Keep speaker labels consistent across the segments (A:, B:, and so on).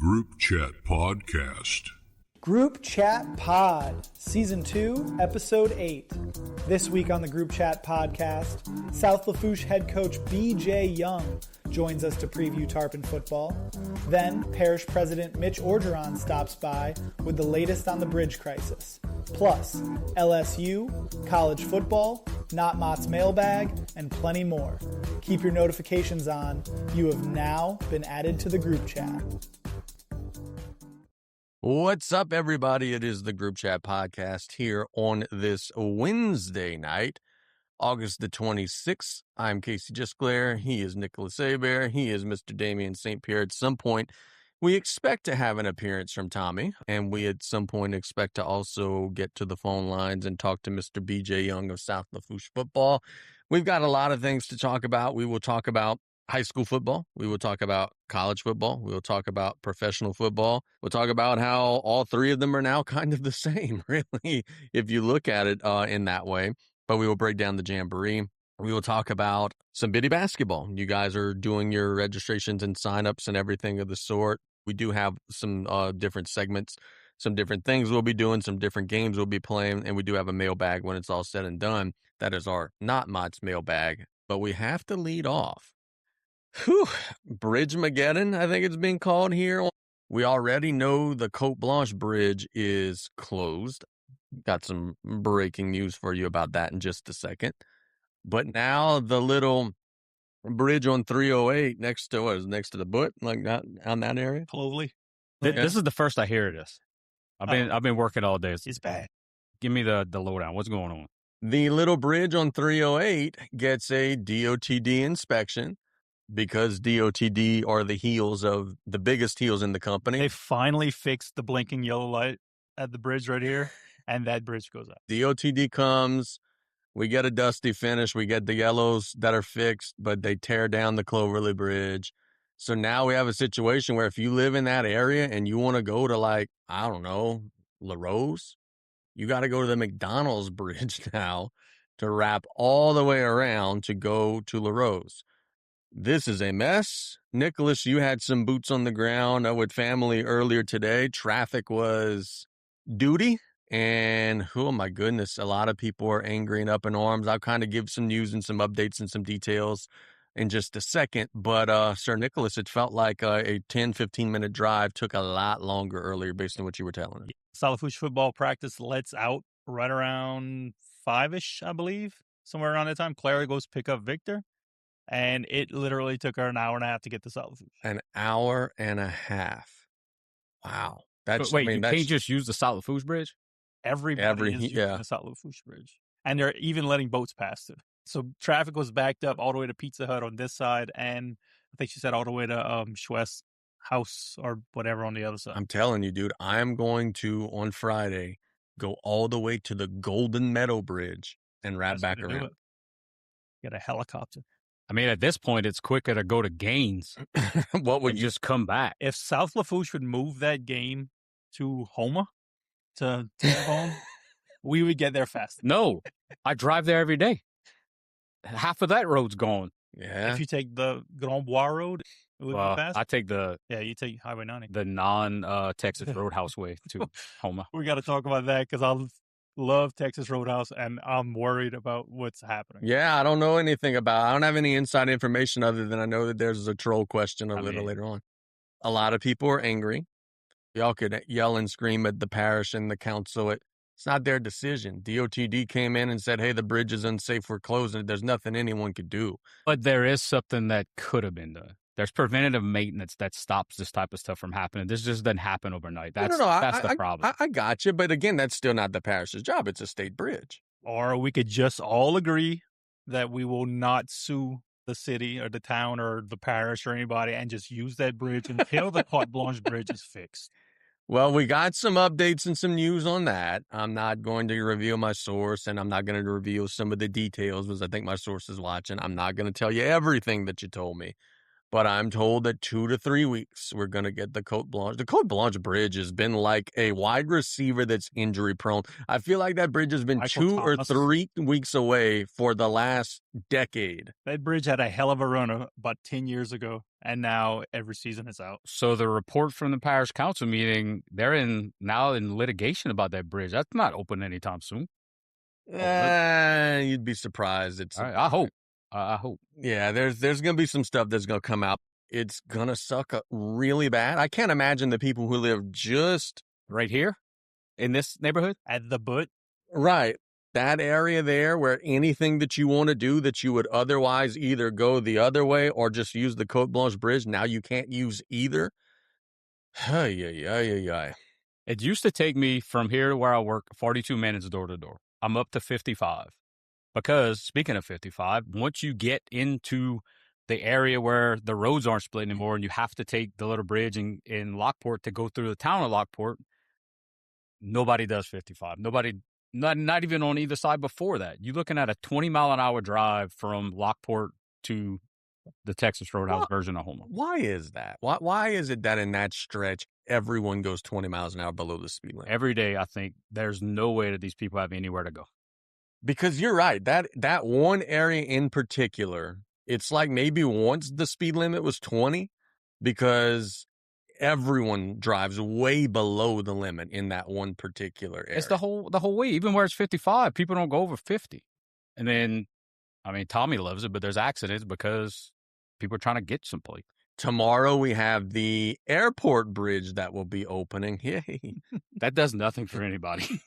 A: Group Chat Podcast.
B: Group Chat Pod, Season 2, Episode 8. This week on the Group Chat Podcast, South Lafourche head coach B.J. Young joins us to preview Tarpon football. Then, Parish President Mitch Orgeron stops by with the latest on the bridge crisis. Plus, LSU, college football, not Mott's Mailbag, and plenty more. Keep your notifications on. You have now been added to the group chat.
C: What's up, everybody? It is the Group Chat Podcast here on this Wednesday night, August the 26th. I'm Casey Gisclair. He is Nicholas Hebert. He is Mr. Damian St. Pierre. At some point, we expect to have an appearance from Tommy, and we at some point expect to also get to the phone lines and talk to Mr. B.J. Young of South Lafourche football. We've got a lot of things to talk about. We will talk about high school football. We will talk about college football. We will talk about professional football. We'll talk about how all three of them are now kind of the same, really, if you look at it in that way. But we will break down the Jamboree. We will talk about some Biddy Basketball. You guys are doing your registrations and signups and everything of the sort. We do have some different segments, some different things we'll be doing, some different games we'll be playing, and we do have a mailbag when it's all said and done. That is our not Mott's mailbag, but we have to lead off. Bridge-Mageddon, I think it's being called here. We already know the Cote Blanche Bridge is closed. Got some breaking news for you about that in just a second. But now the little bridge on 308 next to the Butt, like that, on that area.
D: Clovely.
E: This is the first I hear of this. I've been working all day.
D: It's bad.
E: Give me the lowdown. What's going on?
C: The little bridge on 308 gets a DOTD inspection because DOTD are the heels of the biggest heels in the company.
D: They finally fixed the blinking yellow light at the bridge right here, and that bridge goes up.
C: DOTD comes. We get a dusty finish. We get the yellows that are fixed, but they tear down the Cloverly Bridge. So now we have a situation where if you live in that area and you want to go to, like, I don't know, La Rose, you got to go to the McDonald's Bridge now to wrap all the way around to go to La Rose. This is a mess. Nicholas, you had some boots on the ground with family earlier today. Traffic was duty. And, oh my goodness, a lot of people are angry and up in arms. I'll kind of give some news and some updates and some details in just a second. But, Sir Nicholas, it felt like a 10, 15-minute drive took a lot longer earlier based on what you were telling us.
D: South Lafourche football practice lets out right around 5-ish, I believe. Somewhere around that time. Clara goes pick up Victor. And it literally took her an hour and a half to get to South Lafourche.
C: An hour and a half. Wow.
E: You can't just use the South Lafourche Bridge?
D: Everybody is using the South Lafourche Bridge. And they're even letting boats past it. So traffic was backed up all the way to Pizza Hut on this side, and I think she said all the way to Schwest's house or whatever on the other side.
C: I'm telling you, dude, I am going to, on Friday, go all the way to the Golden Meadow Bridge and wrap back around.
D: Get a helicopter.
E: I mean, at this point, it's quicker to go to Gaines.
C: What would
E: you just come back?
D: If South Lafourche would move that game to Houma, to Tarpon, we would get there faster.
E: No, I drive there every day. Half of that road's gone.
C: Yeah.
D: If you take the Grand Bois Road, it would be faster.
E: I take
D: you take Highway 90.
E: The non-Texas Roadhouse way to Houma.
D: We got to talk about that because I love Texas Roadhouse, and I'm worried about what's happening.
C: Yeah, I don't know anything I don't have any inside information other than I know that there's a troll question little later on. A lot of people are angry. Y'all could yell and scream at the parish and the council. It's not their decision. DOTD came in and said, hey, the bridge is unsafe. We're closing it. There's nothing anyone could do.
E: But there is something that could have been done. There's preventative maintenance that stops this type of stuff from happening. This just doesn't happen overnight. That's the problem.
C: I got you. But again, that's still not the parish's job. It's a state bridge.
D: Or we could just all agree that we will not sue the city or the town or the parish or anybody and just use that bridge until the Cote Blanche Bridge is fixed.
C: Well, we got some updates and some news on that. I'm not going to reveal my source, and I'm not going to reveal some of the details because I think my source is watching. I'm not going to tell you everything that you told me. But I'm told that 2 to 3 weeks, we're going to get the Cote Blanche. The Cote Blanche Bridge has been like a wide receiver that's injury prone. I feel like that bridge has been
D: Michael
C: 2
D: Thomas.
C: or 3 weeks away for the last decade.
D: That bridge had a hell of a run about 10 years ago, and now every season is out.
E: So the report from the parish council meeting, they're now in litigation about that bridge. That's not open anytime soon.
C: You'd be surprised. It's
E: I hope. I hope.
C: Yeah, there's going to be some stuff that's going to come out. It's going to suck really bad. I can't imagine the people who live just
E: right here in this neighborhood
D: at the Butt.
C: Right. That area there where anything that you want to do that you would otherwise either go the other way or just use the Cote Blanche Bridge, now you can't use either. It
E: used to take me from here to where I work 42 minutes door to door. I'm up to 55. Because, speaking of 55, once you get into the area where the roads aren't split anymore and you have to take the little bridge in Lockport to go through the town of Lockport, nobody does 55. Nobody, not even on either side before that. You're looking at a 20-mile-an-hour drive from Lockport to the Texas Roadhouse version of Houma.
C: Why is that? Why is it that in that stretch, everyone goes 20 miles an hour below the speed limit?
E: Every day, I think there's no way that these people have anywhere to go.
C: Because you're right, that one area in particular, it's like maybe once the speed limit was 20 because everyone drives way below the limit in that one particular area.
E: It's the whole way. Even where it's 55, people don't go over 50. And then, I mean, Tommy loves it, but there's accidents because people are trying to get someplace.
C: Tomorrow we have the airport bridge that will be opening. Yay.
E: That does nothing for anybody.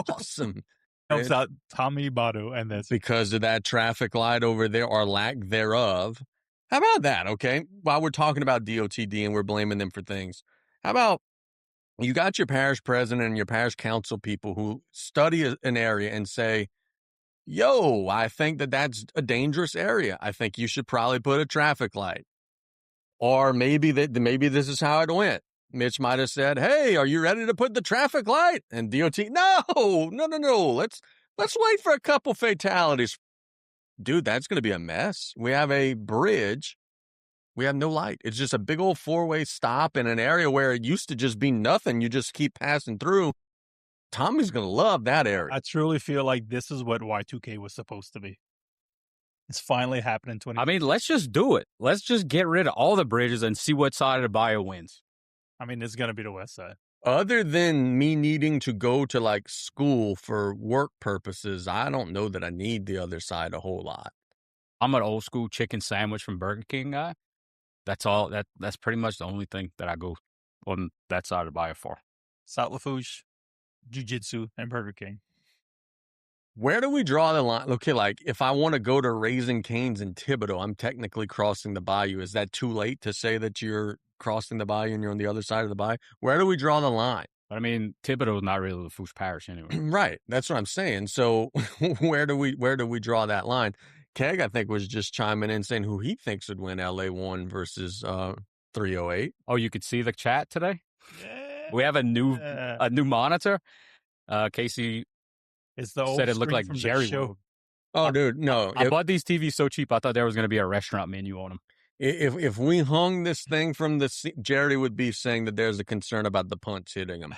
C: Awesome.
D: Helps out Tommy Bado, and that's
C: because of that traffic light over there or lack thereof. How about that? Okay. While we're talking about DOTD and we're blaming them for things, how about you got your parish president and your parish council people who study an area and say, yo, I think that that's a dangerous area. I think you should probably put a traffic light. Or maybe this is how it went. Mitch might have said, hey, are you ready to put the traffic light? And DOT, no. Let's wait for a couple fatalities. Dude, that's going to be a mess. We have a bridge. We have no light. It's just a big old four-way stop in an area where it used to just be nothing. You just keep passing through. Tommy's going to love that area.
D: I truly feel like this is what Y2K was supposed to be. It's finally happening.
E: I mean, let's just do it. Let's just get rid of all the bridges and see what side of the Bayou wins.
D: I mean, it's going to be the west side.
C: Other than me needing to go to like school for work purposes, I don't know that I need the other side a whole lot.
E: I'm an old school chicken sandwich from Burger King guy. That's all. That's pretty much the only thing that I go on that side of the Bayou for.
D: South Lafourche, Jiu-Jitsu, and Burger King.
C: Where do we draw the line? Okay, like if I want to go to Raising Cane's in Thibodaux, I'm technically crossing the bayou. Is that too late to say that you're crossing the bayou and you're on the other side of the bayou? Where do we draw the line?
E: I mean, Thibodaux is not really Lafourche Parish anyway.
C: Right. That's what I'm saying. So where do we draw that line? Keg, I think, was just chiming in saying who he thinks would win LA1 versus 308.
E: Oh, you could see the chat today? Yeah. We have a new monitor. Casey said it looked like Jerry.
D: Show.
C: Oh, dude, no.
E: I bought these TVs so cheap, I thought there was going to be a restaurant menu on them.
C: If we hung this thing from Jerry would be saying that there's a concern about the punch hitting him.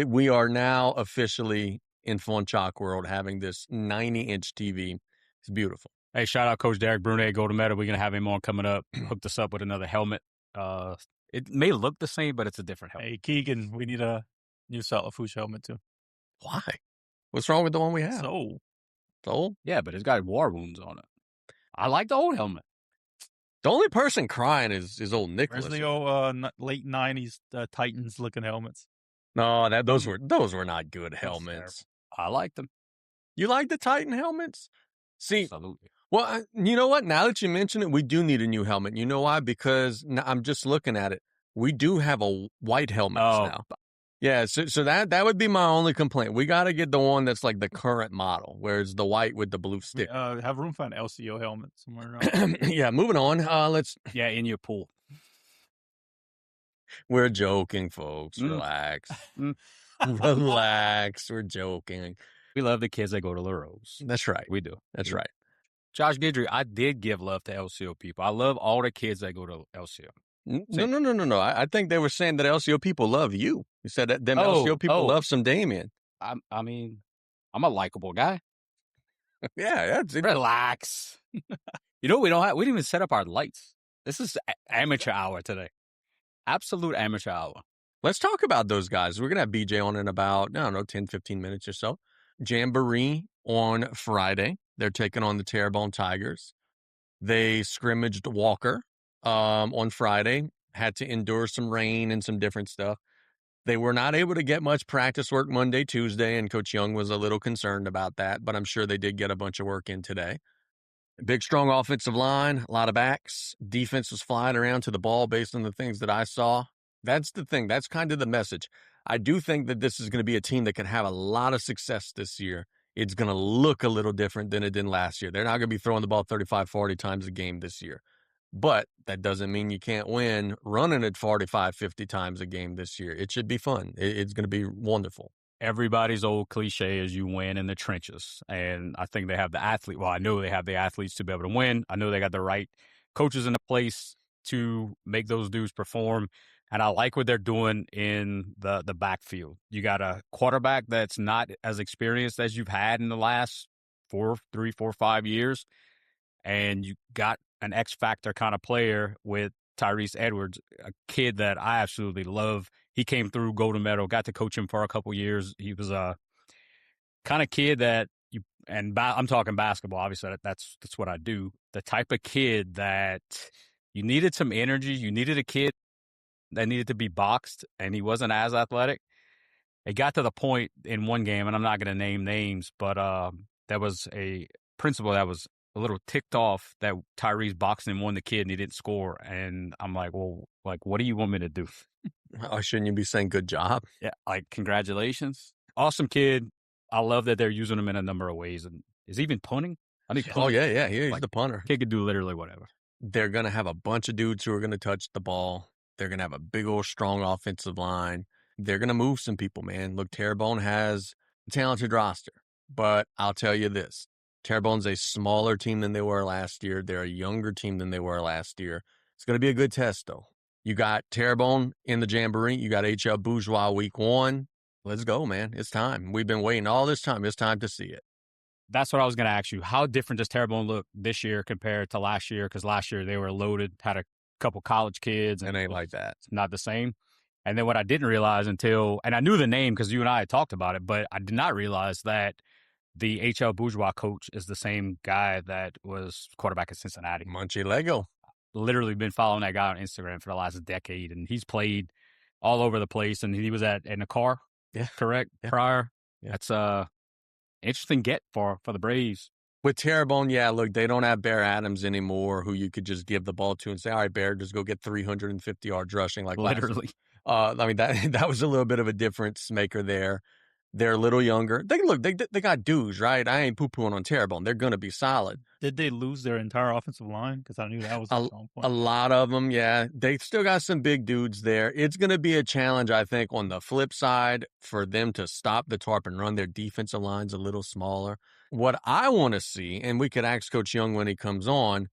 C: We are now officially in Fonchak world having this 90-inch TV. It's beautiful.
E: Hey, shout out Coach Derek Brunet, Golden Medal. We're going to have him on coming up. Hooked us up with another helmet. It may look the same, but it's a different helmet.
D: Hey, Keegan, we need a new South Lafourche helmet too.
C: Why? What's wrong with the one we have?
D: It's old.
C: It's old?
E: Yeah, but it's got war wounds on it. I like the old helmet.
C: The only person crying is old Nicholas.
D: Where's the old late 90s Titans looking helmets?
C: No, those were not good helmets.
E: I like them.
C: You like the Titan helmets? See,
E: absolutely.
C: Well, you know what? Now that you mention it, we do need a new helmet. You know why? Because I'm just looking at it. We do have a white helmet now. Yeah, so that would be my only complaint. We got to get the one that's like the current model, where it's the white with the blue stick.
D: Have room for an LCO helmet somewhere around.
C: Yeah, moving on.
E: Yeah, in your pool.
C: We're joking, folks. Relax. Relax. We're joking.
E: We love the kids that go to La Rose.
C: That's right.
E: We do.
C: That's right.
E: Josh Guidry, I did give love to LCO people. I love all the kids that go to LCO.
C: No. I think they were saying that LCO people love you. You said that them LCO people love some Damien.
E: I mean, I'm a likable guy.
C: Yeah,
E: relax. You know, we didn't even set up our lights. This is amateur hour today. Absolute amateur hour.
C: Let's talk about those guys. We're going to have BJ on in about, I don't know, 10, 15 minutes or so. Jamboree on Friday. They're taking on the Tarpon Tigers. They scrimmaged Walker on Friday. Had to endure some rain and some different stuff. They were not able to get much practice work Monday, Tuesday, and Coach Young was a little concerned about that, but I'm sure they did get a bunch of work in today. Big, strong offensive line, a lot of backs. Defense was flying around to the ball based on the things that I saw. That's the thing. That's kind of the message. I do think that this is going to be a team that can have a lot of success this year. It's going to look a little different than it did last year. They're not going to be throwing the ball 35, 40 times a game this year. But that doesn't mean you can't win running it 45, 50 times a game this year. It should be fun. It's going to be wonderful.
E: Everybody's old cliche is you win in the trenches. And I think they have the athlete. Well, I know they have the athletes to be able to win. I know they got the right coaches in the place to make those dudes perform. And I like what they're doing in the backfield. You got a quarterback that's not as experienced as you've had in the last 3, 4, 5 years. And you got an X-factor kind of player with Tyrese Edwards, a kid that I absolutely love. He came through Golden Medal, got to coach him for a couple years. He was a kind of kid that I'm talking basketball, obviously that's what I do. The type of kid that you needed some energy. You needed a kid that needed to be boxed, and he wasn't as athletic. It got to the point in one game, and I'm not going to name names, but there was a principal that was a little ticked off that Tyrese boxed him, won the kid, and he didn't score. And I'm like, well, what do you want me to do?
C: Oh, shouldn't you be saying good job?
E: Yeah, congratulations. Awesome kid. I love that they're using him in a number of ways. And is he even punting?
C: Oh, yeah. He's the punter.
E: Kid could do literally whatever.
C: They're going to have a bunch of dudes who are going to touch the ball. They're going to have a big old strong offensive line. They're going to move some people, man. Look, Tarpon has a talented roster. But I'll tell you this. Tarpon's a smaller team than they were last year. They're a younger team than they were last year. It's going to be a good test, though. You got Tarpon in the Jamboree. You got HL Bourgeois week 1. Let's go, man. It's time. We've been waiting all this time. It's time to see it.
E: That's what I was going to ask you. How different does Tarpon look this year compared to last year? Because last year they were loaded, had a couple college kids.
C: And it ain't like that.
E: It's not the same. And then what I didn't realize and I knew the name because you and I had talked about it, but I did not realize that the HL Bourgeois coach is the same guy that was quarterback at Cincinnati.
C: Munchie Lego.
E: Literally been following that guy on Instagram for the last decade, and he's played all over the place, and he was in the car, correct, prior. Yeah. That's interesting get for the Braves.
C: With Tarpon, look, they don't have Bear Adams anymore, who you could just give the ball to and say, all right, Bear, just go get 350 yards rushing.
E: Literally.
C: That was a little bit of a difference maker there. They're a little younger. They got dudes, right? I ain't poo-pooing on Tarpon. They're going to be solid.
D: Did they lose their entire offensive line? Because I knew that was a strong point.
C: A lot of them, yeah. They still got some big dudes there. It's going to be a challenge, I think, on the flip side for them to stop the Tarpon run. Their defensive line's a little smaller. What I want to see, and we could ask Coach Young when he comes on,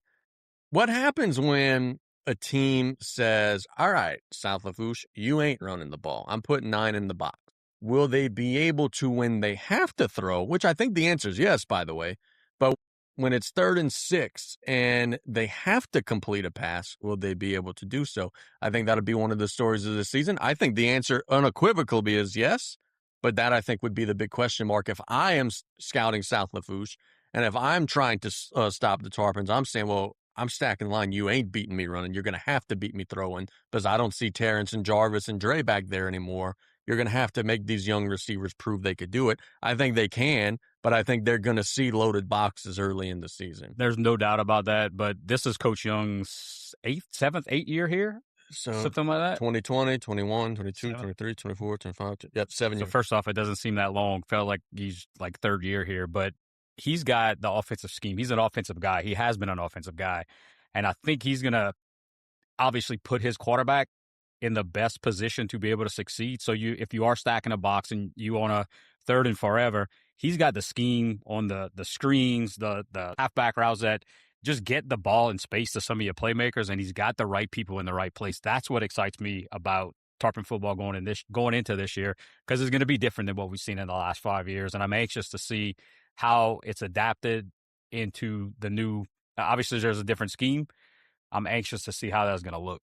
C: what happens when a team says, all right, South Lafourche, you ain't running the ball. I'm putting 9 in the box. Will they be able to when they have to throw, which I think the answer is yes, by the way, but when it's 3rd and 6 and they have to complete a pass, will they be able to do so? I think that'll be one of the stories of the season. I think the answer unequivocally is yes, but that I think would be the big question mark. If I am scouting South Lafourche and if I'm trying to stop the Tarpons, I'm saying, well, I'm stacking the line. You ain't beating me running. You're going to have to beat me throwing because I don't see Terrence and Jarvis and Dre back there anymore. You're going to have to make these young receivers prove they could do it. I think they can, but I think they're going to see loaded boxes early in the season.
E: There's no doubt about that, but this is Coach Young's 8th year here?
C: So
E: something like that?
C: 2020, 21, 22, 23, 24, 25. Yep, 7 years.
E: So first off, it doesn't seem that long. Felt like he's 3rd year here, but he's got the offensive scheme. He's an offensive guy. He has been an offensive guy. And I think he's going to obviously put his quarterback in the best position to be able to succeed. So if you are stacking a box and you on a 3rd and forever, he's got the scheme on the screens, the halfback routes that just get the ball in space to some of your playmakers, and he's got the right people in the right place. That's what excites me about Tarpon football going into this year, because it's going to be different than what we've seen in the last 5 years, and I'm anxious to see how it's adapted into the new. Obviously, there's a different scheme. I'm anxious to see how that's going to look.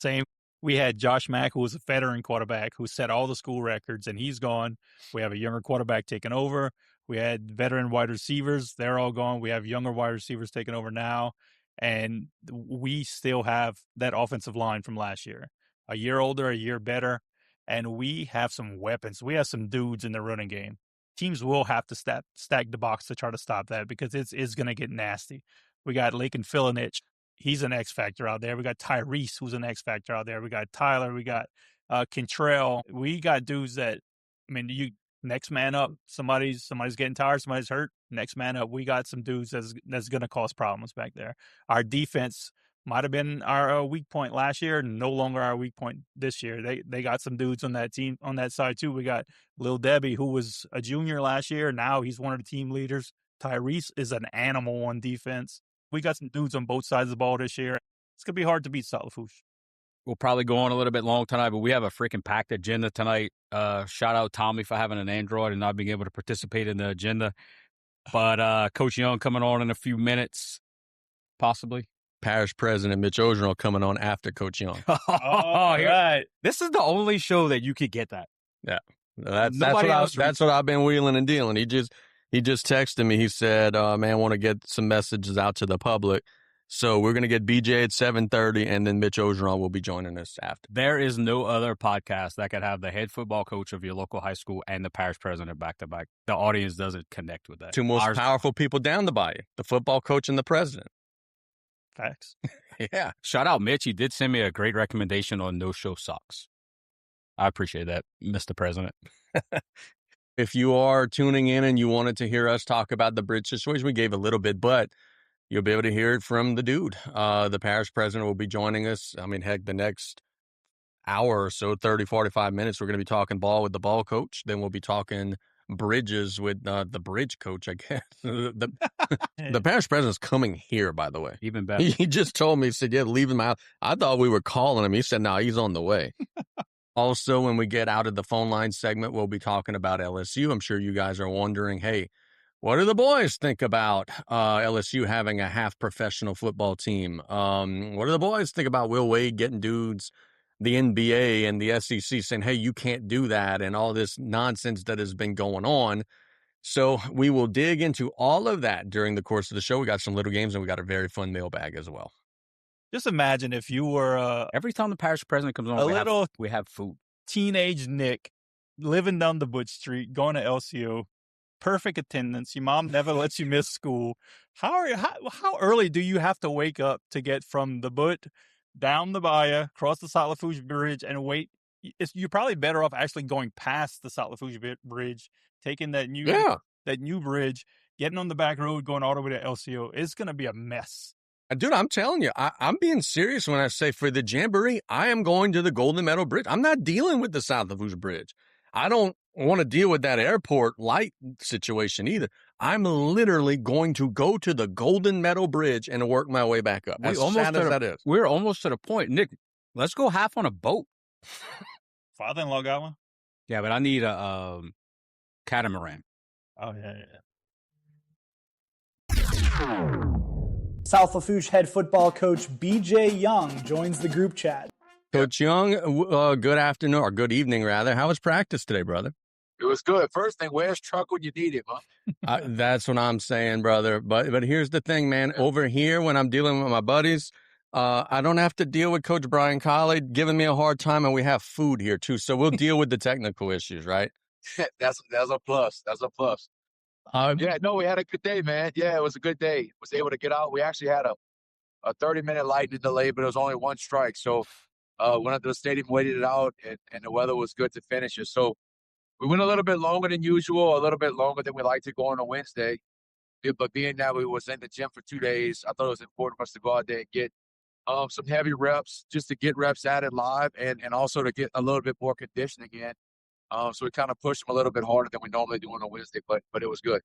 D: Same. We had Josh Mack, who was a veteran quarterback who set all the school records, and he's gone. We have a younger quarterback taking over. We had veteran wide receivers. They're all gone. We have younger wide receivers taking over now. And we still have that offensive line from last year. A year older, a year better. And we have some weapons. We have some dudes in the running game. Teams will have to stack the box to try to stop that, because it's going to get nasty. We got Lakin Filinich. He's an X factor out there. We got Tyrese, who's an X factor out there. We got Tyler. We got Kentrell. We got dudes that, I mean, you next man up. Somebody's getting tired. Somebody's hurt. Next man up. We got some dudes that's going to cause problems back there. Our defense might have been our weak point last year, no longer our weak point this year. They got some dudes on that team, on that side too. We got Lil Debbie, who was a junior last year. Now he's one of the team leaders. Tyrese is an animal on defense. We got some dudes on both sides of the ball this year. It's going to be hard to beat South Lafourche.
E: We'll probably go on a little bit long tonight, but we have a freaking packed agenda tonight. Shout out Tommy for having an Android and not being able to participate in the agenda. But Coach Young coming on in a few minutes, possibly.
C: Parish President Mitch Orgeron coming on after Coach Young.
D: Right.
E: This is the only show that you could get that.
C: Yeah. That's what I've been wheeling and dealing. He just texted me. He said, man, I want to get some messages out to the public. So we're going to get BJ at 7:30, and then Mitch Orgeron will be joining us after.
E: There is no other podcast that could have the head football coach of your local high school and the parish president back-to-back. The audience doesn't connect with that.
C: Two most powerful people down the bayou, the football coach and the president.
D: Facts.
C: Yeah.
E: Shout out Mitch. He did send me a great recommendation on no-show socks. I appreciate that, Mr. President.
C: If you are tuning in and you wanted to hear us talk about the bridge situation, we gave a little bit, but you'll be able to hear it from the dude. The parish president will be joining us. I mean, heck, the next hour or so, 30, 45 minutes, we're going to be talking ball with the ball coach. Then we'll be talking bridges with the bridge coach, I guess. The parish president's coming here, by the way.
E: Even better.
C: He just told me, he said, yeah, leave him out. I thought we were calling him. He said, no, he's on the way. Also, when we get out of the phone line segment, we'll be talking about LSU. I'm sure you guys are wondering, hey, what do the boys think about LSU having a half professional football team? What do the boys think about Will Wade getting dudes, the NBA and the SEC saying, hey, you can't do that, and all this nonsense that has been going on? So we will dig into all of that during the course of the show. We got some little games, and we got a very fun mailbag as well.
D: Just imagine if you were
E: every time the parish president comes on, we have food.
D: Teenage Nick living down the Butch Street, going to LCO, perfect attendance. Your mom never lets you miss school. How early do you have to wake up to get from the Butt down the Bayou, cross the South Lafourche Bridge, and wait? You're probably better off actually going past the South Lafourche Bridge, taking that new bridge, getting on the back road, going all the way to LCO. It's going to be a mess.
C: Dude, I'm telling you, I'm being serious when I say for the Jamboree, I am going to the Golden Meadow Bridge. I'm not dealing with the South Lafourche Bridge. I don't want to deal with that airport light situation either. I'm literally going to go to the Golden Meadow Bridge and work my way back up. As sad as that is.
E: We're almost to the point. Nick, let's go half on a boat.
D: Father-in-law got one?
E: Yeah, but I need a catamaran.
D: Oh, yeah.
B: South Lafourche head football coach BJ Young joins the group chat.
C: Coach Young, good afternoon, or good evening, rather. How was practice today, brother?
F: It was good. First thing, where's truck when you need it, huh?
C: That's what I'm saying, brother. But here's the thing, man. Over here, when I'm dealing with my buddies, I don't have to deal with Coach Brian Colley giving me a hard time, and we have food here, too. So we'll deal with the technical issues, right?
F: That's a plus. That's a plus. We had a good day, man. Yeah, it was a good day. Was able to get out. We actually had a 30-minute lightning delay, but it was only one strike. So went up to the stadium, waited it out, and the weather was good to finish it. So we went a little bit longer than usual, a little bit longer than we like to go on a Wednesday. But being that we was in the gym for 2 days, I thought it was important for us to go out there and get some heavy reps, just to get reps added live and also to get a little bit more conditioning in. So we kind of pushed them a little bit harder than we normally do on a Wednesday, but it was good.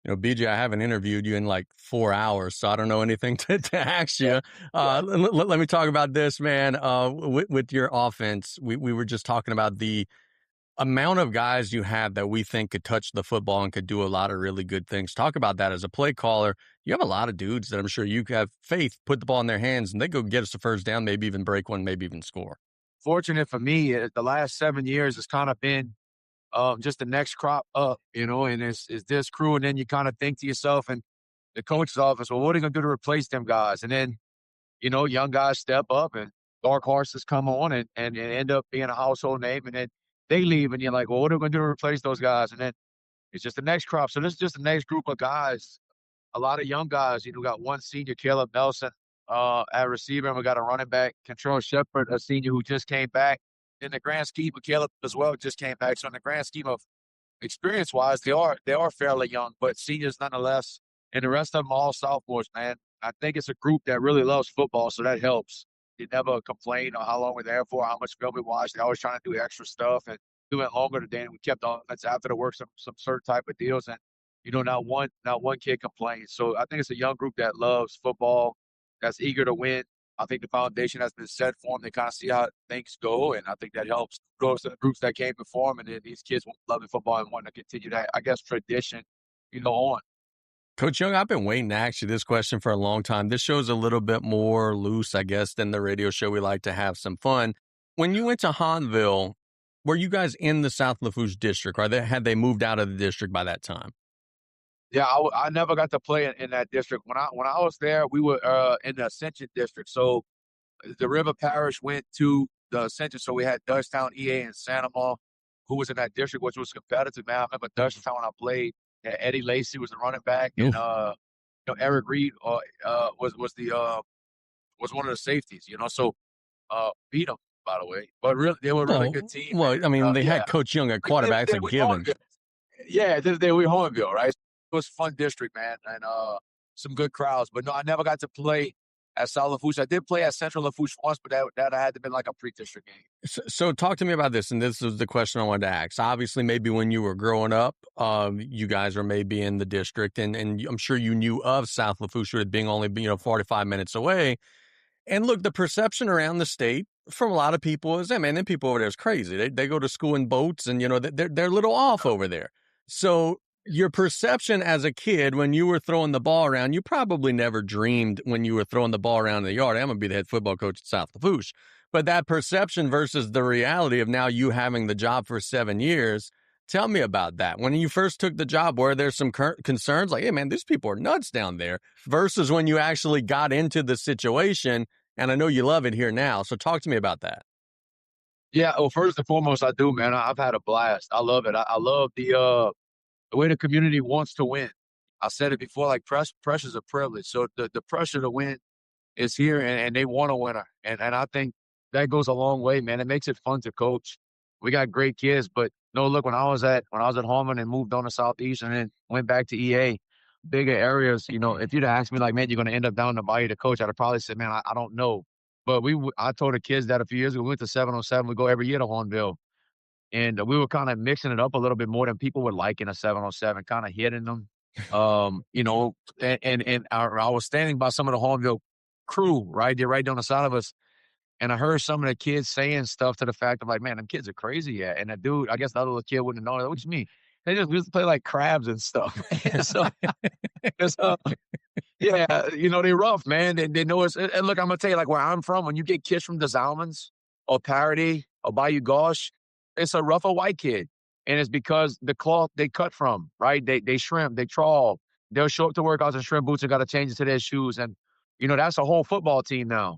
C: BJ, I haven't interviewed you in like 4 hours, so I don't know anything to ask you.
F: Yeah.
C: Let me talk about this, man. With your offense, we were just talking about the amount of guys you have that we think could touch the football and could do a lot of really good things. Talk about that as a play caller. You have a lot of dudes that I'm sure you have faith, put the ball in their hands, and they go get us a first down, maybe even break one, maybe even score.
F: Fortunate for me, the last 7 years has kind of been just the next crop up, and it's this crew. And then you kind of think to yourself and the coach's office, well, what are they going to do to replace them guys? And then, young guys step up and dark horses come on and end up being a household name. And then they leave and you're like, well, what are we going to do to replace those guys? And then it's just the next crop. So this is just the next group of guys, a lot of young guys. We got one senior, Caleb Nelson, at receiver, and we got a running back, Control Shepard, a senior who just came back. In the grand scheme of Caleb as well, just came back. So in the grand scheme of experience-wise, they are fairly young, but seniors nonetheless. And the rest of them are all sophomores, man. I think it's a group that really loves football, so that helps. They never complain on how long we're there for, how much film we watch. They're always trying to do extra stuff and do it longer today. And we kept on after the work some certain type of deals, and not one kid complains. So I think it's a young group that loves football, that's eager to win. I think the foundation has been set for them. They kind of see how things go, and I think that helps grow the groups that came before them, and then these kids loving football and wanting to continue that, I guess, tradition, on.
C: Coach Young, I've been waiting to ask you this question for a long time. This show's a little bit more loose, I guess, than the radio show. We like to have some fun. When you went to Hahnville, were you guys in the South Lafourche district, or had they moved out of the district by that time?
F: Yeah, I never got to play in that district. When I was there, we were in the Ascension district. So the River Parish went to the Ascension. So we had Dutchtown, EA, and Sanama, who was in that district, which was competitive. Man, I remember Dutchtown when I played. Eddie Lacy was the running back, and Eric Reed was one of the safeties. So beat them, by the way. But really, they were a really good team.
C: Well, I mean, they had Coach Young at quarterback. It's a given.
F: Yeah, they were Hornville, right? It was a fun district, man, and some good crowds. But no, I never got to play at South Lafourche. I did play at Central Lafourche once, but that had to been like a pre-district game.
C: So talk to me about this, and this is the question I wanted to ask. Obviously, maybe when you were growing up, you guys were maybe in the district, and I'm sure you knew of South Lafourche with being only 45 minutes away. And look, the perception around the state from a lot of people is, man, them people over there is crazy. They go to school in boats, and they're a little off over there. So your perception as a kid when you were throwing the ball around, you probably never dreamed when you were throwing the ball around in the yard, I'm going to be the head football coach at South Lafourche. But that perception versus the reality of now you having the job for 7 years, tell me about that. When you first took the job, were there some concerns like, hey, man, these people are nuts down there, versus when you actually got into the situation? And I know you love it here now. So talk to me about that.
F: Yeah, well, first and foremost, I do, man. I've had a blast. I love it. I love the way the community wants to win. I said it before, like pressure's a privilege. So the pressure to win is here, and they want a winner. And I think that goes a long way, man. It makes it fun to coach. We got great kids, but no, look, when I was at Harmon and moved on to Southeast and then went back to EA, bigger areas, if you'd asked me like, man, you're going to end up down in the Bayou to coach, I'd have probably said, man, I don't know. But I told the kids that a few years ago, we went to 707. We go every year to Hornville. And we were kind of mixing it up a little bit more than people would like in a 707, kind of hitting them. And I was standing by some of the Hornville crew, right? They're right down the side of us. And I heard some of the kids saying stuff to the fact of like, man, them kids are crazy. Yeah. And that dude, I guess the other little kid wouldn't know that. What you mean? They just play like crabs and stuff. so, yeah, they're rough, man. They know us. And look, I'm going to tell you, like where I'm from, when you get kids from the Zalmans or Parody or Bayou Gauche, it's a rougher white kid. And it's because the cloth they cut from, right? They shrimp, they trawl. They'll show up to workouts in shrimp boots and got to change it to their shoes. And, that's a whole football team now,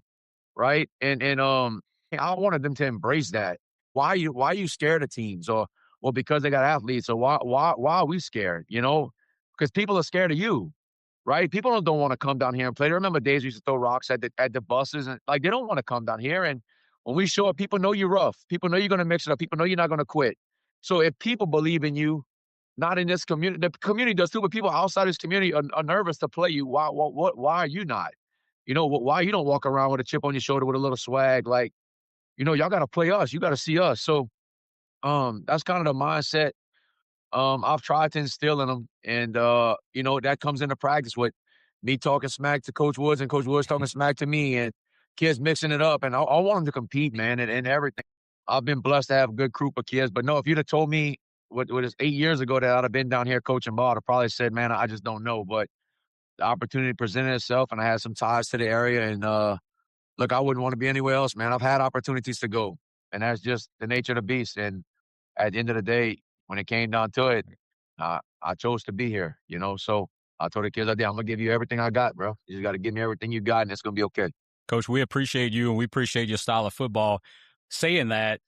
F: right? And I wanted them to embrace that. Why are you scared of teams? Or, well, because they got athletes. Or why are we scared? Because people are scared of you, right? People don't want to come down here and play. I remember days we used to throw rocks at the buses, and like they don't want to come down here. And when we show up, people know you're rough. People know you're going to mix it up. People know you're not going to quit. So if people believe in you, not in this community, the community does too, but people outside this community are nervous to play you. Why are you not? Why you don't walk around with a chip on your shoulder with a little swag? Like, y'all got to play us. You got to see us. So That's kind of the mindset I've tried to instill in them. And, that comes into practice with me talking smack to Coach Woods and Coach Woods talking smack to me and kids mixing it up. And I want them to compete, man, and everything. I've been blessed to have a good group of kids. But no, if you'd have told me what is 8 years ago that I'd have been down here coaching ball, I'd have probably said, man, I just don't know. But the opportunity presented itself, and I had some ties to the area. And look, I wouldn't want to be anywhere else, man. I've had opportunities to go, and that's just the nature of the beast. And at the end of the day, when it came down to it, I chose to be here, So I told the kids, I'm going to give you everything I got, bro. You just got to give me everything you got, and it's going to be okay.
E: Coach, we appreciate you, and we appreciate your style of football. Saying that,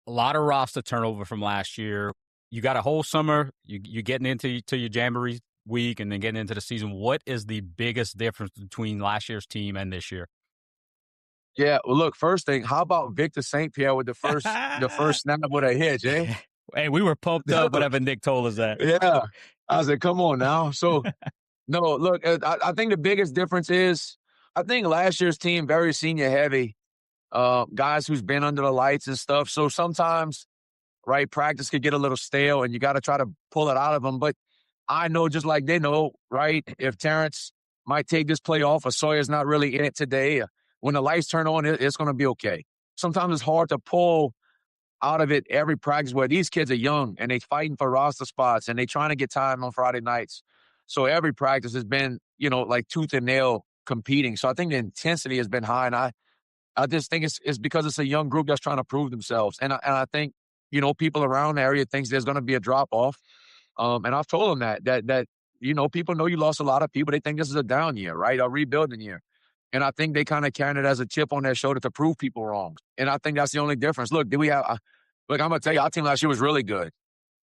E: a lot of roster turnover from last year. You got a whole summer. You're getting into your Jamboree week and then getting into the season. What is the biggest difference between last year's team and this year?
F: Yeah, well, look, first thing, how about Victor St. Pierre with the first snap with a hitch, eh?
E: Hey, we were pumped up whenever Nick told us that.
F: Yeah. I was like, come on now. So, no, look, I think the biggest difference is I think last year's team, very senior heavy, guys who's been under the lights and stuff. So sometimes, right, practice could get a little stale and you got to try to pull it out of them. But I know just like they know, right, if Terrence might take this play off or Sawyer's not really in it today, when the lights turn on, it's going to be okay. Sometimes it's hard to pull out of it every practice where these kids are young and they fighting for roster spots and they trying to get time on Friday nights. So every practice has been, like tooth and nail competing. So I think the intensity has been high. And I just think it's because it's a young group that's trying to prove themselves. And I think, people around the area thinks there's going to be a drop off. And I've told them that people know you lost a lot of people. They think this is a down year, right? A rebuilding year. And I think they kind of carry it as a chip on their shoulder to prove people wrong. And I think that's the only difference. Look, I'm going to tell you, our team last year was really good.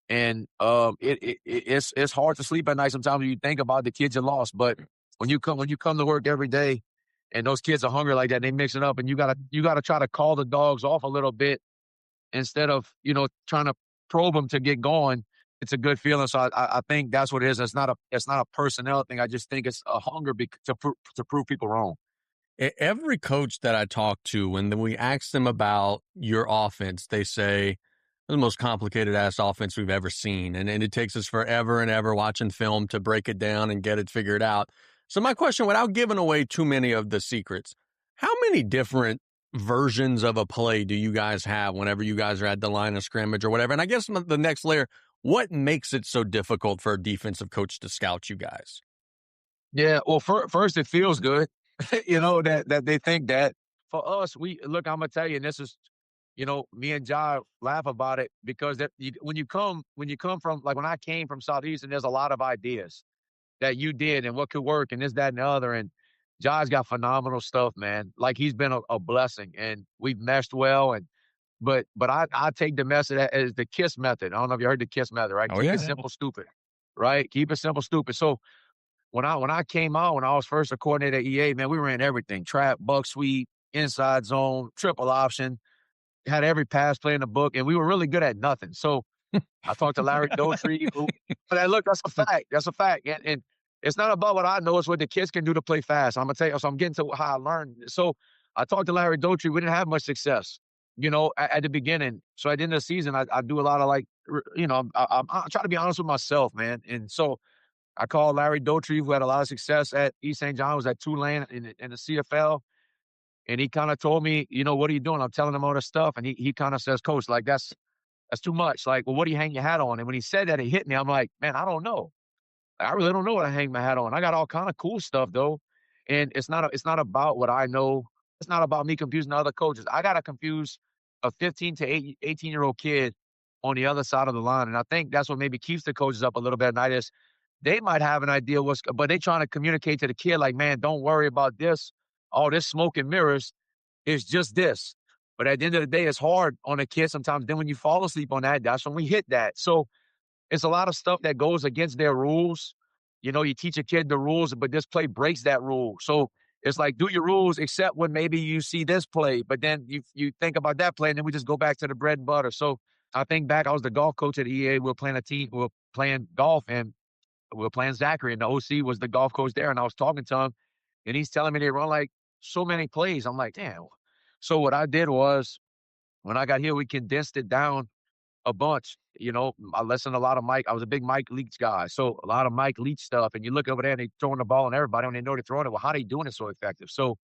F: And it's hard to sleep at night sometimes when you think about the kids you lost. But when you come to work every day and those kids are hungry like that, they mix it up and you gotta try to call the dogs off a little bit instead of, trying to probe them to get going. It's a good feeling. So I think that's what it is. It's not a personnel thing. I just think it's a hunger to prove people wrong.
C: Every coach that I talk to, when we ask them about your offense, they say the most complicated ass offense we've ever seen. And it takes us forever and ever watching film to break it down and get it figured out. So my question, without giving away too many of the secrets, how many different versions of a play do you guys have whenever you guys are at the line of scrimmage or whatever? And I guess the next layer, what makes it so difficult for a defensive coach to scout you guys?
F: Yeah, well, first it feels good. that they think that. For us, I'm going to tell you, and this is, me and John laugh about it because when you come from, like when I came from Southeastern, there's a lot of ideas that you did and what could work and this, that, and the other. And John's got phenomenal stuff, man. Like he's been a blessing and we've meshed well. But I take the method as the KISS method. I don't know if you heard the KISS method, right? Keep it simple, stupid, right? Keep it simple, stupid. So, when I came out, when I was first a coordinator at EA, man, we ran everything. Trap, buck sweep, inside zone, triple option. Had every pass play in the book, and we were really good at nothing. So I talked to Larry Daughtry. Look, that's a fact. That's a fact. And it's not about what I know. It's what the kids can do to play fast. I'm going to tell you. So I'm getting to how I learned. So I talked to Larry Daughtry. We didn't have much success, at the beginning. So at the end of the season, I do a lot of I try to be honest with myself, man. And so I called Larry Daughtry, who had a lot of success at East St. John, was at Tulane in the CFL. And he kind of told me, what are you doing? I'm telling him all this stuff. And he kind of says, Coach, like, that's too much. Like, well, what do you hang your hat on? And when he said that, it hit me. I'm like, man, I don't know. I really don't know what I hang my hat on. I got all kind of cool stuff, though. And it's not about what I know. It's not about me confusing other coaches. I got to confuse a 15 to 18-year-old kid on the other side of the line. And I think that's what maybe keeps the coaches up a little bit at night is they might have an idea but they trying to communicate to the kid like, man, don't worry about this. All this smoke and mirrors is just this. But at the end of the day, it's hard on a kid sometimes. Then when you fall asleep on that, that's when we hit that. So it's a lot of stuff that goes against their rules. You teach a kid the rules, but this play breaks that rule. So it's like, do your rules except when maybe you see this play, but then you think about that play and then we just go back to the bread and butter. So I think back, I was the golf coach at EA. We were playing golf and we were playing Zachary, and the OC was the golf coach there. And I was talking to him, and he's telling me they run like so many plays. I'm like, damn. So what I did was, when I got here, we condensed it down a bunch. You know, I listened to a lot of Mike. I was a big Mike Leach guy. So a lot of Mike Leach stuff. And you look over there and they throwing the ball on everybody and they know they're throwing it. Well, how are they doing it so effective? So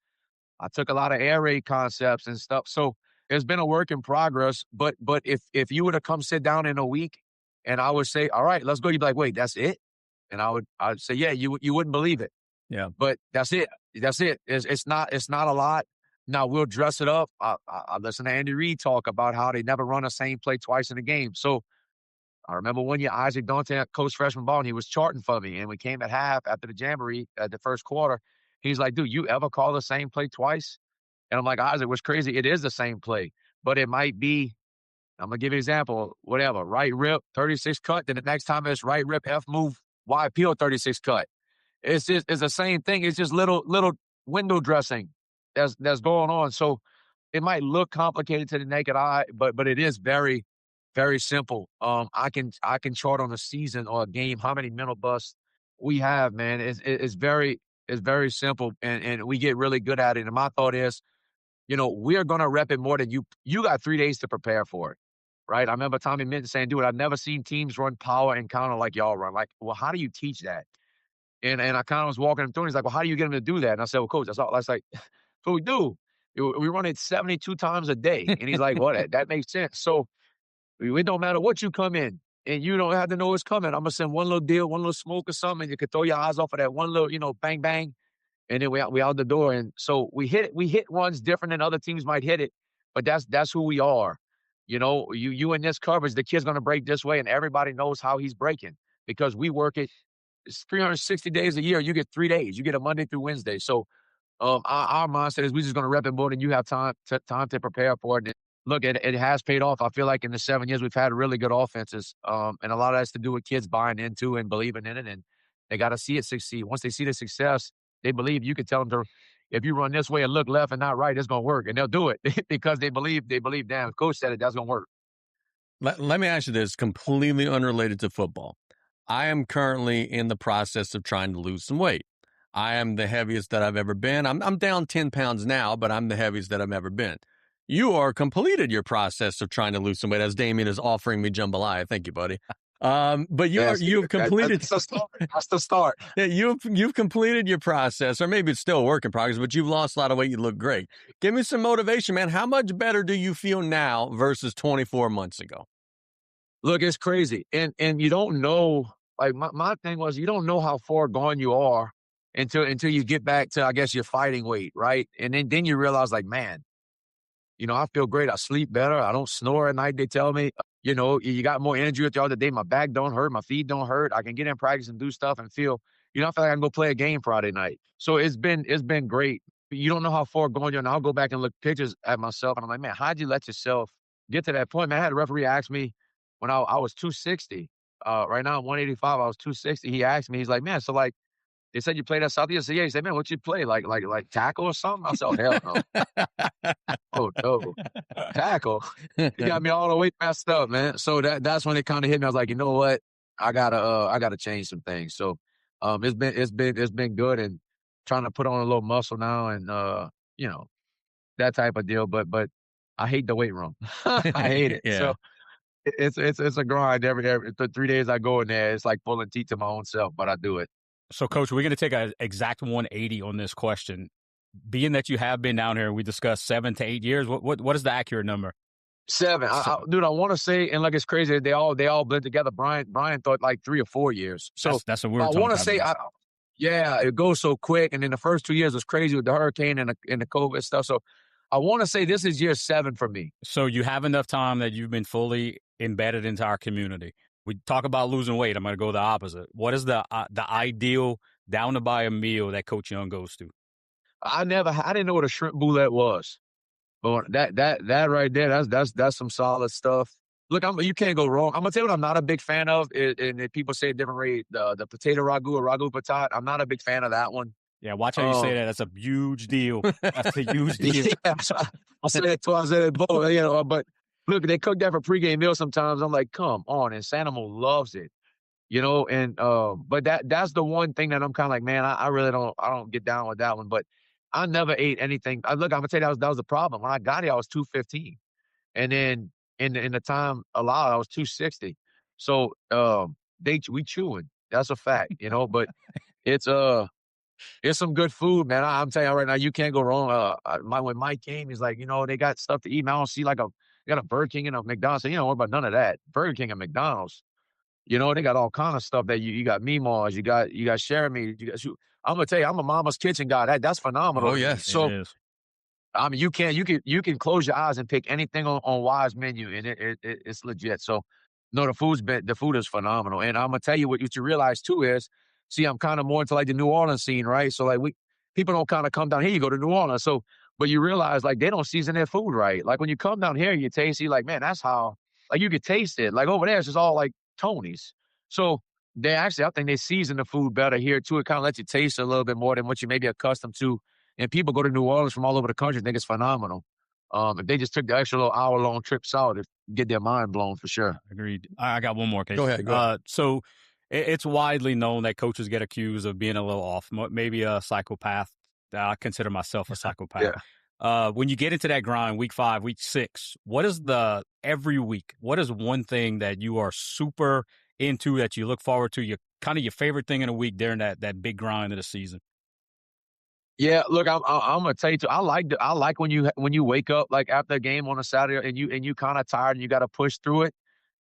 F: I took a lot of air raid concepts and stuff. So it's been a work in progress. But if you were to come sit down in a week and I would say, all right, let's go, you'd be like, wait, that's it? And I'd say, yeah, you wouldn't believe it.
C: Yeah.
F: But that's it. That's it. It's not a lot. Now we'll dress it up. I listen to Andy Reid talk about how they never run the same play twice in a game. So I remember one year Isaac Dante coached freshman ball and he was charting for me. And we came at half after the Jamboree at the first quarter. He's like, dude, you ever call the same play twice? And I'm like, Isaac, what's crazy? It is the same play, but it might be, I'm going to give you an example, whatever, right rip, 36 cut. Then the next time it's right rip, F move, Y peel, 36 cut. It's the same thing. It's just little window dressing that's going on. So it might look complicated to the naked eye, but it is very, very simple. I can chart on a season or a game how many mental busts we have, man. It's very simple, and we get really good at it. And my thought is, you know, we are going to rep it more than you. You got 3 days to prepare for it, right? I remember Tommy Minton saying, dude, I've never seen teams run power and counter like y'all run. Like, well, how do you teach that? And I kind of was walking him through, and he's like, well, how do you get him to do that? And I said, well, coach, that's all. That's like, that's what we do. We run it 72 times a day. And he's like, well, that makes sense. So it don't matter what you come in, and you don't have to know it's coming. I'm going to send one little deal, one little smoke or something, and you can throw your eyes off of that one little, you know, bang, bang. And then we out the door. And so we hit runs different than other teams might hit it, but that's who we are. You know, you in this coverage, the kid's going to break this way, and everybody knows how he's breaking because we work it. It's 360 days a year. You get 3 days. You get a Monday through Wednesday. So our mindset is we're just going to rep it more than you have time to prepare for it. And look, it has paid off. I feel like in the 7 years we've had really good offenses, and a lot of that's to do with kids buying into and believing in it, and they got to see it succeed. Once they see the success, they believe. You can tell them if you run this way and look left and not right, it's going to work, and they'll do it because they believe. Damn, coach said it, that's going to work.
C: Let me ask you this, completely unrelated to football. I am currently in the process of trying to lose some weight. I am the heaviest that I've ever been. I'm down 10 pounds now, but I'm the heaviest that I've ever been. You are completed your process of trying to lose some weight, as Damien is offering me jambalaya. Thank you, buddy. But you've completed.
F: That's the start.
C: Yeah, you've completed your process, or maybe it's still a work in progress, but you've lost a lot of weight. You look great. Give me some motivation, man. How much better do you feel now versus 24 months ago?
F: Look, it's crazy. And you don't know, like my thing was, you don't know how far gone you are until you get back to, I guess, your fighting weight, right? And then you realize, like, man, you know, I feel great. I sleep better. I don't snore at night, they tell me. You know, you got more energy with the other day. My back don't hurt. My feet don't hurt. I can get in practice and do stuff and feel, you know, I feel like I can go play a game Friday night. So it's been great. You don't know how far gone you're. And I'll go back and look pictures at myself, and I'm like, man, how'd you let yourself get to that point? Man, I had a referee ask me when I was 260. Right now I'm 185. I was 260. He asked me, he's like, man, so like, they said you played at South. I said, yeah. He said, man, what you play? Like tackle or something? I said, oh, hell no. Oh, no. Tackle? You got me all the way messed up, man. So that's when it kind of hit me. I was like, you know what? I gotta change some things. So it's been good, and trying to put on a little muscle now, and you know, that type of deal. But I hate the weight room. I hate it.
C: Yeah.
F: So it's a grind every the 3 days I go in there. It's like pulling teeth to my own self, but I do it.
E: So, Coach, we're going to take an exact 180 on this question. Being that you have been down here, we discussed 7 to 8 years. What is the accurate number?
F: 7. Dude, I want to say, and like, it's crazy. They all blend together. Brian thought like 3 or 4 years. So
E: that's what we were
F: I
E: talking
F: want to say,
E: yeah,
F: it goes so quick. And then the first 2 years was crazy with the hurricane and the COVID stuff. So I want to say this is year 7 for me.
E: So you have enough time that you've been fully embedded into our community. We talk about losing weight. I'm going to go the opposite. What is the ideal down to buy a meal that Coach Young goes to?
F: I didn't know what a shrimp boulette was, but that right there, that's some solid stuff. Look, you can't go wrong. I'm gonna tell you what I'm not a big fan of, and people say a different way. The potato ragu or ragu patat. I'm not a big fan of that one.
E: Yeah, watch how you say that. That's a huge deal. That's a huge deal.
F: Yeah, I said that twice. I said it both. You know, but look, they cook that for pregame meal sometimes. I'm like, come on, and Sanimal loves it. You know, and but that's the one thing that I'm kind of like, man, I really don't get down with that one. But I never ate anything. I'm gonna tell you that was the problem. When I got here, I was 215, and then in the time allowed, I was 260. So we chewing. That's a fact, but it's some good food, man. I'm telling you right now, you can't go wrong. When Mike came, he's like, they got stuff to eat. Man, I don't see they got a Burger King and a McDonald's. So, what about none of that? Burger King and McDonald's. They got all kind of stuff that you got Meemaws, you got Share Me. I'm gonna tell you, I'm a Mama's Kitchen guy. That's phenomenal.
C: Oh yes,
F: so
E: it is.
F: I mean, you can close your eyes and pick anything on Y's menu, and it's legit. So, no, the food is phenomenal. And I'm gonna tell you what you realize too is, see, I'm kind of more into like the New Orleans scene, right? So like people don't kind of come down here. You go to New Orleans, so but you realize like they don't season their food right. Like when you come down here, you taste, you like, man, that's how like you could taste it. Like over there, it's just all like Tony's. So I think they season the food better here too. It kind of lets you taste it a little bit more than what you may be accustomed to. And people go to New Orleans from all over the country and think it's phenomenal. If they just took the extra little hour-long trip south, it'd get their mind blown for sure.
E: Agreed. I got one more case.
C: Go ahead.
E: So it's widely known that coaches get accused of being a little off, maybe a psychopath. I consider myself a psychopath. Yeah. When you get into that grind, week 5, week 6, every week, what is one thing that you are super into that you look forward to, your favorite thing in a week during that big grind of the season?
F: Yeah, look, I'm gonna tell you too. I like when you wake up like after a game on a Saturday and you kind of tired and you got to push through it.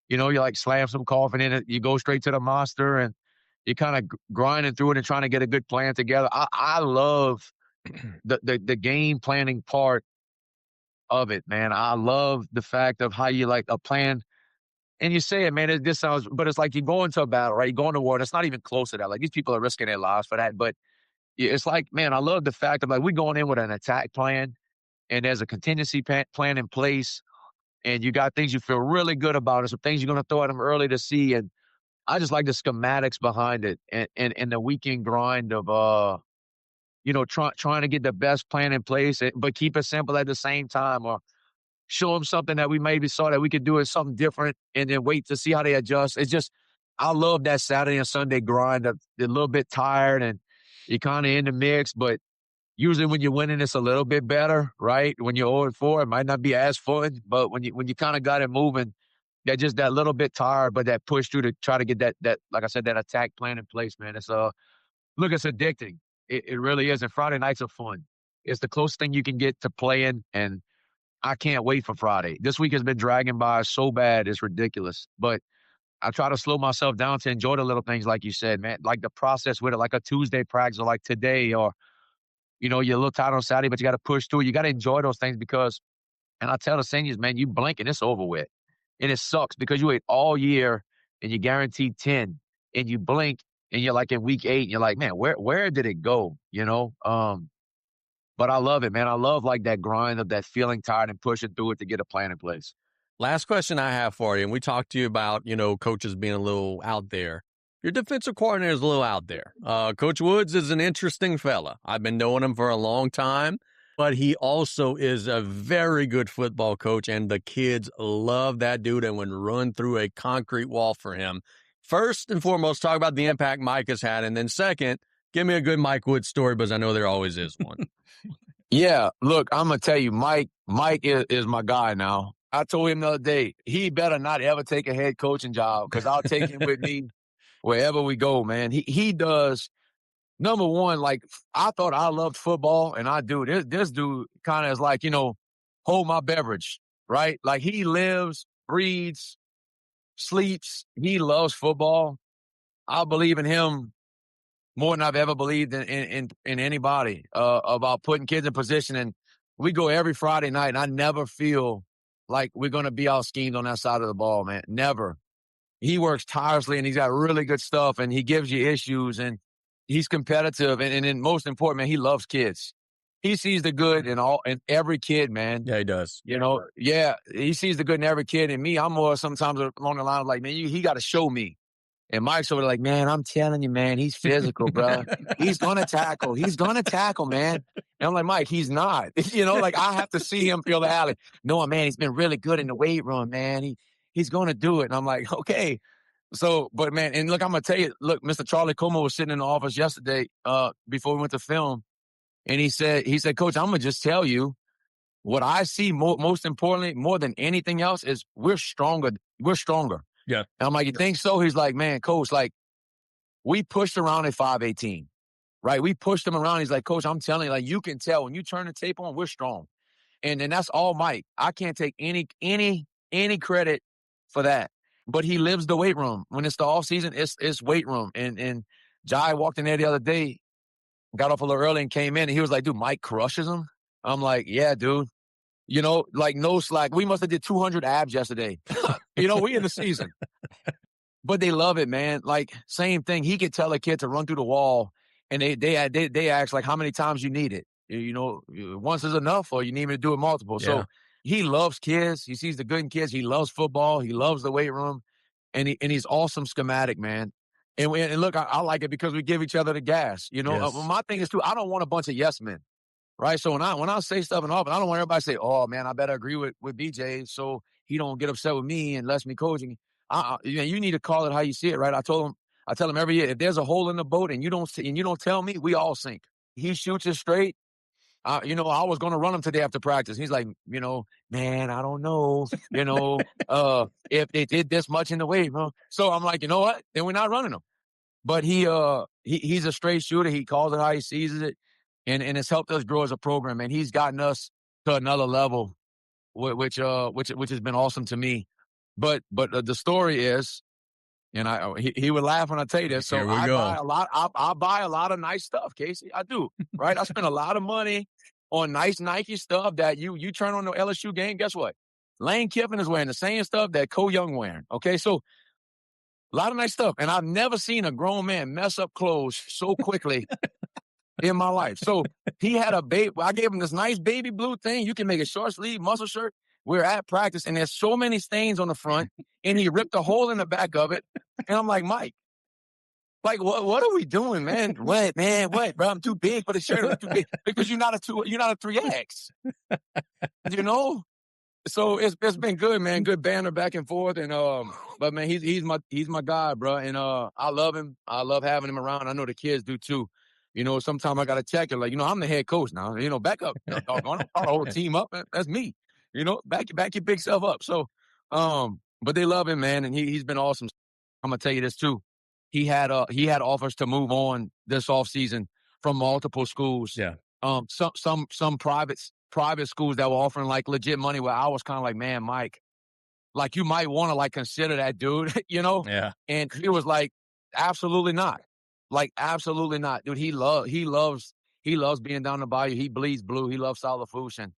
F: You like slam some coffee in it. You go straight to the monster and you kind of grinding through it and trying to get a good plan together. I love the game planning part of it, man. I love the fact of how you like a plan. And you say it, man. This sounds, but it's like you go into a battle, right? You go into war. And it's not even close to that. Like these people are risking their lives for that, but it's like, man, I love the fact of like we're going in with an attack plan and there's a contingency plan in place and you got things you feel really good about and some things you're going to throw at them early to see. And I just like the schematics behind it and the weekend grind of, trying to get the best plan in place, but keep it simple at the same time or show them something that we maybe saw that we could do as something different and then wait to see how they adjust. It's just, I love that Saturday and Sunday grind of a little bit tired and you're kind of in the mix, but usually when you're winning, it's a little bit better, right? When you're 0-4, it might not be as fun, but when you kind of got it moving, that little bit tired, but that push through to try to get that like I said, that attack plan in place, man. It's it's addicting. It really is. And Friday nights are fun. It's the closest thing you can get to playing, and I can't wait for Friday. This week has been dragging by so bad, it's ridiculous. But I try to slow myself down to enjoy the little things, like you said, man, like the process with it, like a Tuesday practice or like today, or, you're a little tired on Saturday, but you got to push through. You got to enjoy those things because, and I tell the seniors, man, you blink and it's over with. And it sucks because you wait all year and you guaranteed 10 and you blink and you're like in week 8 and you're like, man, where did it go? But I love it, man. I love like that grind of that feeling tired and pushing through it to get a plan in place.
C: Last question I have for you, and we talked to you about, coaches being a little out there. Your defensive coordinator is a little out there. Coach Woods is an interesting fella. I've been knowing him for a long time, but he also is a very good football coach, and the kids love that dude and would run through a concrete wall for him. First and foremost, talk about the impact Mike has had, and then second, give me a good Mike Woods story because I know there always is one.
F: Yeah, look, I'm going to tell you, Mike is my guy now. I told him the other day, he better not ever take a head coaching job because I'll take him with me wherever we go, man. He does, number one, like, I thought I loved football, and I do. This dude kind of is like, hold my beverage, right? Like, he lives, breathes, sleeps. He loves football. I believe in him more than I've ever believed in anybody about putting kids in position. And we go every Friday night, and I never feel like we're going to be out schemed on that side of the ball, man. Never. He works tirelessly, and he's got really good stuff, and he gives you issues, and he's competitive. And then most important, man, he loves kids. He sees the good in every kid, man.
C: Yeah, he does.
F: Yeah, he sees the good in every kid. And me, I'm more sometimes along the line of like, man, he got to show me. And Mike's over there like, man, I'm telling you, man, he's physical, bro. He's going to tackle. He's going to tackle, man. And I'm like, Mike, he's not. Like I have to see him feel the alley. No, man, he's been really good in the weight room, man. He's going to do it. And I'm like, okay. So, but man, and look, I'm going to tell you, look, Mr. Charlie Como was sitting in the office yesterday before we went to film. And he said, Coach, I'm going to just tell you, what I see most importantly, more than anything else, is we're stronger. We're stronger.
C: Yeah.
F: And I'm like, you think so? He's like, man, coach, like, we pushed around at 5'18", right? We pushed him around. He's like, coach, I'm telling you, like, you can tell when you turn the tape on, we're strong. And that's all Mike. I can't take any credit for that. But he lives the weight room. When it's the off season, it's weight room. And Jai walked in there the other day, got off a little early and came in, and he was like, dude, Mike crushes him. I'm like, yeah, dude. You know, like, no slack. We must have did 200 abs yesterday. You know, we in the season. But they love it, man. Like, same thing. He could tell a kid to run through the wall, and they ask, like, how many times you need it. You know, once is enough, or you need me to do it multiple.
C: Yeah.
F: So he loves kids. He sees the good in kids. He loves football. He loves the weight room, and he's awesome schematic, man. And look, I like it because we give each other the gas. You know,
C: Yes.
F: my thing is too, I don't want a bunch of yes men, right? So when I say stuff in office, I don't want everybody to say, oh man, I better agree with BJ so he don't get upset with me and lets me coaching. You need to call it how you see it, right? I tell him every year, if there's a hole in the boat and you don't tell me, we all sink. He shoots it straight. You know, I was going to run him today after practice. He's like, you know, man, I don't know, you know, if they did this much in the weight, bro. So I'm like, you know what? Then we're not running him. But he's a straight shooter. He calls it how he sees it, and it's helped us grow as a program. And he's gotten us to another level, which has been awesome to me. But the story is, and he would laugh when I tell you this. So I buy a lot of nice stuff, Casey. I do, right? I spend a lot of money on nice Nike stuff that you turn on the LSU game. Guess what? Lane Kiffin is wearing the same stuff that Cole Young wearing. Okay, so a lot of nice stuff, and I've never seen a grown man mess up clothes so quickly in my life. So he had a baby. I gave him this nice baby blue thing. You can make a short sleeve muscle shirt. We're at practice, and there's so many stains on the front, and he ripped a hole in the back of it. And I'm like, Mike, like, what are we doing, man? What, bro? I'm too big for the shirt. I'm too big because you're not a 3X. You know? So it's been good, man. Good banter back and forth, and but man, he's my guy, bro. And I love him. I love having him around. I know the kids do too. You know, sometimes I gotta check it. Like, you know, I'm the head coach now. You know, back up. Doggone it. Our whole team up. That's me. You know, back your big self up. So, but they love him, man, and he's been awesome. I'm gonna tell you this too. He had offers to move on this offseason from multiple schools.
C: Yeah.
F: Some private schools that were offering like legit money, where I was kind of like, man, Mike, like, you might want to like consider that dude, you know?
C: Yeah.
F: And he was like, absolutely not. Like, absolutely not. Dude, he loves being down the bayou. He bleeds blue. He loves South Lafourche, and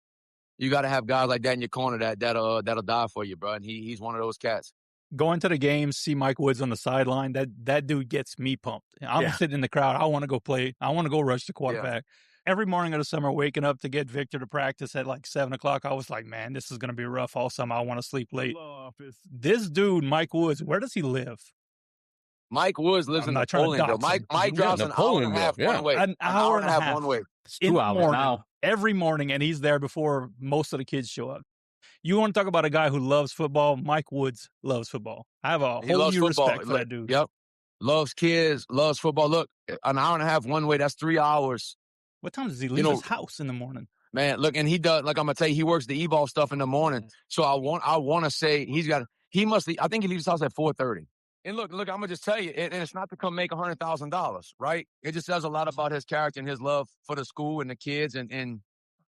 F: you got to have guys like that in your corner that'll die for you, bro. And he's one of those cats.
D: Going to the games, see Mike Woods on the sideline, that dude gets me pumped. I'm sitting in the crowd. I want to go play. I want to go rush the quarterback. Yeah. Every morning of the summer, waking up to get Victor to practice at like 7 o'clock, I was like, man, this is going to be rough all summer. I want to sleep late. This dude, Mike Woods, where does he live?
F: Mike Woods lives in Napoleonville. Mike drives an hour and a half one way.
D: An hour and a half
F: one way.
E: It's 2 hours now.
D: Every morning, and he's there before most of the kids show up. You want to talk about a guy who loves football? Mike Woods loves football. I have a whole new respect for that dude.
F: Yep. Loves kids, loves football. Look, an hour and a half one way, that's 3 hours.
D: What time does he leave his house in the morning?
F: Man, look, and he does, like, I'm going to tell you, he works the e-ball stuff in the morning. So I want to say I think he leaves his house at 4:30. And look, I'm going to just tell you, and it's not to come make $100,000, right? It just says a lot about his character and his love for the school and the kids and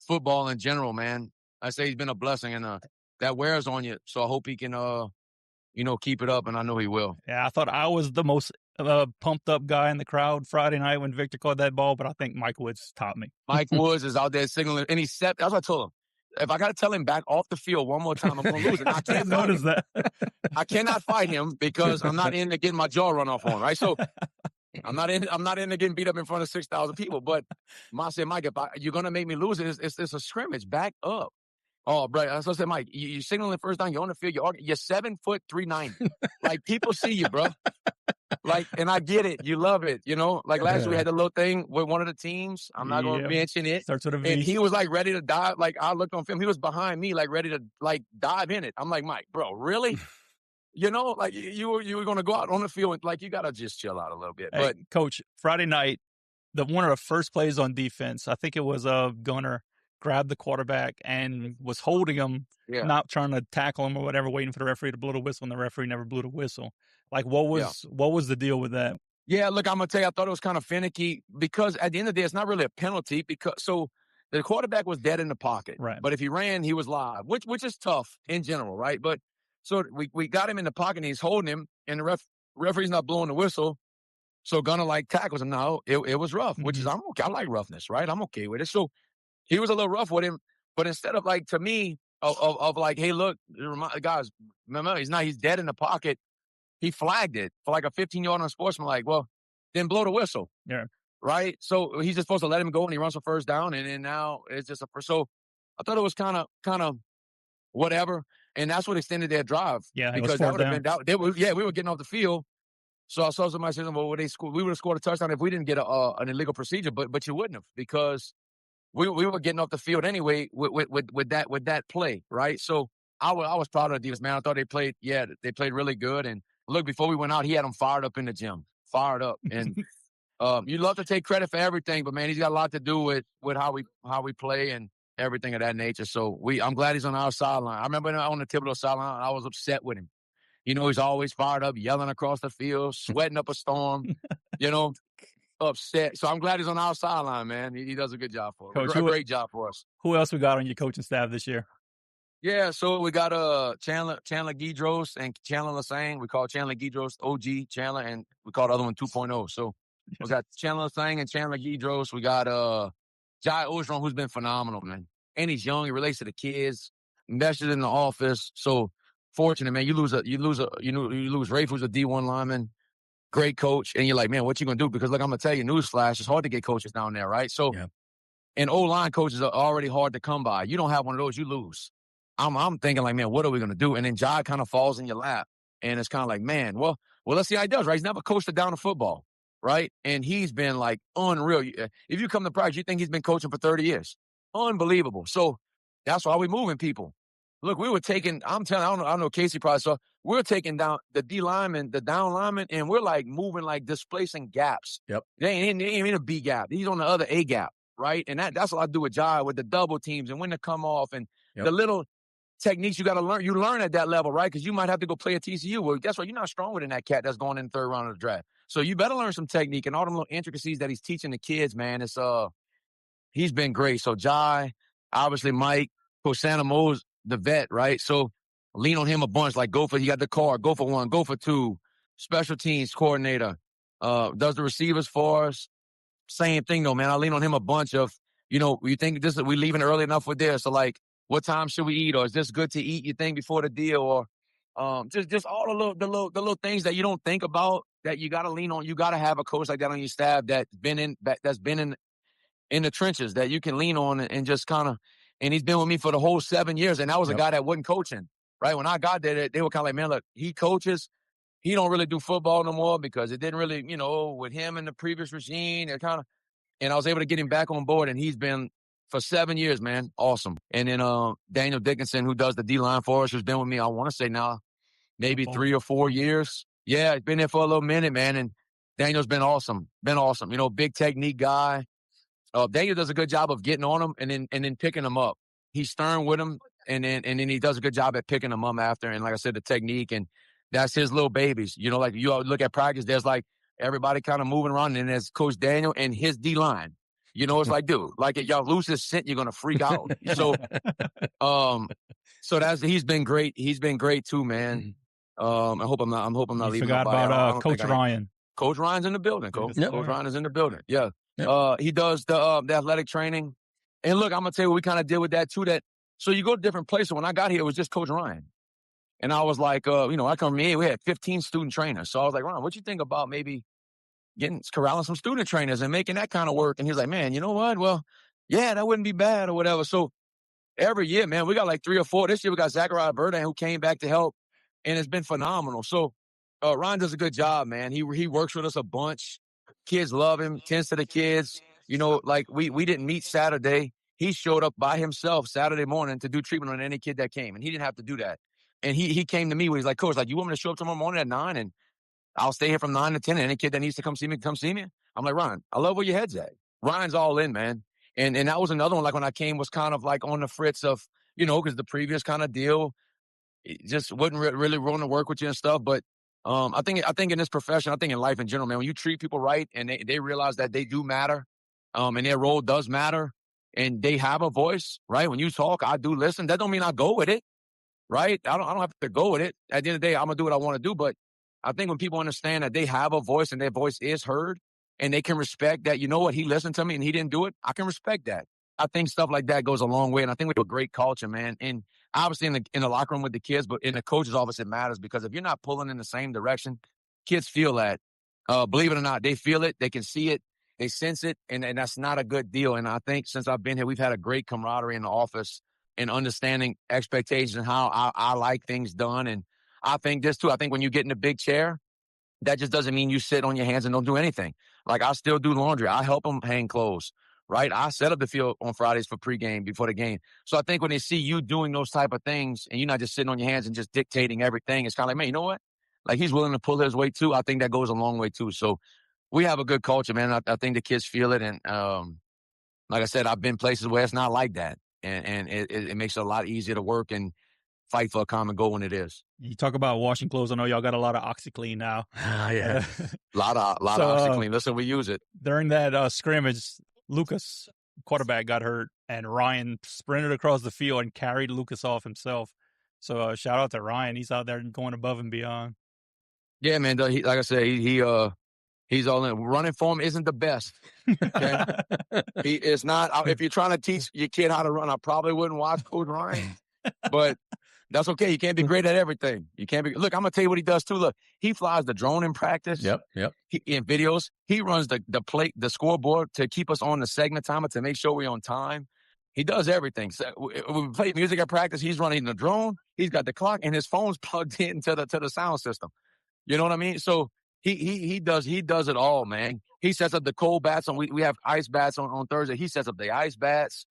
F: football in general, man. I say he's been a blessing, and that wears on you. So I hope he can, keep it up, and I know he will.
D: Yeah, I thought I was the most pumped up guy in the crowd Friday night when Victor caught that ball, but I think Mike Woods topped me.
F: Mike Woods is out there signaling, and that's what I told him. If I got to tell him back off the field one more time, I'm going to lose it. I can't
D: notice that.
F: I cannot fight him because I'm not into getting my jaw run off on, right? So I'm not into getting beat up in front of 6,000 people. But I said, Mike, if you're going to make me lose it, it's a scrimmage. Back up. Oh, bro. So I said, Mike, you're signaling first down. You're on the field. You're 7 foot 390. Like, people see you, bro. Like, and I get it. You love it, you know? Like, last year we had the little thing with one of the teams. I'm not going to mention it.
D: Starts with a V.
F: And he was, like, ready to dive. Like, I looked on film. He was behind me, like, ready to, like, dive in it. I'm like, Mike, bro, really? You know, like, you were going to go out on the field. And, like, you got to just chill out a little bit.
D: Hey,
F: but
D: Coach, Friday night, one of the first plays on defense, I think it was Gunner. grabbed the quarterback and was holding him, not trying to tackle him or whatever, waiting for the referee to blow the whistle, and the referee never blew the whistle. Like, what was the deal with that?
F: Yeah, look, I'm going to tell you, I thought it was kind of finicky because at the end of the day, it's not really a penalty so the quarterback was dead in the pocket.
D: Right.
F: But if he ran, he was live, which is tough in general, right? But so we got him in the pocket and he's holding him and the referee's not blowing the whistle. So Gunner tackles him. Now it was rough, which is, I'm okay. I like roughness, right? I'm okay with it. So he was a little rough with him, but instead of to me, of hey, look, guys, remember, he's dead in the pocket. He flagged it for a 15-yard unsportsmanlike. Well, then blow the whistle.
D: Yeah.
F: Right? So he's just supposed to let him go and he runs for first down. And then now it's just so I thought it was kind of whatever. And that's what extended their drive.
D: Yeah.
F: Because that would have been, we were getting off the field. So I saw somebody saying, well, we would have scored a touchdown if we didn't get an illegal procedure, but you wouldn't have because we were getting off the field anyway with that play. Right. So I was proud of the defense, man. I thought they played really good. And look, before we went out, he had them fired up in the gym, fired up. And you love to take credit for everything, but man, he's got a lot to do with how we play and everything of that nature. So I'm glad he's on our sideline. I remember on the Thibodeau sideline, I was upset with him. He's always fired up, yelling across the field, sweating up a storm, upset. So I'm glad he's on our sideline, man. He does a good job for us.
D: Coach,
F: a great job for us.
D: Who else we got on your coaching staff this year?
F: Yeah, so we got Chandler Guidros and Chandler Lasang. We call Chandler Guidros OG Chandler, and we call the other one 2.0. So we got Chandler Lasang and Chandler Guidros. We got Jai Orgeron, who's been phenomenal, man. And he's young. He relates to the kids. Invested in the office. So fortunate, man. You lose Rafe, who's a D1 lineman, great coach, and you're like, man, what you gonna do? Because look, I'm gonna tell you, newsflash, it's hard to get coaches down there, right? So, and O-line coaches are already hard to come by. You don't have one of those, you lose. I'm thinking man, what are we gonna do? And then Jai kind of falls in your lap, and it's kind of man, well, let's see how he does, right? He's never coached a down of football, right? And he's been unreal. If you come to practice, you think he's been coaching for 30 years, unbelievable. So that's why we're moving people. Look, we were taking, I'm telling you, I don't know, Casey probably saw, we're taking down the D lineman, the down lineman, and we're moving, displacing gaps.
C: Yep.
F: They ain't in a B gap. He's on the other A gap, right? And that's what I do with Jai, with the double teams and when to come off and the little techniques you got to learn. You learn at that level, right? Because you might have to go play at TCU. Well, guess what? You're not stronger than that cat that's going in the third round of the draft. So you better learn some technique and all them little intricacies that he's teaching the kids, man. It's he's been great. So Jai, obviously Mike, Coach Santa Mo's the vet, right? So lean on him a bunch. He got the car, go for one, go for two. Special teams coordinator, does the receivers for us. Same thing though, man. I lean on him a bunch of, you think we leaving early enough with this? So what time should we eat? Or is this good to eat, you think, before the deal? Or just all the little things that you don't think about that you got to lean on. You got to have a coach like that on your staff that's been in the trenches that you can lean on and just kind of. And he's been with me for the whole 7 years, and that was a guy that wasn't coaching. Right when I got there, they were kind of man, look, he coaches. He don't really do football no more because it didn't really, with him and the previous regime, and I was able to get him back on board, and he's been for 7 years, man, awesome. And then Daniel Dickinson, who does the D-line for us, who's been with me, I want to say now, maybe 3 or 4 years. Yeah, he's been there for a little minute, man, and Daniel's been awesome. Big technique guy. Daniel does a good job of getting on him and then picking him up. He's stern with him, and then he does a good job at picking them up after. And like I said, the technique, and that's his little babies. You look at practice, there's everybody kind of moving around, and there's Coach Daniel and his D-line. It's dude, if y'all lose this scent, you're gonna freak out. So, he's been great. He's been great too, man. I hope I'm not leaving.
D: Forgot about Coach Ryan.
F: Coach Ryan's in the building. Coach Ryan is in the building. Yeah.
C: Yep.
F: He does the athletic training. And look, I'm going to tell you what we kind of did with that too, so you go to different places. When I got here, it was just Coach Ryan. And I was I come from here, we had 15 student trainers. So I was like, Ryan, what you think about maybe corralling some student trainers and making that kind of work? And he's like, man, you know what? Well, yeah, that wouldn't be bad or whatever. So every year, man, we got 3 or 4. This year we got Zachariah Burdan, who came back to help, and it's been phenomenal. So Ryan does a good job, man. He works with us a bunch. Kids love him, tends to the kids. We didn't meet Saturday. He showed up by himself Saturday morning to do treatment on any kid that came, and he didn't have to do that. And he came to me when he's like, Coach, you want me to show up tomorrow morning at 9, and I'll stay here from 9 to 10, and any kid that needs to come see me, come see me? I'm like, Ryan, I love where your head's at. Ryan's all in, man. And that was another one, like when I came, was kind of like on the fritz of, because the previous kind of deal, it just wasn't really willing to work with you and stuff. But I think in this profession, I think in life in general, man, when you treat people right and they realize that they do matter, and their role does matter, and they have a voice, right? When you talk, I do listen. That don't mean I go with it, right? I don't have to go with it. At the end of the day, I'm gonna do what I want to do. But I think when people understand that they have a voice and their voice is heard, and they can respect that, he listened to me and he didn't do it, I can respect that. I think stuff like that goes a long way, and I think we have a great culture, man. And obviously in the locker room with the kids, but in the coach's office, it matters, because if you're not pulling in the same direction, kids feel that. Believe it or not, they feel it, they can see it, they sense it, and that's not a good deal. And I think since I've been here, we've had a great camaraderie in the office and understanding expectations and how I like things done. And I think this too. I think when you get in a big chair, that just doesn't mean you sit on your hands and don't do anything. Like, I still do laundry. I help them hang clothes, right? I set up the field on Fridays for pregame, before the game. So I think when they see you doing those type of things and you're not just sitting on your hands and just dictating everything, it's kind of like, man, you know what? Like, he's willing to pull his weight too. I think that goes a long way too. So we have a good culture, man. I think the kids feel it. And like I said, I've been places where it's not like that. And it makes it a lot easier to work and fight for a common goal when it is.
D: You talk about washing clothes. I know y'all got a lot of OxyClean now.
F: Yeah. a lot of OxyClean. Listen, we use it.
D: During that scrimmage, Lucas, quarterback, got hurt, and Ryan sprinted across the field and carried Lucas off himself. So shout out to Ryan. He's out there going above and beyond.
F: Yeah, man. Like I said, he's all in. Running for him isn't the best. Okay? He is not. If you're trying to teach your kid how to run, I probably wouldn't watch Coach Ryan. But that's okay. You can't be great at everything. You can't be. Look, I'm gonna tell you what he does too. Look, he flies the drone in practice.
C: Yep.
F: In videos, he runs the scoreboard to keep us on the segment timer to make sure we're on time. He does everything. So we play music at practice. He's running the drone. He's got the clock, and his phone's plugged into the sound system. You know what I mean? So he does it all, man. He sets up the cold bats we have ice bats on Thursday. He sets up the ice bats.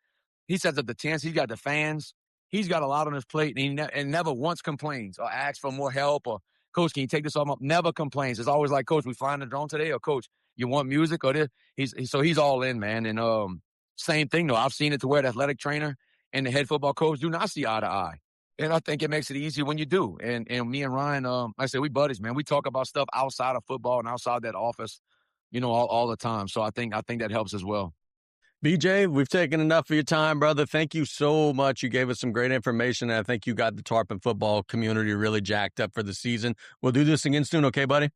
F: He sets up the tents. He's got the fans. He's got a lot on his plate, and he never once complains or asks for more help or, Coach, can you take this off? Never complains. It's always like, Coach, we flying the drone today, or Coach, you want music or this? He's all in, man. And same thing though. I've seen it to where the athletic trainer and the head football coach do not see eye to eye, and I think it makes it easier when you do. And me and Ryan, like I said, we buddies, man. We talk about stuff outside of football and outside that office, all the time. So I think that helps as well.
C: BJ, we've taken enough of your time, brother. Thank you so much. You gave us some great information, and I think you got the Tarpon football community really jacked up for the season. We'll do this again soon, okay, buddy?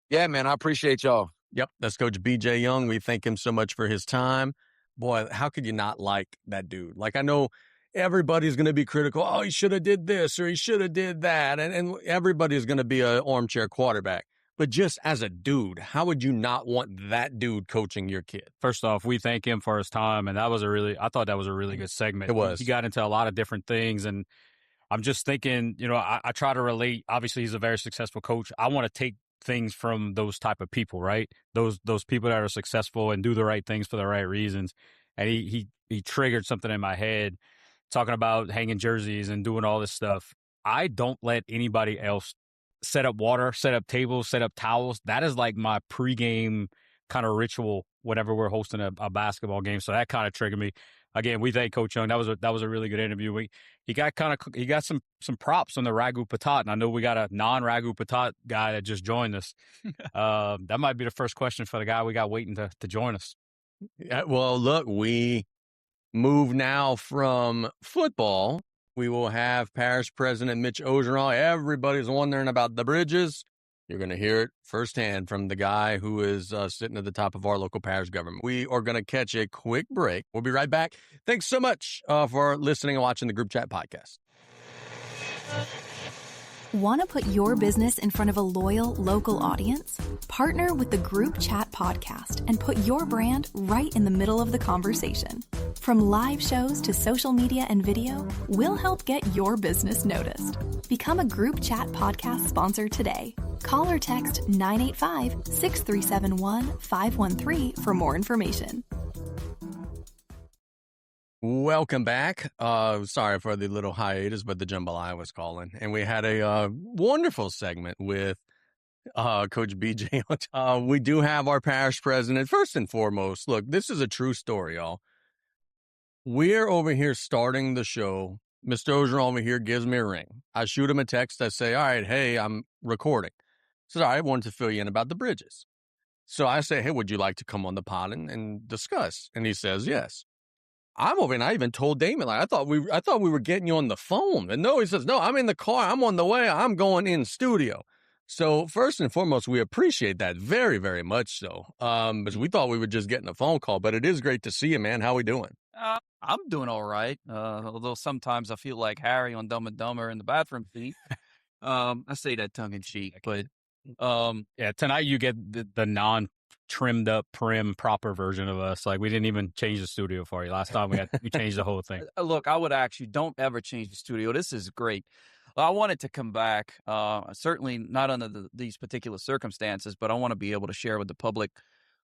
F: Yeah, man, I appreciate y'all.
C: Yep, that's Coach BJ Young. We thank him so much for his time. Boy, how could you not like that dude? Like, I know everybody's going to be critical. Oh, he should have did this or he should have did that, and everybody's going to be an armchair quarterback. But just as a dude, how would you not want that dude coaching your kid?
E: First off, we thank him for his time, and I thought that was a really good segment.
C: It was.
E: He got into a lot of different things, and I'm just thinking, I try to relate. Obviously, he's a very successful coach. I want to take things from those type of people, right? Those people that are successful and do the right things for the right reasons. And he triggered something in my head, talking about hanging jerseys and doing all this stuff. I don't let anybody else set up water, set up tables, set up towels. That is like my pregame kind of ritual whenever we're hosting a basketball game. So that kind of triggered me. Again, we thank Coach Young. That was a really good interview. He got some props on the Ragu Patat, and I know we got a non-Ragu Patat guy that just joined us. That might be the first question for the guy we got waiting to join us.
C: Yeah, well, look, we move now from football. We will have Parish President Mitch Orgeron. Everybody's wondering about the bridges. You're going to hear it firsthand from the guy who is sitting at the top of our local parish government. We are going to catch a quick break. We'll be right back. Thanks so much for listening and watching the Group Chat Podcast.
G: Want to put your business in front of a loyal local audience? Partner with the Group Chat Podcast and put your brand right in the middle of the conversation. From live shows to social media and video, we'll help get your business noticed. Become a Group Chat Podcast sponsor today. Call or text 985-6371-513 for more information.
C: Welcome back. Sorry for the little hiatus, but the jambalaya was calling. And we had a wonderful segment with Coach BJ. We do have our parish president. First and foremost, look, this is a true story, y'all. We're over here starting the show. Mr. Orgeron over here gives me a ring. I shoot him a text. I say, all right, hey, I'm recording. He says, all right, I wanted to fill you in about the bridges. So I say, hey, would you like to come on the pod and discuss? And he says, yes. I'm over and I even told Damon, like, I thought we were getting you on the phone. And no, he says, no, I'm in the car. I'm on the way. I'm going in studio. So first and foremost, we appreciate that very, very much so. Because we thought we were just getting a phone call, but it is great to see you, man. How we doing?
H: I'm doing all right. Although sometimes I feel like Harry on Dumb and Dumber in the bathroom seat. I say that tongue in cheek, but
E: yeah, tonight you get the non-trimmed up, prim, proper version of us. Like we didn't even change the studio for you. Last time we changed the whole thing.
H: Look, I would actually don't ever change the studio. This is great. I wanted to come back, certainly not under these particular circumstances, but I want to be able to share with the public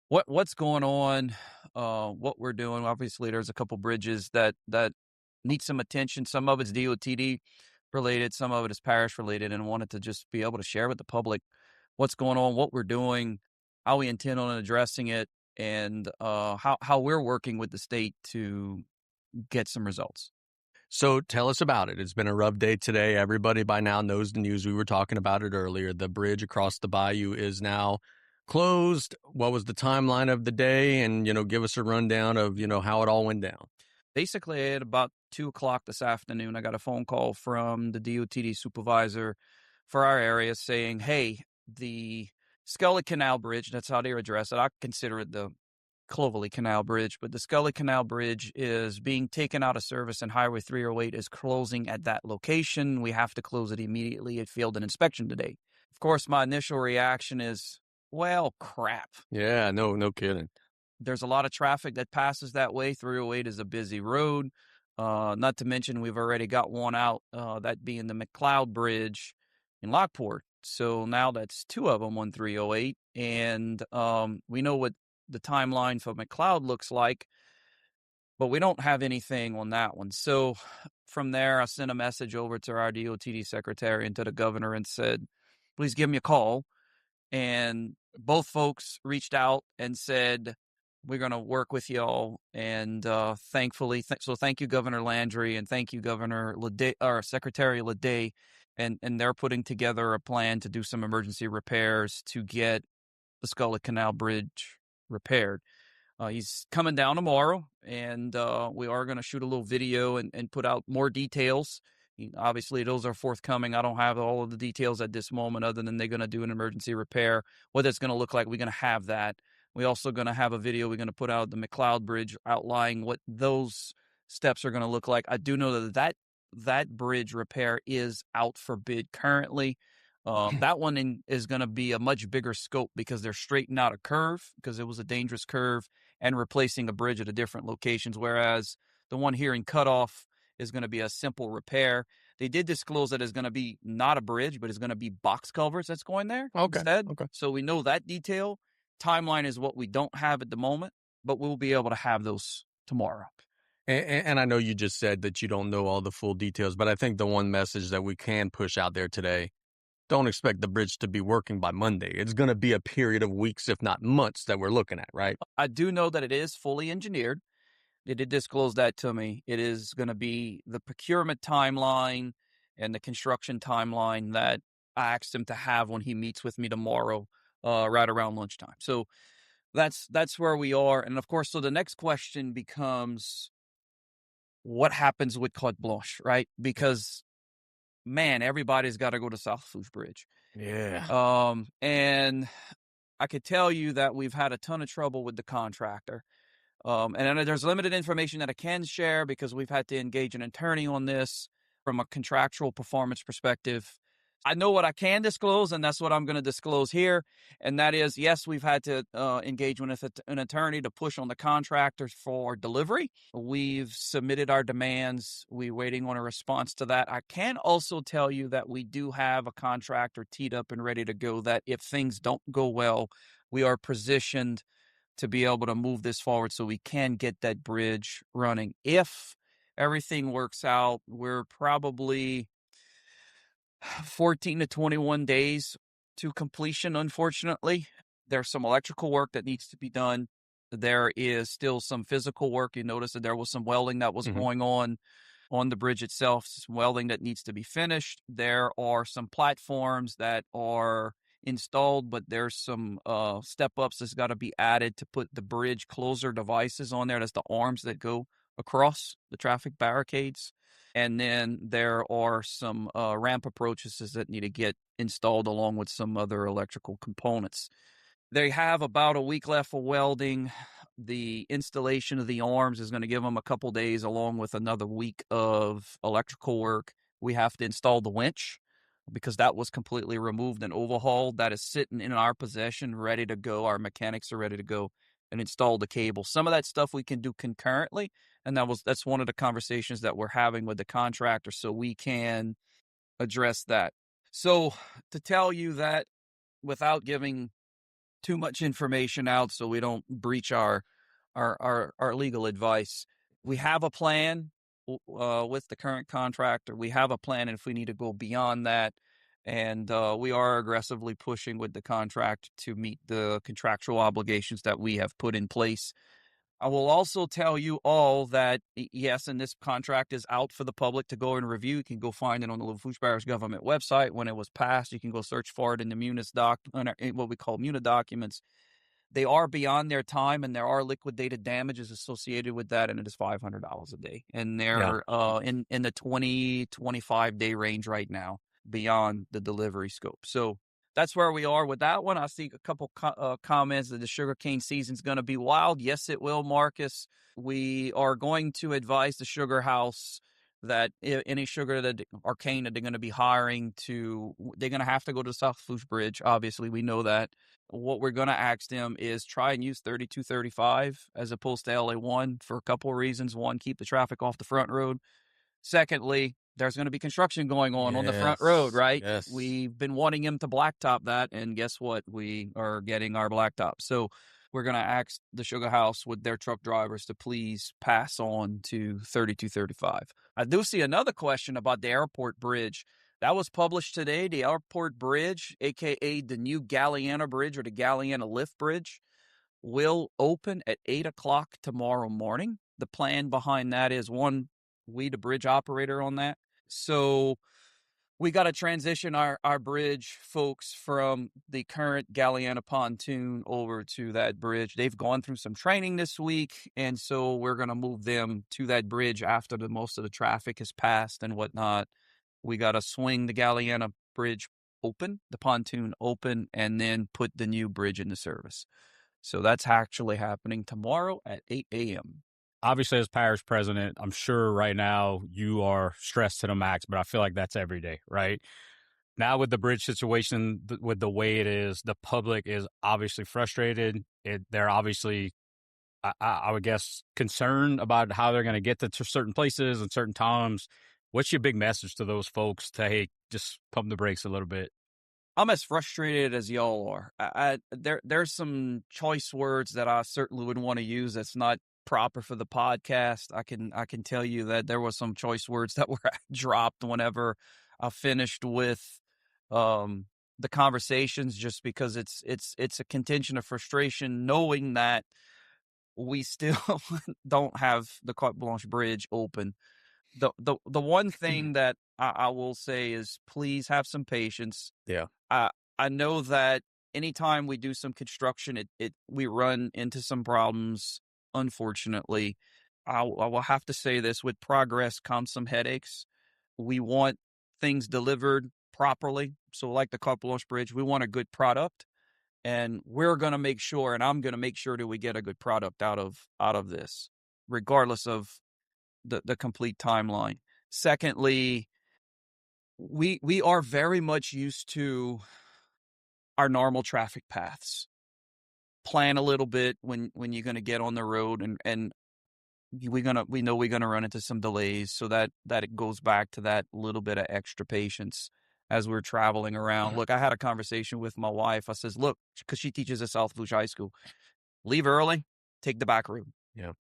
H: what's going on, what we're doing. Obviously, there's a couple bridges that need some attention. Some of it's DOTD related, some of it is parish related, and wanted to just be able to share with the public what's going on, what we're doing, how we intend on addressing it, and how we're working with the state to get some results.
C: So tell us about it. It's been a rough day today. Everybody by now knows the news. We were talking about it earlier. The bridge across the Bayou is now closed. What was the timeline of the day? And, give us a rundown of, how it all went down.
H: Basically, at about 2 o'clock this afternoon, I got a phone call from the DOTD supervisor for our area saying, hey, the Scully Canal Bridge, that's how they address it. I consider it the Clovelly Canal Bridge, but the Scully Canal Bridge is being taken out of service and Highway 308 is closing at that location. We have to close it immediately. It failed an inspection today. Of course, my initial reaction is, well, crap.
C: Yeah, no kidding.
H: There's a lot of traffic that passes that way. 308 is a busy road. Not to mention we've already got one out, that being the McLeod Bridge in Lockport. So now that's 2 of them on 308. And we know what the timeline for McLeod looks like, but we don't have anything on that one. So from there, I sent a message over to our DOTD secretary and to the governor and said, please give me a call. And both folks reached out and said, we're going to work with y'all. And thankfully, so thank you, Governor Landry, and thank you, Governor Leday, or Secretary Leday. And they're putting together a plan to do some emergency repairs to get the Scully Canal Bridge repaired. He's coming down tomorrow, and we are going to shoot a little video and put out more details. Obviously, those are forthcoming. I don't have all of the details at this moment other than they're going to do an emergency repair. What that's going to look like, we're going to have that. We're also going to have a video we're going to put out the McLeod Bridge outlining what those steps are going to look like. I do know that bridge repair is out for bid currently. That one is going to be a much bigger scope because they're straightening out a curve because it was a dangerous curve and replacing a bridge at a different locations, whereas the one here in Cutoff is going to be a simple repair. They did disclose that it's going to be not a bridge, but it's going to be box culverts that's going there instead. Okay. So we know that detail. Timeline is what we don't have at the moment, but we'll be able to have those tomorrow.
C: And I know you just said that you don't know all the full details, but I think the one message that we can push out there today, don't expect the bridge to be working by Monday. It's going to be a period of weeks, if not months, that we're looking at, right?
H: I do know that it is fully engineered. They did disclose that to me. It is going to be the procurement timeline and the construction timeline that I asked him to have when he meets with me tomorrow, right around lunchtime. So that's where we are. And of course, so the next question becomes, what happens with Cote Blanche, right? Because man, everybody's got to go to South Lafourche Bridge.
C: Yeah.
H: And I could tell you that we've had a ton of trouble with the contractor. And there's limited information that I can share because we've had to engage an attorney on this from a contractual performance perspective. I know what I can disclose, and that's what I'm going to disclose here. And that is, yes, we've had to engage with an attorney to push on the contractor for delivery. We've submitted our demands. We're waiting on a response to that. I can also tell you that we do have a contractor teed up and ready to go, that if things don't go well, we are positioned to be able to move this forward so we can get that bridge running. If everything works out, we're probably 14 to 21 days to completion, unfortunately. There's some electrical work that needs to be done. There is still some physical work. You notice that there was some welding that was going on the bridge itself, some welding that needs to be finished. There are some platforms that are installed, but there's some step-ups that's got to be added to put the bridge closer devices on there. That's the arms that go across the traffic barricades. And then there are some ramp approaches that need to get installed along with some other electrical components. They have about a week left for welding. The installation of the arms is going to give them a couple days along with another week of electrical work. We have to install the winch because that was completely removed and overhauled. That is sitting in our possession, ready to go. Our mechanics are ready to go and install the cable. Some of that stuff we can do concurrently, and that's one of the conversations that we're having with the contractor so we can address that. So to tell you that without giving too much information out so we don't breach our legal advice, we have a plan with the current contractor. We have a plan, and if we need to go beyond that, and we are aggressively pushing with the contract to meet the contractual obligations that we have put in place. I will also tell you all that, yes, and this contract is out for the public to go and review. You can go find it on the Lafourche Parish government website. When it was passed, you can go search for it in the what we call Muna documents. They are beyond their time, and there are liquidated damages associated with that, and it is $500 a day. And they're in the 20-25 day range right now beyond the delivery scope. So that's where we are with that one. I see a couple comments that the sugarcane season is going to be wild. Yes, it will, Marcus. We are going to advise the sugar house that any sugar or cane that they're going to be hiring they're going to have to go to the South Lafourche Bridge. Obviously, we know that. What we're going to ask them is try and use 3235 as opposed to LA1 for a couple of reasons. One, keep the traffic off the front road. Secondly, there's going to be construction going on the front road, right?
C: Yes.
H: We've been wanting him to blacktop that, and guess what? We are getting our blacktop. So we're going to ask the sugar house with their truck drivers to please pass on to 3235. I do see another question about the airport bridge. That was published today. The airport bridge, a.k.a. the new Galliana Bridge or the Galliana Lift Bridge, will open at 8 o'clock tomorrow morning. The plan behind that is, one, we the bridge operator on that. So we got to transition our bridge folks from the current Galliana pontoon over to that bridge. They've gone through some training this week, and so we're going to move them to that bridge after most of the traffic has passed and whatnot. We got to swing the Galliana Bridge open, the pontoon open, and then put the new bridge into service. So that's actually happening tomorrow at 8 a.m.
E: Obviously, as Parish President, I'm sure right now you are stressed to the max, but I feel like that's every day, right? Now with the bridge situation, with the way it is, the public is obviously frustrated. They're obviously, I would guess, concerned about how they're going to get to certain places and certain times. What's your big message to those folks to, hey, just pump the brakes a little bit?
H: I'm as frustrated as y'all are. There's some choice words that I certainly wouldn't want to use that's not proper for the podcast. I can tell you that there was some choice words that were dropped whenever I finished with the conversations, just because it's a contention of frustration knowing that we still don't have the Cote Blanche Bridge open. The one thing that I will say is please have some patience.
C: Yeah.
H: I know that anytime we do some construction, we run into some problems. Unfortunately, I will have to say this: with progress comes some headaches. We want things delivered properly. So like the Cote Blanche Bridge, we want a good product, and we're going to make sure, and I'm going to make sure that we get a good product out of this, regardless of the complete timeline. Secondly, we are very much used to our normal traffic paths. Plan a little bit when you're going to get on the road, and we know we're going to run into some delays, so that it goes back to that little bit of extra patience as we're traveling around. Look, I had a conversation with my wife. I says, look, because she teaches at South Lafourche High School, leave early, take the back road.
C: Yeah.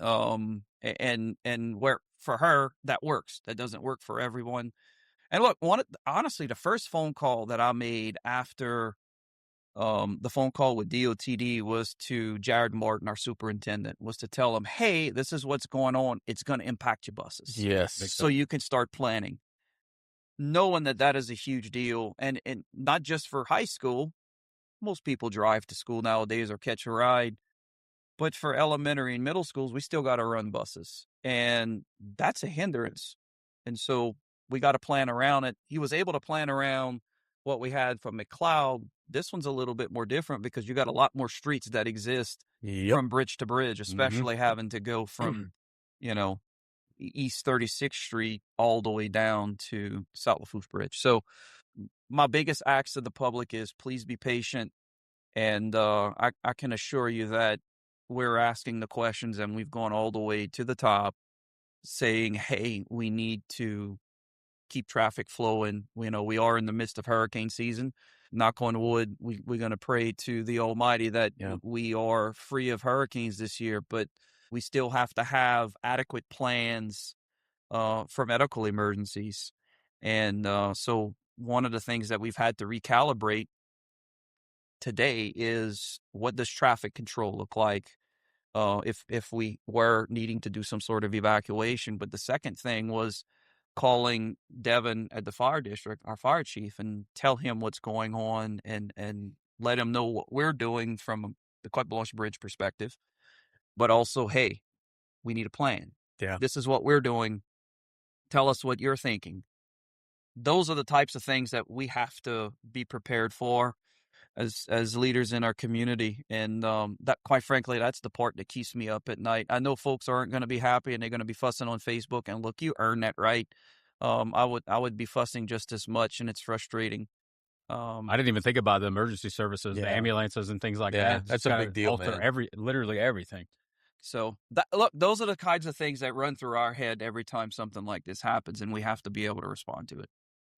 H: And where for her that works. That doesn't work for everyone. And look, honestly, the first phone call that I made after the phone call with DOTD was to Jared Martin, our superintendent, was to tell him, hey, this is what's going on. It's going to impact your buses.
C: Yes.
H: So you can start planning. Knowing that is a huge deal, and not just for high school. Most people drive to school nowadays or catch a ride. But for elementary and middle schools, we still got to run buses. And that's a hindrance. And so we got to plan around it. He was able to plan around what we had from McLeod. This one's a little bit more different because you got a lot more streets that exist from bridge to bridge, especially having to go from, East 36th Street all the way down to South Lafourche Bridge. So my biggest ask to the public is please be patient. And I can assure you that we're asking the questions and we've gone all the way to the top saying, hey, we need to keep traffic flowing. We are in the midst of hurricane season. Knock on wood, we're going to pray to the Almighty that we are free of hurricanes this year, but we still have to have adequate plans for medical emergencies. And so one of the things that we've had to recalibrate today is what does traffic control look like if we were needing to do some sort of evacuation. But the second thing was calling Devin at the fire district, our fire chief, and tell him what's going on and let him know what we're doing from the Cote Blanche Bridge perspective. But also, hey, we need a plan.
C: Yeah.
H: This is what we're doing. Tell us what you're thinking. Those are the types of things that we have to be prepared for as leaders in our community. And that, quite frankly, that's the part that keeps me up at night. I know folks aren't going to be happy and they're going to be fussing on Facebook, and look, you earned that right. I would be fussing just as much, and it's frustrating.
E: I didn't even think about the emergency services, the ambulances and things like that.
C: That's a big deal, man.
E: Literally everything.
H: So look, those are the kinds of things that run through our head every time something like this happens, and we have to be able to respond to it.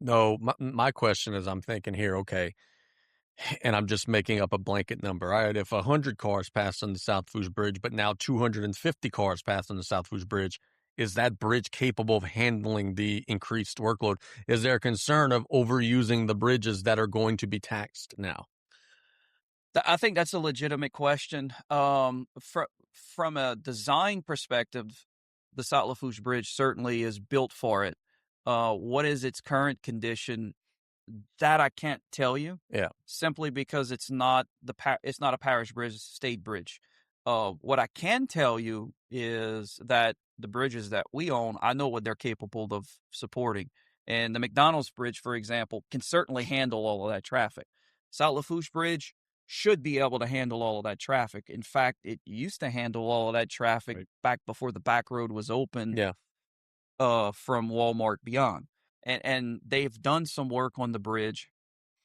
C: No, my question is, I'm thinking here, okay, and I'm just making up a blanket number. All right, if 100 cars passed on the South Lafourche Bridge, but now 250 cars passed on the South Lafourche Bridge, is that bridge capable of handling the increased workload? Is there a concern of overusing the bridges that are going to be taxed now?
H: I think that's a legitimate question. From a design perspective, the South Lafourche Bridge certainly is built for it. What is its current condition? That I can't tell you.
C: Yeah.
H: Simply because it's not a parish bridge, it's a state bridge. What I can tell you is that the bridges that we own, I know what they're capable of supporting. And the McDonald's Bridge, for example, can certainly handle all of that traffic. South Lafourche Bridge should be able to handle all of that traffic. In fact, it used to handle all of that traffic back before the back road was open.
C: Yeah.
H: From Walmart beyond. And they've done some work on the bridge.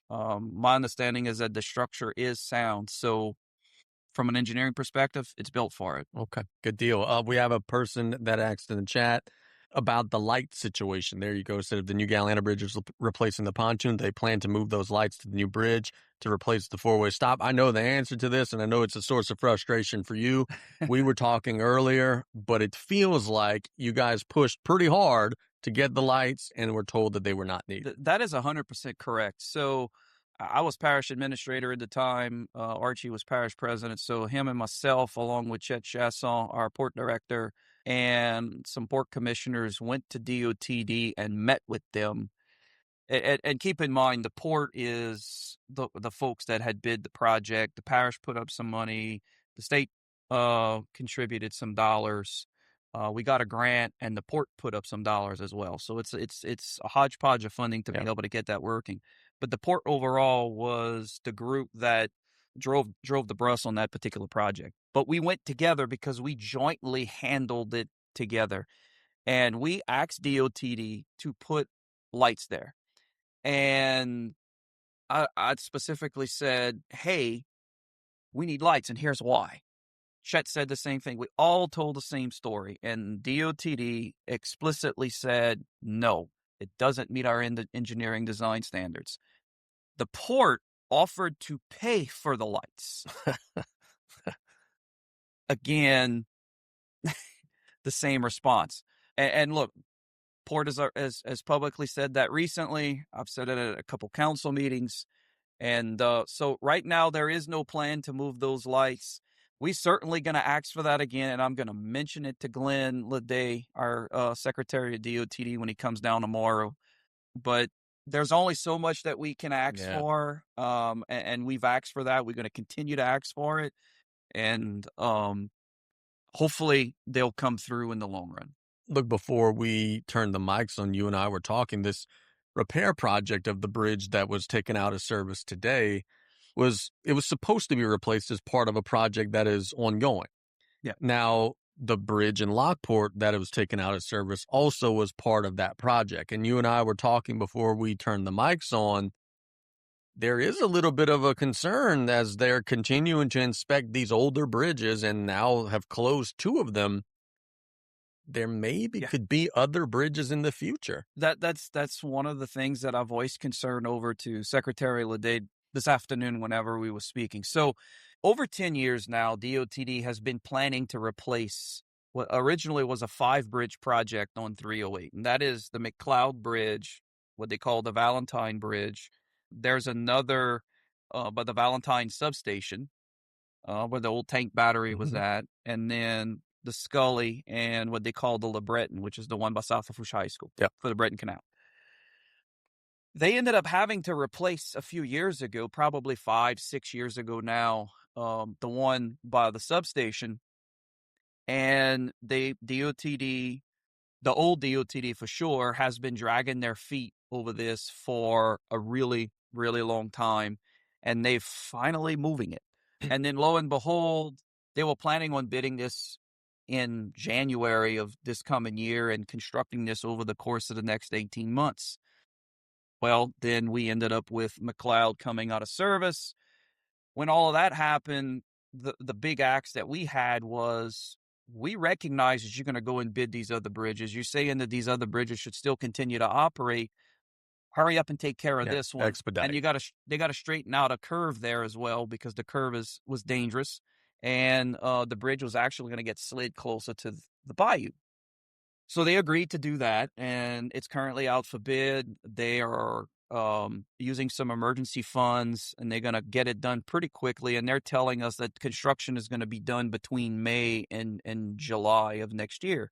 H: My understanding is that the structure is sound. So from an engineering perspective, it's built for it.
C: Okay, good deal. We have a person that asked in the chat about the light situation. There you go. Instead of the new Galena Bridge is replacing the pontoon, they plan to move those lights to the new bridge to replace the four-way stop. I know the answer to this, and I know it's a source of frustration for you. We were talking earlier, but it feels like you guys pushed pretty hard to get the lights, and were told that they were not needed.
H: That is 100% correct. So I was parish administrator at the time. Archie was parish president. So him and myself, along with Chet Chasson, our port director, and some port commissioners, went to DOTD and met with them. And keep in mind, the port is the folks that had bid the project. The parish put up some money. The state contributed some dollars. We got a grant, and the port put up some dollars as well. So it's a hodgepodge of funding to be able to get that working. But the port overall was the group that drove the bus on that particular project. But we went together because we jointly handled it together. And we asked DOTD to put lights there. And I specifically said, hey, we need lights, and here's why. Chet said the same thing. We all told the same story. And DOTD explicitly said, no, it doesn't meet our engineering design standards. The port offered to pay for the lights. Again, the same response. And look, Port has publicly said that recently. I've said it at a couple council meetings. And so right now there is no plan to move those lights. We certainly going to ask for that again, and I'm going to mention it to Glenn Leday, our Secretary of DOTD, when he comes down tomorrow. But there's only so much that we can ask for, and we've asked for that. We're going to continue to ask for it, and hopefully they'll come through in the long run.
C: Look, before we turned the mics on, you and I were talking, this repair project of the bridge that was taken out of service today was supposed to be replaced as part of a project that is ongoing.
H: Yeah.
C: Now, the bridge in Lockport that it was taken out of service also was part of that project. And you and I were talking before we turned the mics on. There is a little bit of a concern as they're continuing to inspect these older bridges and now have closed 2 of them. There could be other bridges in the future.
H: That's one of the things that I voiced concern over to Secretary Leday this afternoon whenever we were speaking. So over 10 years now, DOTD has been planning to replace what originally was a 5-bridge project on 308, and that is the McLeod Bridge, what they call the Valentine Bridge. There's another by the Valentine substation where the old tank battery was at, and then the Scully and what they call the LeBreton, which is the one by South Lafourche High School for the Breton Canal. They ended up having to replace a few years ago, probably 5-6 years ago now, the one by the substation. And DOTD, the old DOTD for sure, has been dragging their feet over this for a really, really long time. And they're finally moving it. And then lo and behold, they were planning on bidding this in January of this coming year and constructing this over the course of the next 18 months. Well, then we ended up with McLeod coming out of service. When all of that happened, the big axe that we had was, we recognize that you're going to go and bid these other bridges. You're saying that these other bridges should still continue to operate. Hurry up and take care of this one.
C: Expedite.
H: And they got to straighten out a curve there as well, because the curve was dangerous, and the bridge was actually going to get slid closer to the Bayou. So they agreed to do that, and it's currently out for bid. They are using some emergency funds, and they're going to get it done pretty quickly. And they're telling us that construction is going to be done between May and July of next year,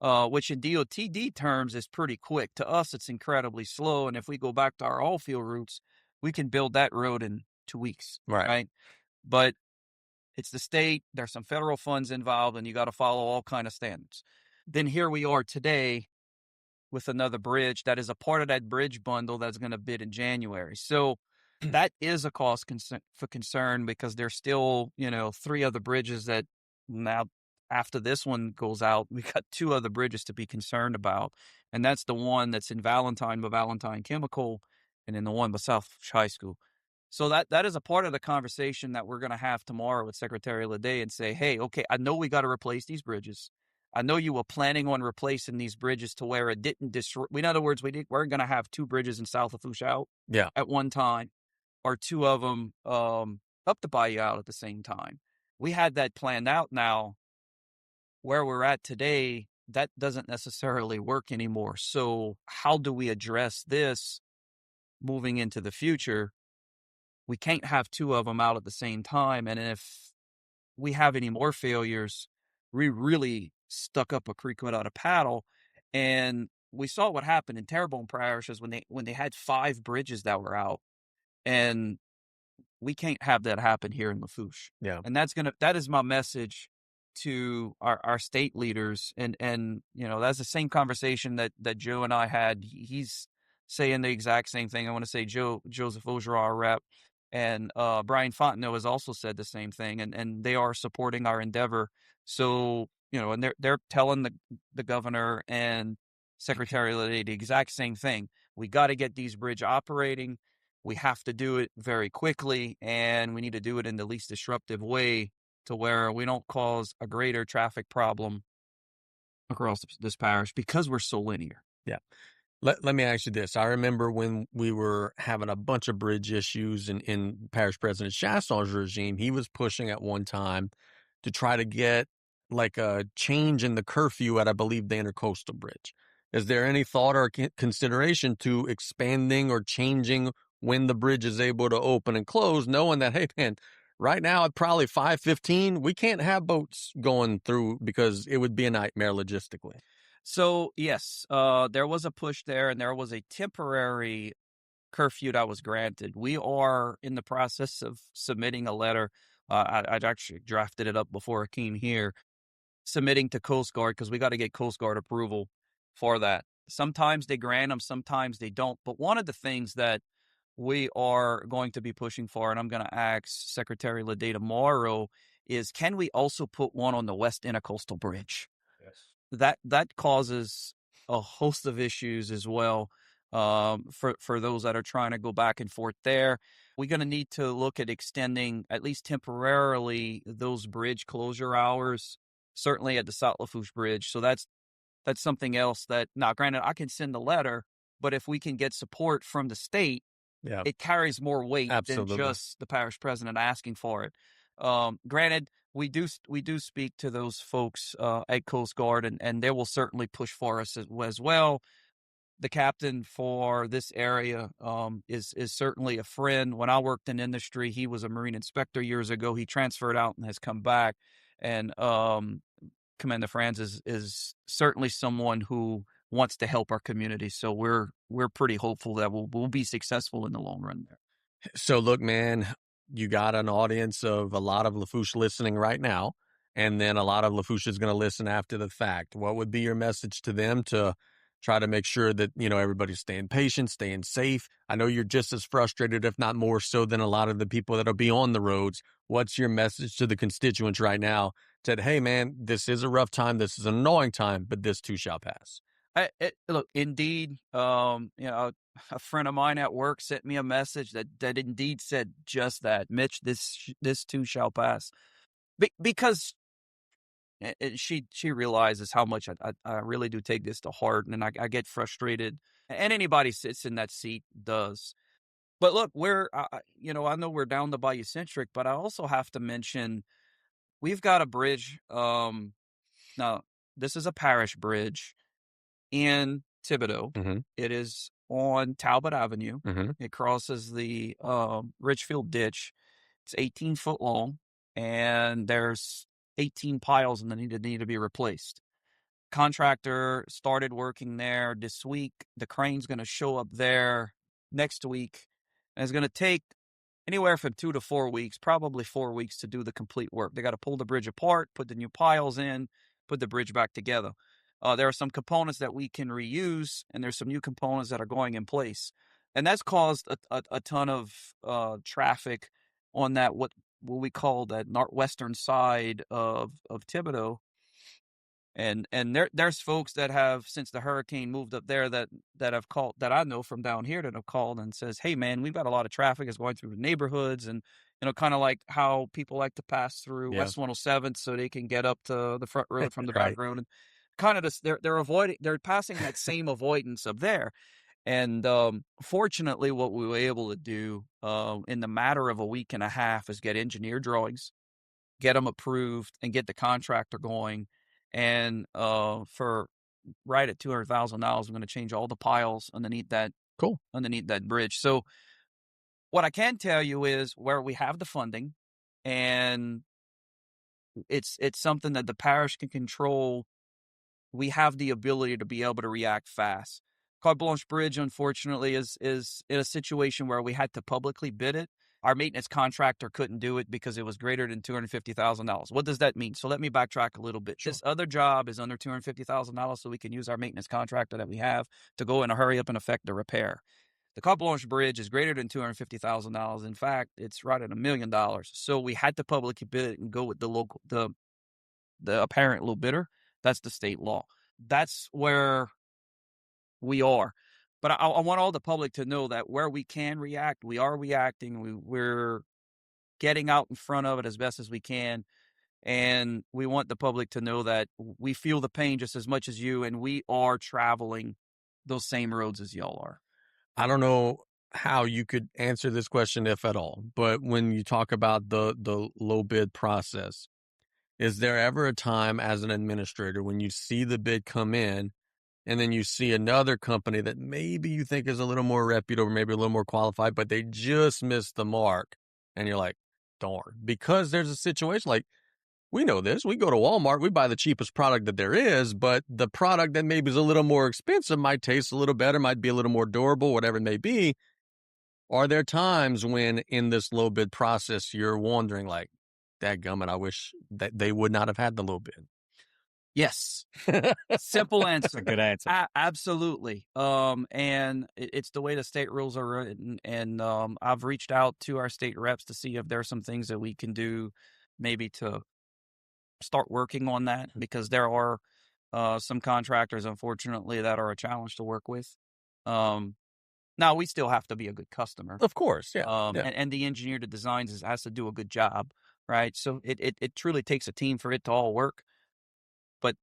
H: which in DOTD terms is pretty quick. To us, it's incredibly slow. And if we go back to our all-field routes, we can build that road in 2 weeks, right? But it's the state. There's some federal funds involved, and you got to follow all kind of standards. Then here we are today with another bridge that is a part of that bridge bundle that's going to bid in January. So that is a cause for concern, because there's still, 3 other bridges that now, after this one goes out, we got 2 other bridges to be concerned about. And that's the one that's in Valentine by Valentine Chemical, and then the one by South High School. So that is a part of the conversation that we're going to have tomorrow with Secretary Leday, and say, hey, okay, I know we got to replace these bridges. I know you were planning on replacing these bridges to where it didn't disrupt. In other words, we're going to have 2 bridges in South Lafourche out at one time, or 2 of them up the Bayou out at the same time. We had that planned out. Now, where we're at today, that doesn't necessarily work anymore. So how do we address this moving into the future? We can't have 2 of them out at the same time. And if we have any more failures, we really stuck up a creek without a paddle. And we saw what happened in Tarpon parishes when they had 5 bridges that were out, and we can't have that happen here in Lafourche.
C: Yeah.
H: And that is my message to our state leaders. And that's the same conversation that Joe and I had. He's saying the exact same thing. I want to say Joseph Orgeron, our rep, and Brian Fontenot has also said the same thing, and they are supporting our endeavor. So, and they're telling the governor and Secretary Leday the exact same thing. We got to get these bridges operating. We have to do it very quickly, and we need to do it in the least disruptive way, to where we don't cause a greater traffic problem across this parish, because we're so linear.
C: Yeah. Let me ask you this. I remember when we were having a bunch of bridge issues in Parish President Chasson's regime, he was pushing at one time to try to get like a change in the curfew at, I believe, the Intercoastal Bridge. Is there any thought or consideration to expanding or changing when the bridge is able to open and close, knowing that, hey, man, right now at probably 5:15, we can't have boats going through because it would be a nightmare logistically.
H: So, yes, there was a push there, and there was a temporary curfew that was granted. We are in the process of submitting a letter. I'd actually drafted it up before I came here, submitting to Coast Guard because we got to get Coast Guard approval for that. Sometimes they grant them, sometimes they don't. But one of the things that we are going to be pushing for, and I'm going to ask Secretary Leday tomorrow, is can we also put one on the West Intercoastal Bridge? Yes. That causes a host of issues as well for those that are trying to go back and forth there. We're going to need to look at extending, at least temporarily, those bridge closure hours, certainly at the South Lafourche Bridge. So that's something else that, now granted, I can send a letter, but if we can get support from the state, it carries more weight than just the parish president asking for it. Granted, we do speak to those folks at Coast Guard, and they will certainly push for us as well. The captain for this area is certainly a friend. When I worked in industry, he was a Marine inspector years ago. He transferred out and has come back. And Commander Franz is certainly someone who wants to help our community. So we're pretty hopeful that we'll be successful in the long run there.
C: So look, man, you got an audience of a lot of Lafourche listening right now, and then a lot of Lafourche is going to listen after the fact. What would be your message to them to try to make sure that, everybody's staying patient, staying safe? I know you're just as frustrated, if not more so, than a lot of the people that'll be on the roads. What's your message to the constituents right now that, hey, man, this is a rough time, this is an annoying time, but this too shall pass?
H: Look, indeed, a friend of mine at work sent me a message that indeed said just that. Mitch, this too shall pass. Because she realizes how much I really do take this to heart, and I get frustrated, and anybody sits in that seat does. But look, I know we're down the Bayou Centric, but I also have to mention we've got a bridge. Now, this is a parish bridge in Thibodaux.
C: Mm-hmm.
H: It is on Talbot Avenue.
C: Mm-hmm.
H: It crosses the Richfield Ditch. It's 18 foot long, and there's 18 piles that need to be replaced. Contractor started working there this week. The crane's going to show up there next week, and it's going to take anywhere from 2 to 4 weeks, probably 4 weeks, to do the complete work. They got to pull the bridge apart, put the new piles in, put the bridge back together. There are some components that we can reuse, and there's some new components that are going in place. And that's caused a ton of traffic on that, what we call that northwestern side of Thibodaux. And there's folks that have, since the hurricane moved up there, that have called, that I know from down here, that have called and says, hey, man, we've got a lot of traffic is going through the neighborhoods, and kind of like how people like to pass through West 107 so they can get up to the front road from the back road, and kind of they're passing that same avoidance up there. And fortunately, what we were able to do in the matter of a week and a half is get engineer drawings, get them approved, and get the contractor going. And for right at $200,000, we're going to change all the piles underneath that bridge. So what I can tell you is where we have the funding, and it's something that the parish can control, we have the ability to be able to react fast. Cote Blanche Bridge, unfortunately, is in a situation where we had to publicly bid it. Our maintenance contractor couldn't do it because it was greater than $250,000. What does that mean? So let me backtrack a little bit. Sure. This other job is under $250,000, so we can use our maintenance contractor that we have to go in a hurry up and effect the repair. The Cote Blanche Bridge is greater than $250,000. In fact, it's right at $1 million. So we had to publicly bid it and go with the apparent low bidder. That's the state law. That's where we are. But I want all the public to know that where we can react, we are reacting. We're getting out in front of it as best as we can. And we want the public to know that we feel the pain just as much as you, and we are traveling those same roads as y'all are.
C: I don't know how you could answer this question, if at all, but when you talk about the low bid process, is there ever a time as an administrator when you see the bid come in and then you see another company that maybe you think is a little more reputable, maybe a little more qualified, but they just missed the mark. And you're like, darn, because there's a situation like, we know this. We go to Walmart, we buy the cheapest product that there is, but the product that maybe is a little more expensive might taste a little better, might be a little more durable, whatever it may be. Are there times when in this low bid process, you're wondering like, dadgummit, I wish that they would not have had the low bid?
H: Yes. Simple answer.
E: Good answer.
H: Absolutely. And it's the way the state rules are written. And I've reached out to our state reps to see if there are some things that we can do maybe to start working on that, because there are some contractors, unfortunately, that are a challenge to work with. Now, we still have to be a good customer.
C: Of course, yeah.
H: And the engineer that designs has to do a good job, right? So it truly takes a team for it to all work. But,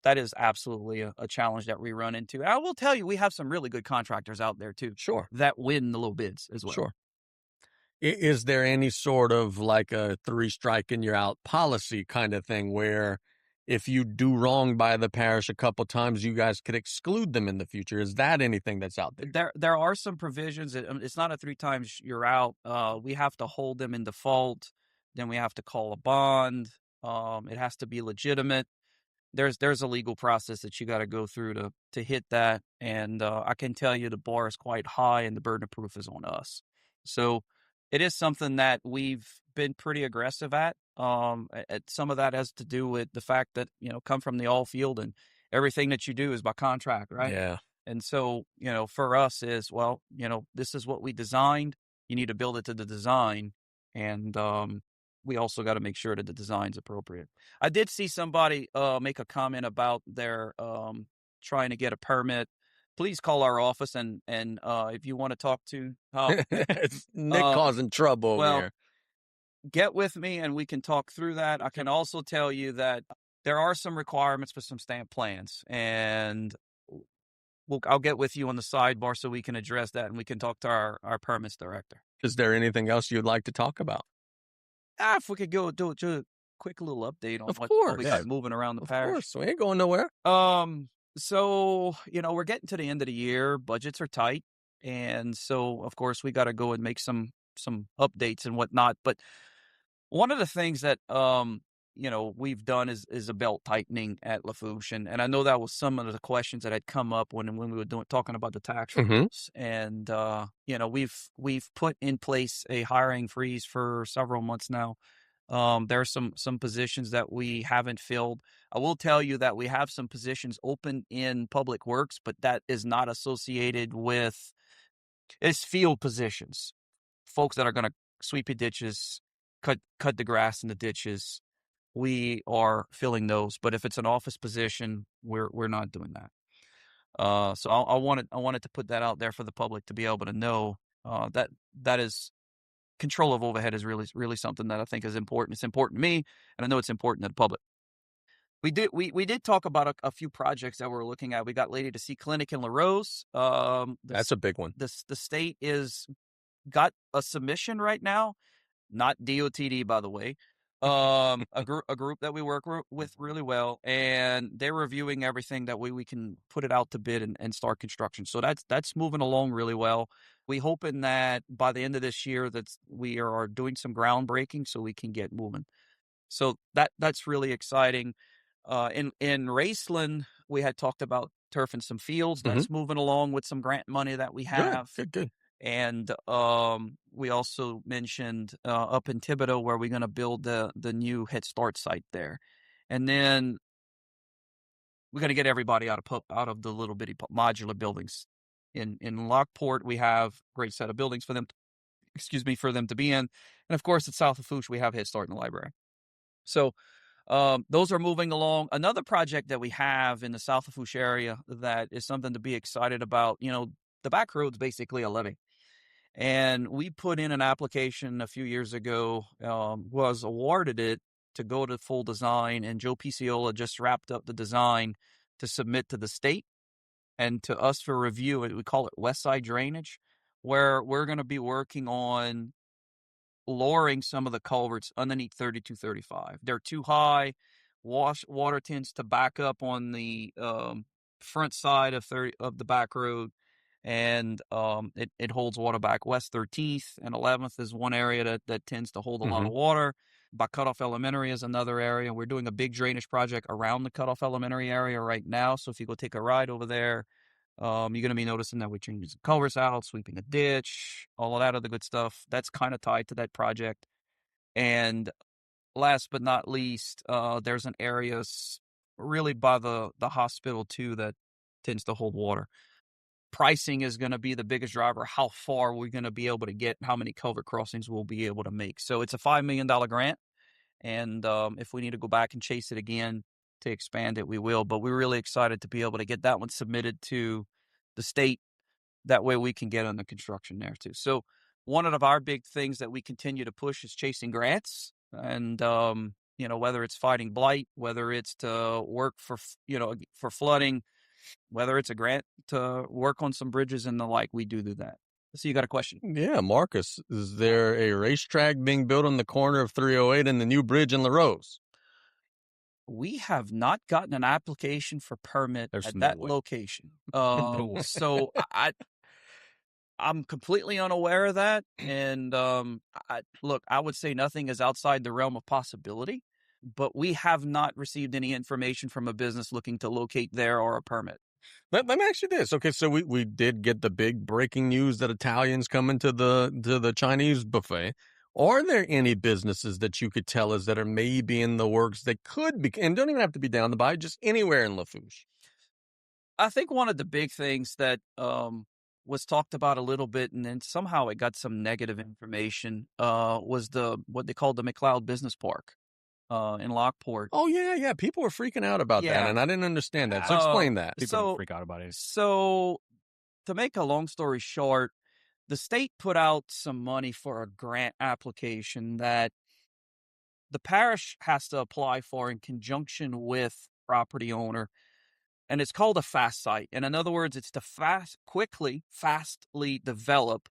H: that is absolutely a challenge that we run into. I will tell you, we have some really good contractors out there, too.
C: Sure.
H: That win the low bids as well.
C: Sure. Is there any sort of like a 3 strike and you're out policy kind of thing where if you do wrong by the parish a couple times, you guys could exclude them in the future? Is that anything that's out there?
H: There are some provisions. It's not a 3 times you're out. We have to hold them in default. Then we have to call a bond. It has to be legitimate. There's a legal process that you got to go through to hit that. And I can tell you the bar is quite high and the burden of proof is on us. So it is something that we've been pretty aggressive at. Some of that has to do with the fact that, come from the all field and everything that you do is by contract, right?
C: Yeah.
H: And so, for us is, well, this is what we designed. You need to build it to the design. And we also got to make sure that the design's appropriate. I did see somebody make a comment about their trying to get a permit. Please call our office and if you want to talk to
C: it's Nick causing trouble over here.
H: Get with me and we can talk through that. I can also tell you that there are some requirements for some stamp plans, and I'll get with you on the sidebar so we can address that and we can talk to our permits director.
C: Is there anything else you'd like to talk about?
H: If we could go do a quick little update on what we got moving around the parish.
C: Of course, we ain't going nowhere.
H: So, we're getting to the end of the year. Budgets are tight. And so, of course, we got to go and make some updates and whatnot. But one of the things that, we've done is a belt tightening at Lafourche. And I know that was some of the questions that had come up when we were talking about the tax rules. And, we've put in place a hiring freeze for several months now. There are some positions that we haven't filled. I will tell you that we have some positions open in public works, but that is not associated with it's field positions. Folks that are going to sweep your ditches, cut the grass in the ditches. We are filling those. But if it's an office position, we're not doing that. So I wanted to put that out there for the public to be able to know that is control of overhead is really something that I think is important. It's important to me, and I know it's important to the public. We did talk about a few projects that we're looking at. We got Lady to See Clinic in La Rose.
C: That's a big one.
H: The state got a submission right now, not DOTD, by the way. A group that we work with really well, and they're reviewing everything that we can put it out to bid and start construction. So that's moving along really well. We hoping that by the end of this year that we are doing some groundbreaking so we can get moving. So that's really exciting. In Raceland, we had talked about turfing some fields. That's moving along with some grant money that we have.
C: Good.
H: And we also mentioned up in Thibodeau where we're going to build the new Head Start site there. And then we're going to get everybody out of the little bitty modular buildings. In Lockport, we have a great set of buildings for them to be in. And of course, at South Lafourche, we have Head Start in the library. So those are moving along. Another project that we have in the South Lafourche area that is something to be excited about, the back road's basically a levee. And we put in an application a few years ago, was awarded it to go to full design, and Joe Picciola just wrapped up the design to submit to the state and to us for review. We call it West Side Drainage, where we're going to be working on lowering some of the culverts underneath 3235. They're too high. Water tends to back up on the front side of the back road, and it holds water back. West 13th and 11th is one area that tends to hold a lot of water. By Cutoff Elementary is another area. We're doing a big drainage project around the Cutoff Elementary area right now. So if you go take a ride over there, you're going to be noticing that we're changing some culverts out, sweeping a ditch, all of that other good stuff. That's kind of tied to that project. And last but not least, there's an area really by the hospital too that tends to hold water. Pricing is going to be the biggest driver, how far we're going to be able to get, how many culvert crossings we'll be able to make. So it's a $5 million grant. And if we need to go back and chase it again to expand it, we will. But we're really excited to be able to get that one submitted to the state. That way we can get on the construction there too. So one of our big things that we continue to push is chasing grants. And, whether it's fighting blight, whether it's to work for flooding, whether it's a grant to work on some bridges and the like, we do that. So you got a question?
C: Yeah, Marcus, is there a racetrack being built on the corner of 308 and the new bridge in Larose?
H: We have not gotten an application for permit at that location. So I'm completely unaware of that. And I would say nothing is outside the realm of possibility, but we have not received any information from a business looking to locate there or a permit.
C: Let me ask you this. Okay, so we did get the big breaking news that Italians coming to the Chinese buffet. Are there any businesses that you could tell us that are maybe in the works that could be, and don't even have to be down the bayou, just anywhere in Lafourche?
H: I think one of the big things that was talked about a little bit, and then somehow it got some negative information, was what they called the McLeod Business Park in Lockport.
C: Oh, yeah. People were freaking out about that, and I didn't understand that. So explain that.
E: People don't freak out about it.
H: So to make a long story short, the state put out some money for a grant application that the parish has to apply for in conjunction with property owner. And it's called a fast site. And in other words, it's to fastly develop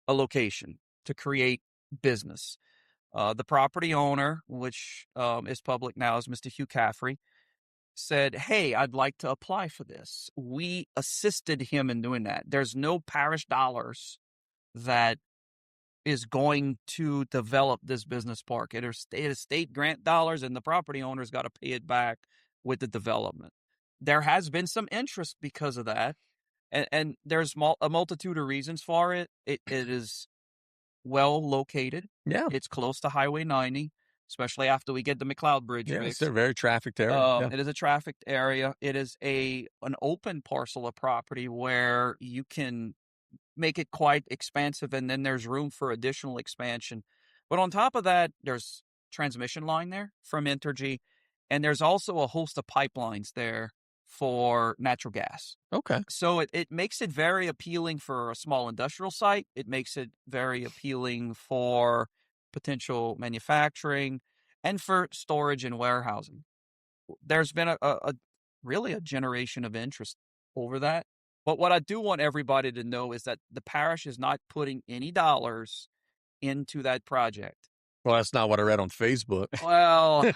H: a location to create business. The property owner, which is public now, is Mr. Hugh Caffrey, said, hey, I'd like to apply for this. We assisted him in doing that. There's no parish dollars that is going to develop this business park. It is state grant dollars, and the property owner's got to pay it back with the development. There has been some interest because of that, and there's a multitude of reasons for it. It is well located.
C: Yeah.
H: It's close to Highway 90, especially after we get the McLeod Bridge fixed.
C: It's a very trafficked area.
H: It is a trafficked area. It is an open parcel of property where you can make it quite expansive, and then there's room for additional expansion. But on top of that, there's transmission line there from Entergy, and there's also a host of pipelines there for natural gas.
C: Okay.
H: So it makes it very appealing for a small industrial site. It makes it very appealing for potential manufacturing and for storage and warehousing. There's been really a generation of interest over that. But what I do want everybody to know is that the parish is not putting any dollars into that project.
C: Well, that's not what I read on Facebook.
H: Well,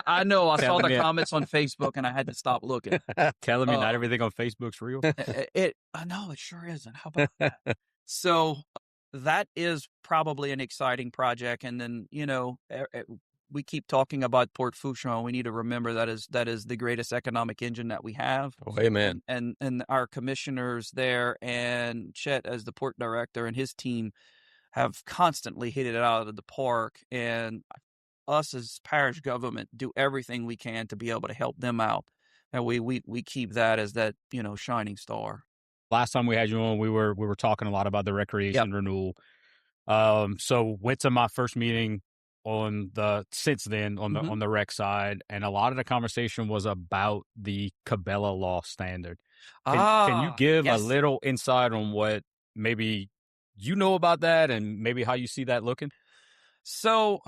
H: I know. I saw the comments on Facebook, and I had to stop looking.
E: Telling me not everything on Facebook's real?
H: I know, it sure isn't. How about that? So that is probably an exciting project. And then, we keep talking about Port Fourchon. We need to remember that is the greatest economic engine that we have.
C: Oh, amen.
H: And our commissioners there and Chet as the port director and his team have constantly hit it out of the park, and us as parish government do everything we can to be able to help them out. And we keep that as that, shining star.
E: Last time we had you on, we were talking a lot about the recreation renewal. So went to my first meeting on the rec side, and a lot of the conversation was about the Cabela Law standard. Can you give a little insight on what maybe you know about that and maybe how you see that looking?
H: So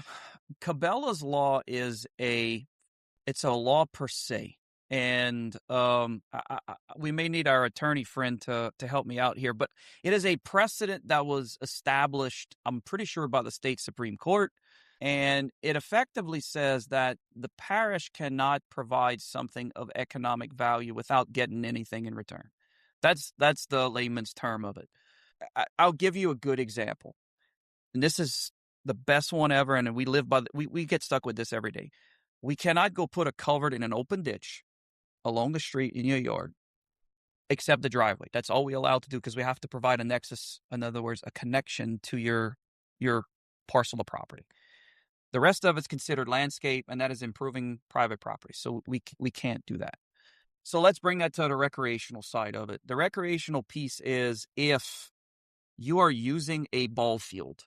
H: Cabela's law is it's a law per se. And we may need our attorney friend to help me out here, but it is a precedent that was established, I'm pretty sure, by the state Supreme Court. And it effectively says that the parish cannot provide something of economic value without getting anything in return. That's the layman's term of it. I'll give you a good example. And this is the best one ever, and we live by we get stuck with this every day. We cannot go put a culvert in an open ditch along the street in your yard, except the driveway. That's all we're allowed to do because we have to provide a nexus, in other words, a connection to your parcel of property. The rest of it's considered landscape, and that is improving private property. So we can't do that. So let's bring that to the recreational side of it. The recreational piece is if you are using a ball field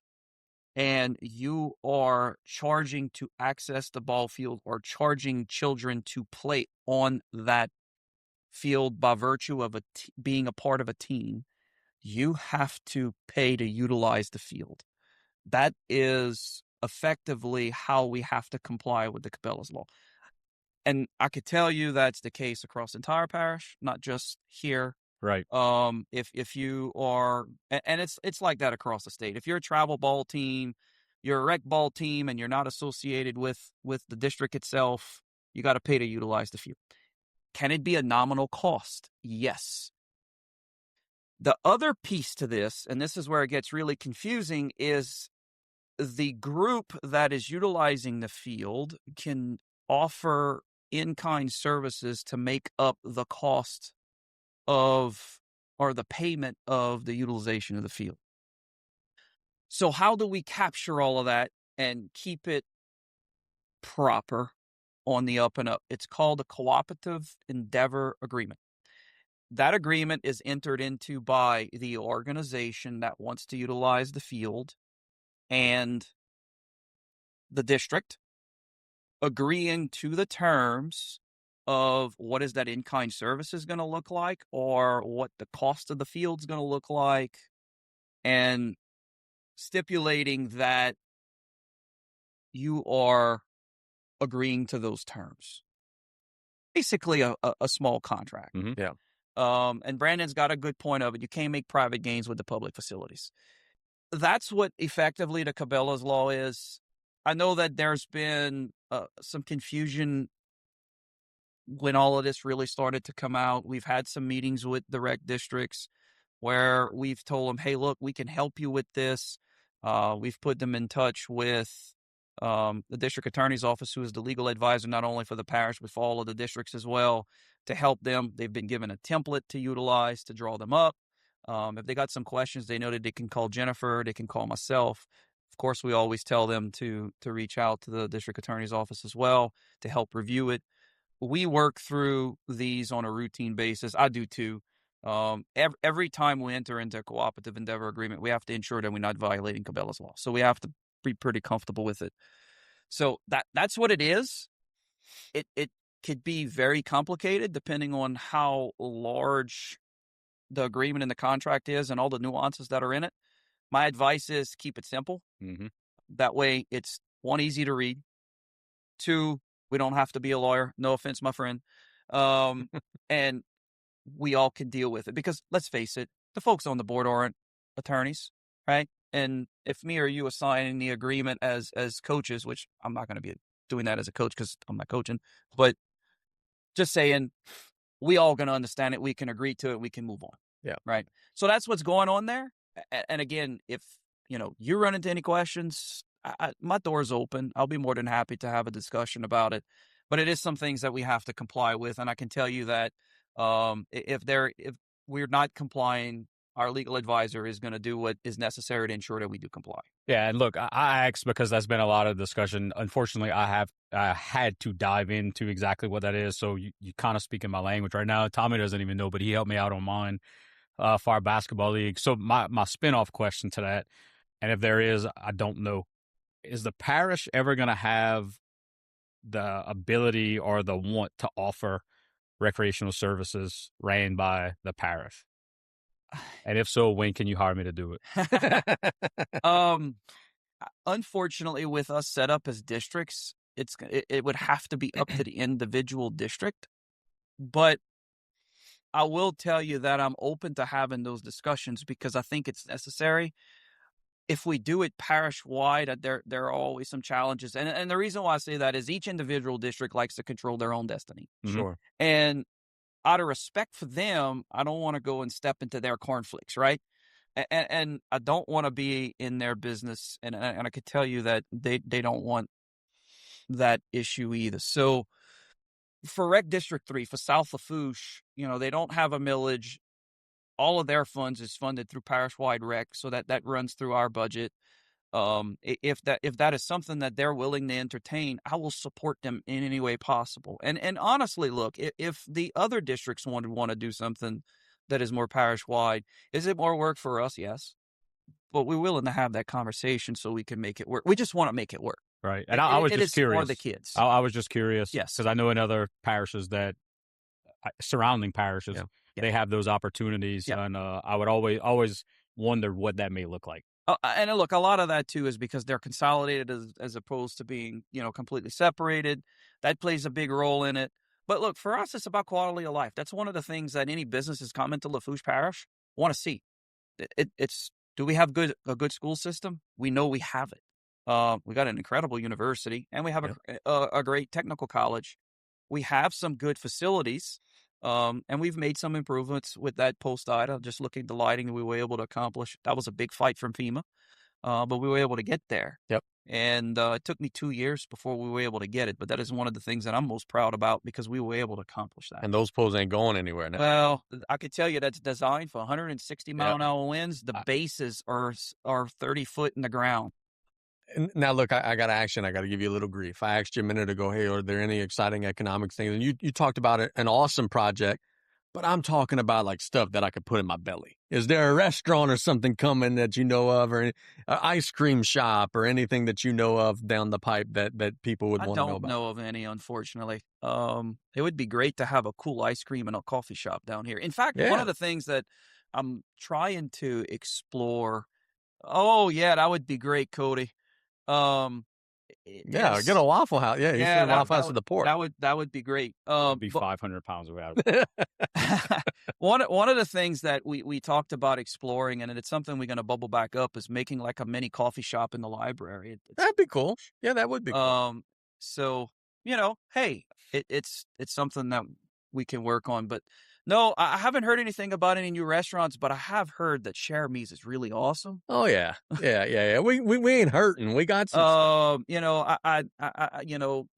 H: and you are charging to access the ball field or charging children to play on that field by virtue of being a part of a team, you have to pay to utilize the field. That is effectively how we have to comply with the Cabela's law. And I could tell you that's the case across the entire parish, not just here.
E: Right.
H: If you are, and it's like that across the state. If you're a travel ball team, you're a rec ball team, and you're not associated with the district itself, you got to pay to utilize the field. Can it be a nominal cost? Yes. The other piece to this, and this is where it gets really confusing, is the group that is utilizing the field can offer in-kind services to make up the cost of or the payment of the utilization of the field. So how do we capture all of that and keep it proper on the up and up? It's called a cooperative endeavor agreement. That agreement is entered into by the organization that wants to utilize the field and the district, agreeing to the terms of what is that in-kind service is going to look like, or what the cost of the field is going to look like, and stipulating that you are agreeing to those terms. Basically a small contract.
E: Mm-hmm.
C: Yeah.
H: And Brandon's got a good point of it. You can't make private gains with the public facilities. That's what effectively the Cabela's law is. I know that there's been some confusion when all of this really started to come out. We've had some meetings with the rec districts where we've told them, hey, look, we can help you with this. We've put them in touch with the district attorney's office, who is the legal advisor, not only for the parish, but for all of the districts as well, to help them. They've been given a template to utilize to draw them up. If they got some questions, they know that they can call Jennifer, they can call myself. Of course, we always tell them to reach out to the district attorney's office as well to help review it. We work through these on a routine basis. I do too. Every time we enter into a cooperative endeavor agreement, we have to ensure that we're not violating Cabela's law. So we have to be pretty comfortable with it. So that's what it is. It could be very complicated depending on how large the agreement and the contract is and all the nuances that are in it. My advice is keep it simple.
E: Mm-hmm.
H: That way it's, one, easy to read. Two, we don't have to be a lawyer. No offense, my friend. And we all can deal with it, because let's face it, the folks on the board aren't attorneys, right? And if me or you are signing the agreement as coaches, which I'm not going to be doing that as a coach because I'm not coaching, but just saying, we all going to understand it. We can agree to it. We can move on.
C: Yeah.
H: Right. So that's what's going on there. And again, if you run into any questions, my door's open. I'll be more than happy to have a discussion about it. But it is some things that we have to comply with, and I can tell you that if we're not complying, our legal advisor is going to do what is necessary to ensure that we do comply.
E: Yeah, and look, I asked because there's been a lot of discussion. Unfortunately, I had to dive into exactly what that is. So you kind of speak in my language right now. Tommy doesn't even know, but he helped me out on mine for our basketball league. So my spinoff question to that, and if there is, I don't know, is the parish ever going to have the ability or the want to offer recreational services ran by the parish? And if so, when can you hire me to do it?
H: Unfortunately, with us set up as districts, it would have to be up to the individual district. But I will tell you that I'm open to having those discussions because I think it's necessary. if we do it parish-wide, there are always some challenges. And the reason why I say that is each individual district likes to control their own destiny.
C: Sure.
H: And out of respect for them, I don't want to go and step into their cornflakes, right? And I don't want to be in their business. And I could tell you that they don't want that issue either. So for Rec District 3, for South Lafourche, they don't have a millage. All of their funds is funded through parish-wide rec, so that runs through our budget. If that is something that they're willing to entertain, I will support them in any way possible. And honestly, look, if the other districts want to do something that is more parish-wide, is it more work for us? Yes. But we're willing to have that conversation so we can make it work. We just want to make it work.
E: Right. And I was just curious.
H: For the kids.
E: I was just curious.
H: Yes.
E: Because I know in other parishes surrounding parishes, they have those opportunities.
H: Yeah.
E: And I would always wonder what that may look like.
H: And look, a lot of that too is because they're consolidated as opposed to being, completely separated. That plays a big role in it. But look, for us, it's about quality of life. That's one of the things that any businesses coming to Lafourche Parish want to see. It's do we have a good school system? We know we have it. We got an incredible university, and we have a great technical college. We have some good facilities, and we've made some improvements with that post ida. Just looking at the lighting, we were able to accomplish. That was a big fight from FEMA, but we were able to get there.
C: Yep.
H: And it took me 2 years before we were able to get it. But that is one of the things that I'm most proud about because we were able to accomplish that.
C: And those poles ain't going anywhere now.
H: Well, I could tell you that's designed for 160 mile an hour winds. The bases are 30 foot in the ground.
C: Now, look, I got action. I got to give you a little grief. I asked you a minute ago, hey, are there any exciting economic things? And you talked about an awesome project, but I'm talking about like stuff that I could put in my belly. Is there a restaurant or something coming that you know of, or an ice cream shop or anything that you know of down the pipe that people would want to know about?
H: I don't know of any, unfortunately. It would be great to have a cool ice cream and a coffee shop down here. In fact, one of the things that I'm trying to explore. Oh, yeah, that would be great, Cody.
C: Get a Waffle House. Yeah, you should Waffle House at the port.
H: That would be great.
E: It'd be 500 pounds away out of it.
H: One of the things that we talked about exploring, and it's something we're going to bubble back up, is making like a mini coffee shop in the library.
C: That'd be cool. Yeah, that would be cool.
H: So hey, it's something that we can work on. But no, I haven't heard anything about any new restaurants, but I have heard that Cherami's is really awesome.
C: Oh yeah. We ain't hurting. We got some.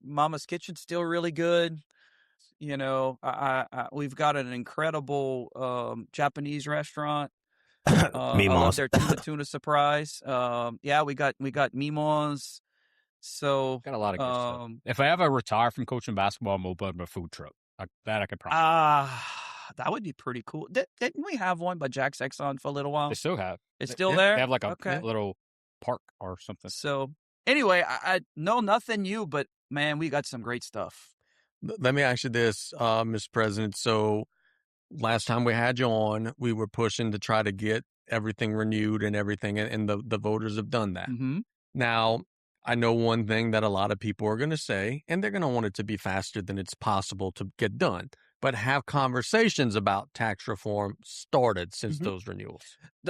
H: Mama's Kitchen's still really good. We've got an incredible Japanese restaurant. I love their tuna surprise. We got Mimos. So
E: got a lot of good stuff. If I ever retire from coaching basketball, I'm open a food truck. That I could promise.
H: That would be pretty cool. Didn't we have one by Jack's Exxon for a little while?
E: They still have.
H: It's still there?
E: They have like a little park or something.
H: So anyway, I know nothing new, but man, we got some great stuff.
C: Let me ask you this, Mr. President. So last time we had you on, we were pushing to try to get everything renewed and everything, and the voters have done that.
H: Mm-hmm.
C: Now, I know one thing that a lot of people are going to say, and they're going to want it to be faster than it's possible to get done. But have conversations about tax reform started since those renewals?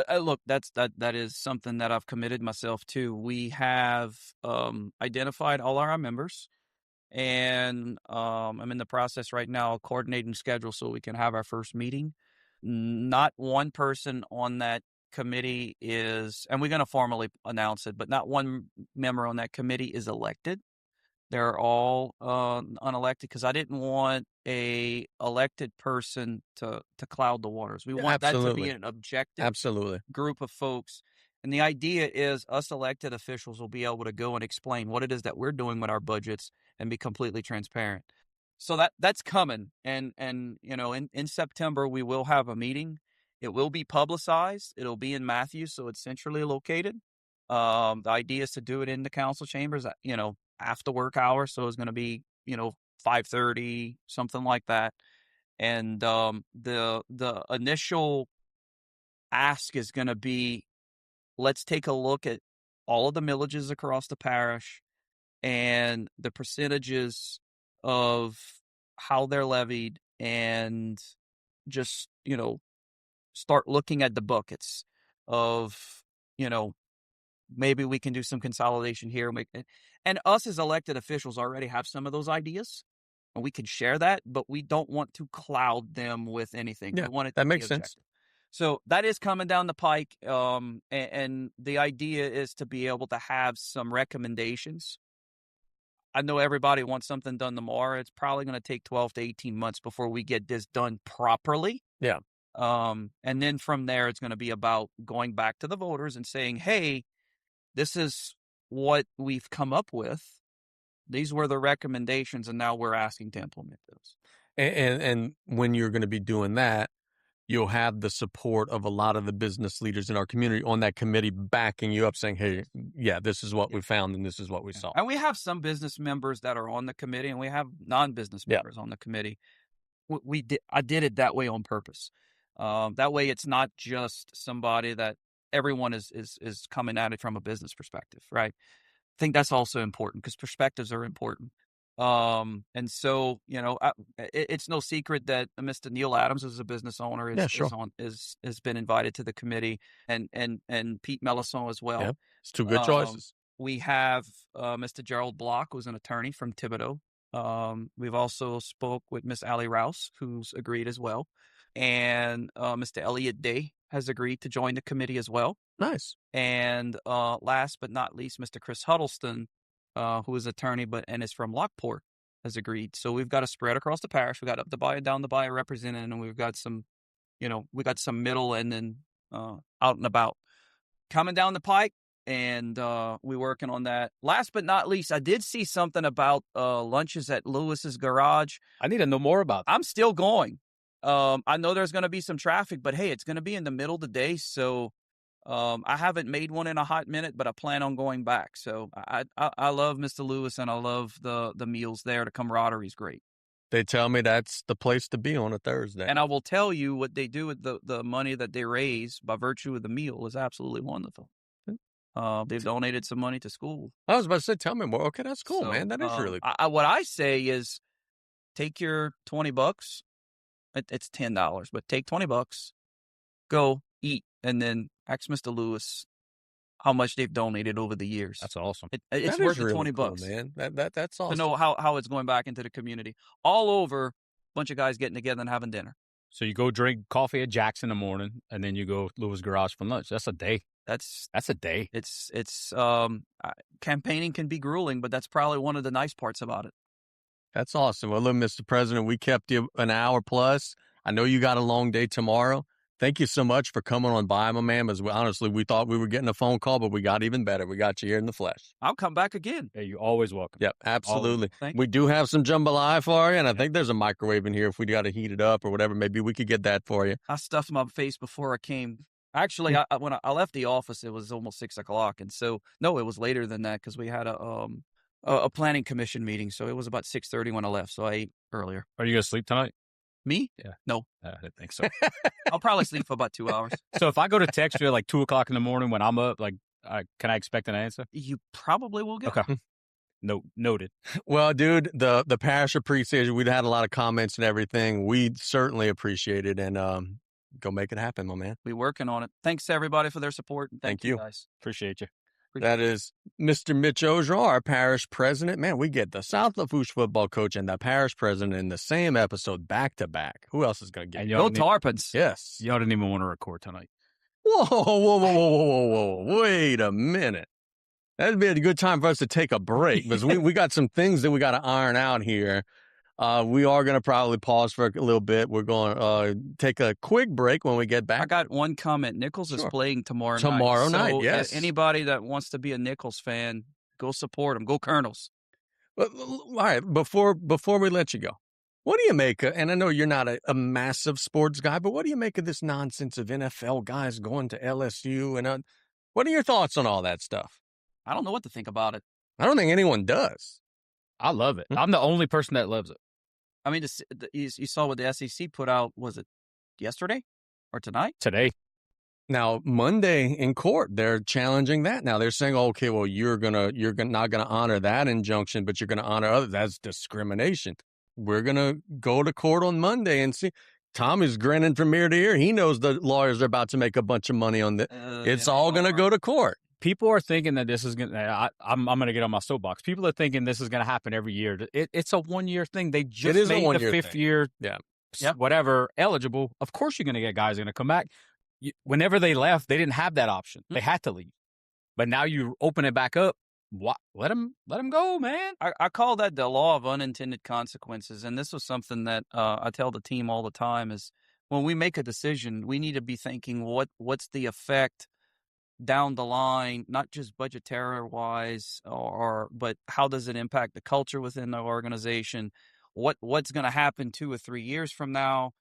H: Look, that is something that I've committed myself to. We have identified all our members, and I'm in the process right now of coordinating schedules so we can have our first meeting. Not one person on that committee is, and we're going to formally announce it, but not one member on that committee is elected. They're all unelected because I didn't want a elected person to cloud the waters. We want that to be an objective group of folks. And the idea is us elected officials will be able to go and explain what it is that we're doing with our budgets and be completely transparent. So that's coming. And in September, we will have a meeting. It will be publicized. It'll be in Matthews, so it's centrally located. The idea is to do it in the council chambers, after work hours. So it's going to be, 5:30, something like that. And the initial ask is going to be, let's take a look at all of the millages across the parish and the percentages of how they're levied, and just, start looking at the buckets of, maybe we can do some consolidation here. And us as elected officials already have some of those ideas, and we can share that, but we don't want to cloud them with anything.
C: Yeah,
H: we want it
C: that
H: to
C: makes
H: be
C: sense.
H: objective. So that is coming down the pike, and the idea is to be able to have some recommendations. I know everybody wants something done tomorrow. It's probably going to take 12 to 18 months before we get this done properly.
C: Yeah.
H: And then from there, it's going to be about going back to the voters and saying, hey, this is what we've come up with. These were the recommendations, and now we're asking to implement those.
C: And when you're going to be doing that, you'll have the support of a lot of the business leaders in our community on that committee backing you up, saying, hey, yeah, this is what we found and this is what we saw.
H: And we have some business members that are on the committee, and we have non-business members on the committee. I did it that way on purpose. That way it's not just somebody that everyone is coming at it from a business perspective, right? I think that's also important because perspectives are important. And so, it's no secret that Mr. Neil Adams, as a business owner, has been invited to the committee, and Pete Melisson as well.
C: Yeah, it's two good choices.
H: We have Mr. Gerald Block, who's an attorney from Thibodeau. We've also spoke with Miss Allie Rouse, who's agreed as well. And Mr. Elliot Day has agreed to join the committee as well.
C: Nice. And
H: last but not least, Mr. Chris Huddleston, who is attorney and is from Lockport, has agreed. So we've got a spread across the parish. We got up the Bayou, down the Bayou represented, and we've got some, we got some middle and then out and about coming down the pike, and we're working on that. Last but not least, I did see something about lunches at Lewis's Garage.
E: I need to know more about that.
H: I'm still going. I know there's going to be some traffic, but hey, it's going to be in the middle of the day, so I haven't made one in a hot minute, but I plan on going back. So I love Mr. Lewis, and I love the meals there. The camaraderie is great.
C: They tell me that's the place to be on a Thursday.
H: And I will tell you what they do with the money that they raise by virtue of the meal is absolutely wonderful. They've donated some money to school.
C: I was about to say, tell me more. Okay, that's cool, man. That is really cool.
H: What I say is take your $20. It's $10, but take $20, go eat, and then ask Mr. Lewis how much they've donated over the years.
E: That's awesome.
H: It's worth the $20,
C: cool, man. That's awesome.
H: To know how it's going back into the community. All over, a bunch of guys getting together and having dinner.
E: So you go drink coffee at Jack's in the morning, and then you go Lewis Garage for lunch. That's a day.
H: That's
E: a day.
H: It's campaigning can be grueling, but that's probably one of the nice parts about it.
C: That's awesome. Well, look, Mr. President, we kept you an hour plus. I know you got a long day tomorrow. Thank you so much for coming on by, my man. As honestly, we thought we were getting a phone call, but we got even better. We got you here in the flesh.
H: I'll come back again.
E: Hey, you're always welcome.
C: Yep, absolutely.
H: We
C: do have some jambalaya for you, and I think there's a microwave in here if we got to heat it up or whatever. Maybe we could get that for you.
H: I stuffed my face before I came. Actually, when I left the office, it was almost 6 o'clock, and so no, it was later than that because we had a planning commission meeting, so it was about 6:30 when I left. So I ate earlier.
E: Are you gonna sleep tonight?
H: Me?
E: Yeah.
H: No.
E: I didn't think so.
H: I'll probably sleep for about 2 hours.
E: So if I go to text you at like 2 o'clock in the morning when I'm up, can I expect an answer?
H: You probably will get
E: okay. Noted.
C: Well, dude, the parish appreciated. We'd had a lot of comments and everything. We certainly appreciate it, and go make it happen, my man.
H: We're working on it. Thanks to everybody for their support. And thank you guys.
E: Appreciate you.
C: That is Mr. Mitch Orgeron, our parish president. Man, we get the South Lafourche football coach and the parish president in the same episode back to back. Who else is going to get
H: Go Tarpons.
C: Yes.
E: Y'all didn't even want to record tonight.
C: Whoa. Wait a minute. That'd be a good time for us to take a break because we got some things that we got to iron out here. We are going to probably pause for a little bit. We're going to take a quick break when we get back.
H: I got one comment. Nichols is playing tomorrow night.
C: Tomorrow night,
H: so
C: yes.
H: Anybody that wants to be a Nichols fan, go support them. Go Colonels.
C: All right, before we let you go, what do you make of, and I know you're not a massive sports guy, but what do you make of this nonsense of NFL guys going to LSU? And what are your thoughts on all that stuff?
H: I don't know what to think about it.
C: I don't think anyone does.
E: I love it. I'm the only person that loves it.
H: I mean, you saw what the SEC put out, was it yesterday or tonight?
E: Today.
C: Now, Monday in court, they're challenging that. Now, they're saying, okay, well, you're not going to honor that injunction, but you're going to honor others. That's discrimination. We're going to go to court on Monday and see. Tommy's grinning from ear to ear. He knows the lawyers are about to make a bunch of money on this. It's all going to go to court.
E: people are thinking that this is going to, I'm going to get on my soapbox. People are thinking this is going to happen every year. It's a 1-year thing. They just made the fifth year, whatever, eligible. Of course, you're going to get guys going to come back. Whenever they left, they didn't have that option. They had to leave. But now you open it back up. Let them go, man.
H: I call that the law of unintended consequences. And this was something that I tell the team all the time is when we make a decision, we need to be thinking what's the effect down the line, not just budgetary-wise, but how does it impact the culture within the organization? What's going to happen 2 or 3 years from now?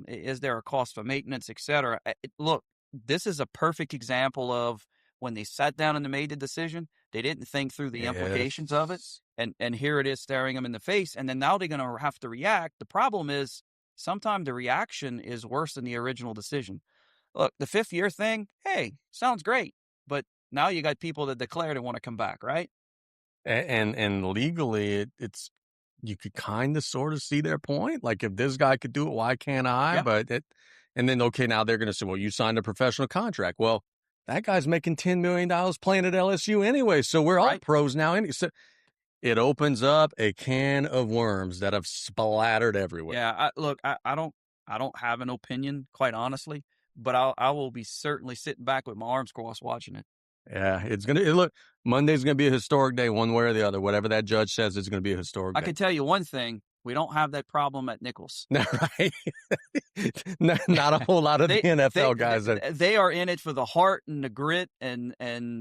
H: Is there a cost for maintenance, et cetera? Look, this is a perfect example of when they sat down and they made the decision, they didn't think through the implications of it. And here it is staring them in the face. And then now they're going to have to react. The problem is sometimes the reaction is worse than the original decision. Look, the 5th year thing, hey, sounds great. But now you got people that declare they want to come back, right?
C: And legally, it's you could kind of sort of see their point. Like, if this guy could do it, why can't I?
H: Yep.
C: But and then, okay, now they're going to say, well, you signed a professional contract. Well, that guy's making $10 million playing at LSU anyway, so we're all pros now. So it opens up a can of worms that have splattered everywhere.
H: Yeah, I don't have an opinion, quite honestly, but I will be certainly sitting back with my arms crossed watching it.
C: Yeah, look, Monday's going to be a historic day one way or the other. Whatever that judge says, it's going to be a historic day.
H: I can tell you one thing. We don't have that problem at Nichols.
C: Right? Not a whole lot of the NFL guys.
H: They are in it for the heart and the grit, and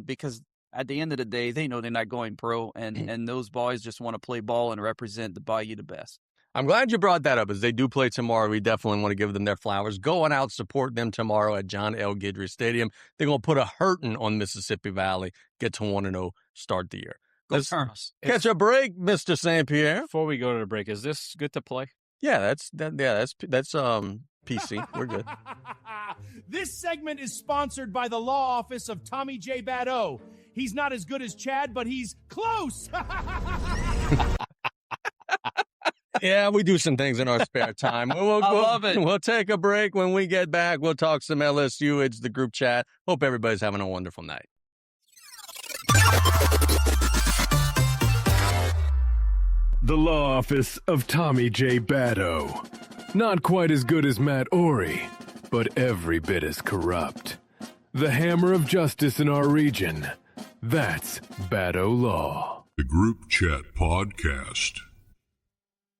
H: because at the end of the day, they know they're not going pro, and those boys just want to play ball and represent the Bayou the best.
C: I'm glad you brought that up, as they do play tomorrow. We definitely want to give them their flowers. Go on out, support them tomorrow at John L. Guidry Stadium. They're going to put a hurting on Mississippi Valley, get to 1-0, start the year.
H: Go Turtles.
C: Catch a break, Mr. St. Pierre.
E: Before we go to the break, is this good to play?
C: Yeah, that's PC. We're good.
I: This segment is sponsored by the law office of Tommy J. Badeau. He's not as good as Chad, but he's close.
C: Yeah, we do some things in our spare time. I love it. We'll take a break. When we get back, we'll talk some LSU. It's the group chat. Hope everybody's having a wonderful night.
A: The law office of Tommy J. Badeau. Not quite as good as Matt Orey, but every bit as corrupt. The hammer of justice in our region. That's Badeau Law. The Group Chat Podcast.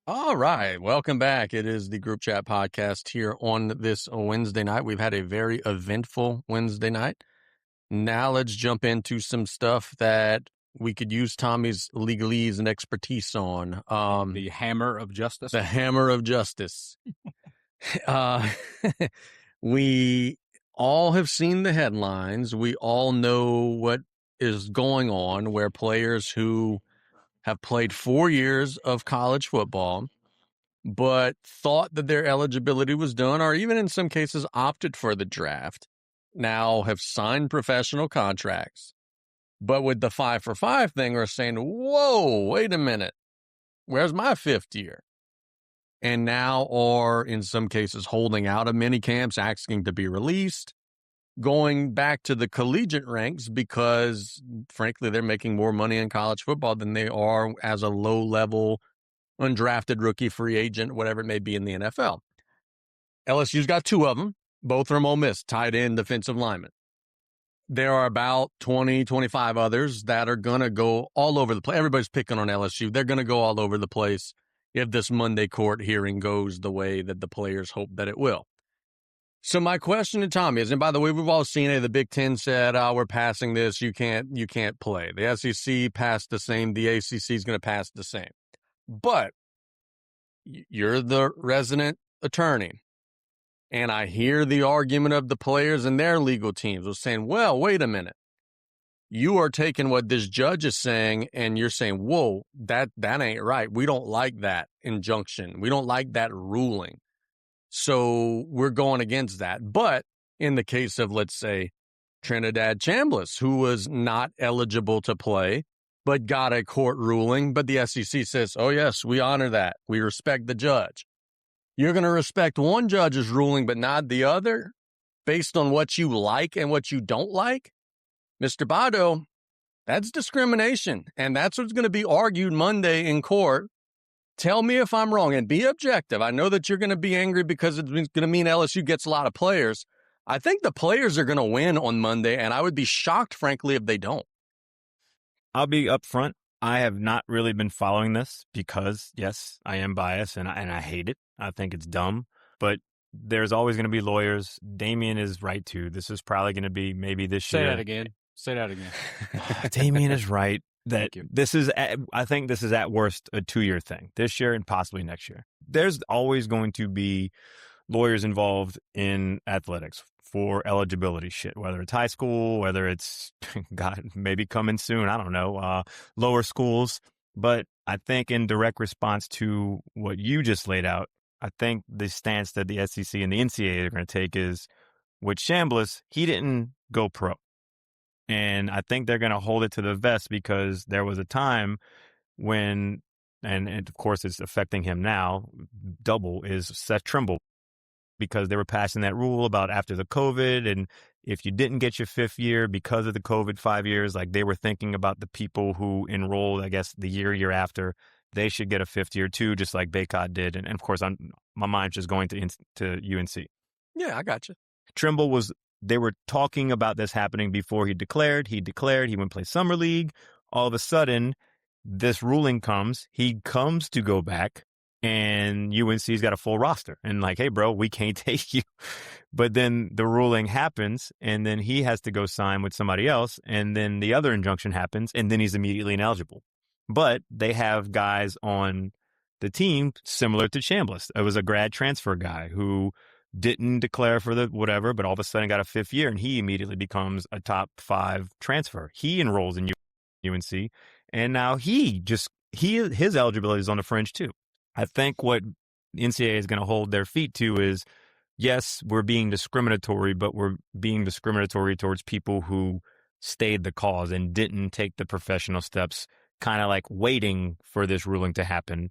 C: All right. Welcome back. It is the Group Chat Podcast here on this Wednesday night. We've had a very eventful Wednesday night. Now let's jump into some stuff that we could use Tommy's legalese and expertise on.
E: The hammer of justice.
C: The hammer of justice. We all have seen the headlines. We all know what is going on, where players who have played 4 years of college football, but thought that their eligibility was done, or even in some cases opted for the draft, now have signed professional contracts. But with the 5-for-5 thing, we're saying, whoa, wait a minute. Where's my 5th year? And now are, in some cases, holding out of mini camps, asking to be released, going back to the collegiate ranks because, frankly, they're making more money in college football than they are as a low-level, undrafted rookie, free agent, whatever it may be in the NFL. LSU's got 2 of them, both from Ole Miss, tight end, defensive lineman. There are about 20, 25 others that are going to go all over the place. Everybody's picking on LSU. They're going to go all over the place if this Monday court hearing goes the way that the players hope that it will. So my question to Tommy is, and by the way, we've all seen it. The Big Ten said, we're passing this. You can't play. The SEC passed the same. The ACC is going to pass the same. But you're the resident attorney. And I hear the argument of the players and their legal teams was saying, well, wait a minute. You are taking what this judge is saying and you're saying, whoa, that ain't right. We don't like that injunction. We don't like that ruling. So we're going against that. But in the case of, let's say, Trinidad Chambliss, who was not eligible to play, but got a court ruling, but the SEC says, oh, yes, we honor that. We respect the judge. You're going to respect one judge's ruling, but not the other, based on what you like and what you don't like? Mr. Bado, that's discrimination. And that's what's going to be argued Monday in court. Tell me if I'm wrong and be objective. I know that you're going to be angry because it's going to mean LSU gets a lot of players. I think the players are going to win on Monday, and I would be shocked, frankly, if they don't.
J: I'll be upfront. I have not really been following this because, yes, I am biased and I hate it. I think it's dumb, but there's always going to be lawyers. Damien is right, too. This is probably going to be maybe this year.
E: Say that again.
J: Damien is right that this is, I think this is at worst a 2-year thing, this year and possibly next year. There's always going to be lawyers involved in athletics for eligibility shit, whether it's high school, whether it's, God, maybe coming soon, I don't know, lower schools. But I think in direct response to what you just laid out, I think the stance that the SEC and the NCAA are going to take is with Chambliss, he didn't go pro. And I think they're going to hold it to the vest because there was a time when, and of course it's affecting him now, double is Seth Trimble, because they were passing that rule about after the COVID. And if you didn't get your 5th year because of the COVID 5 years, like they were thinking about the people who enrolled, I guess, the year after, they should get a 5th year too, just like Baycott did. And of course, my mind's just going to UNC.
C: Yeah, I got you.
J: Trimble they were talking about this happening before he declared. He went play Summer League. All of a sudden, this ruling comes. He comes to go back. And UNC's got a full roster. And like, hey, bro, we can't take you. But then the ruling happens, and then he has to go sign with somebody else. And then the other injunction happens, and then he's immediately ineligible. But they have guys on the team similar to Chambliss. It was a grad transfer guy who didn't declare for the whatever, but all of a sudden got a 5th year, and he immediately becomes a top 5 transfer. He enrolls in UNC, and now his eligibility is on the fringe too. I think what NCAA is going to hold their feet to is, yes, we're being discriminatory, but we're being discriminatory towards people who stayed the cause and didn't take the professional steps, kind of like waiting for this ruling to happen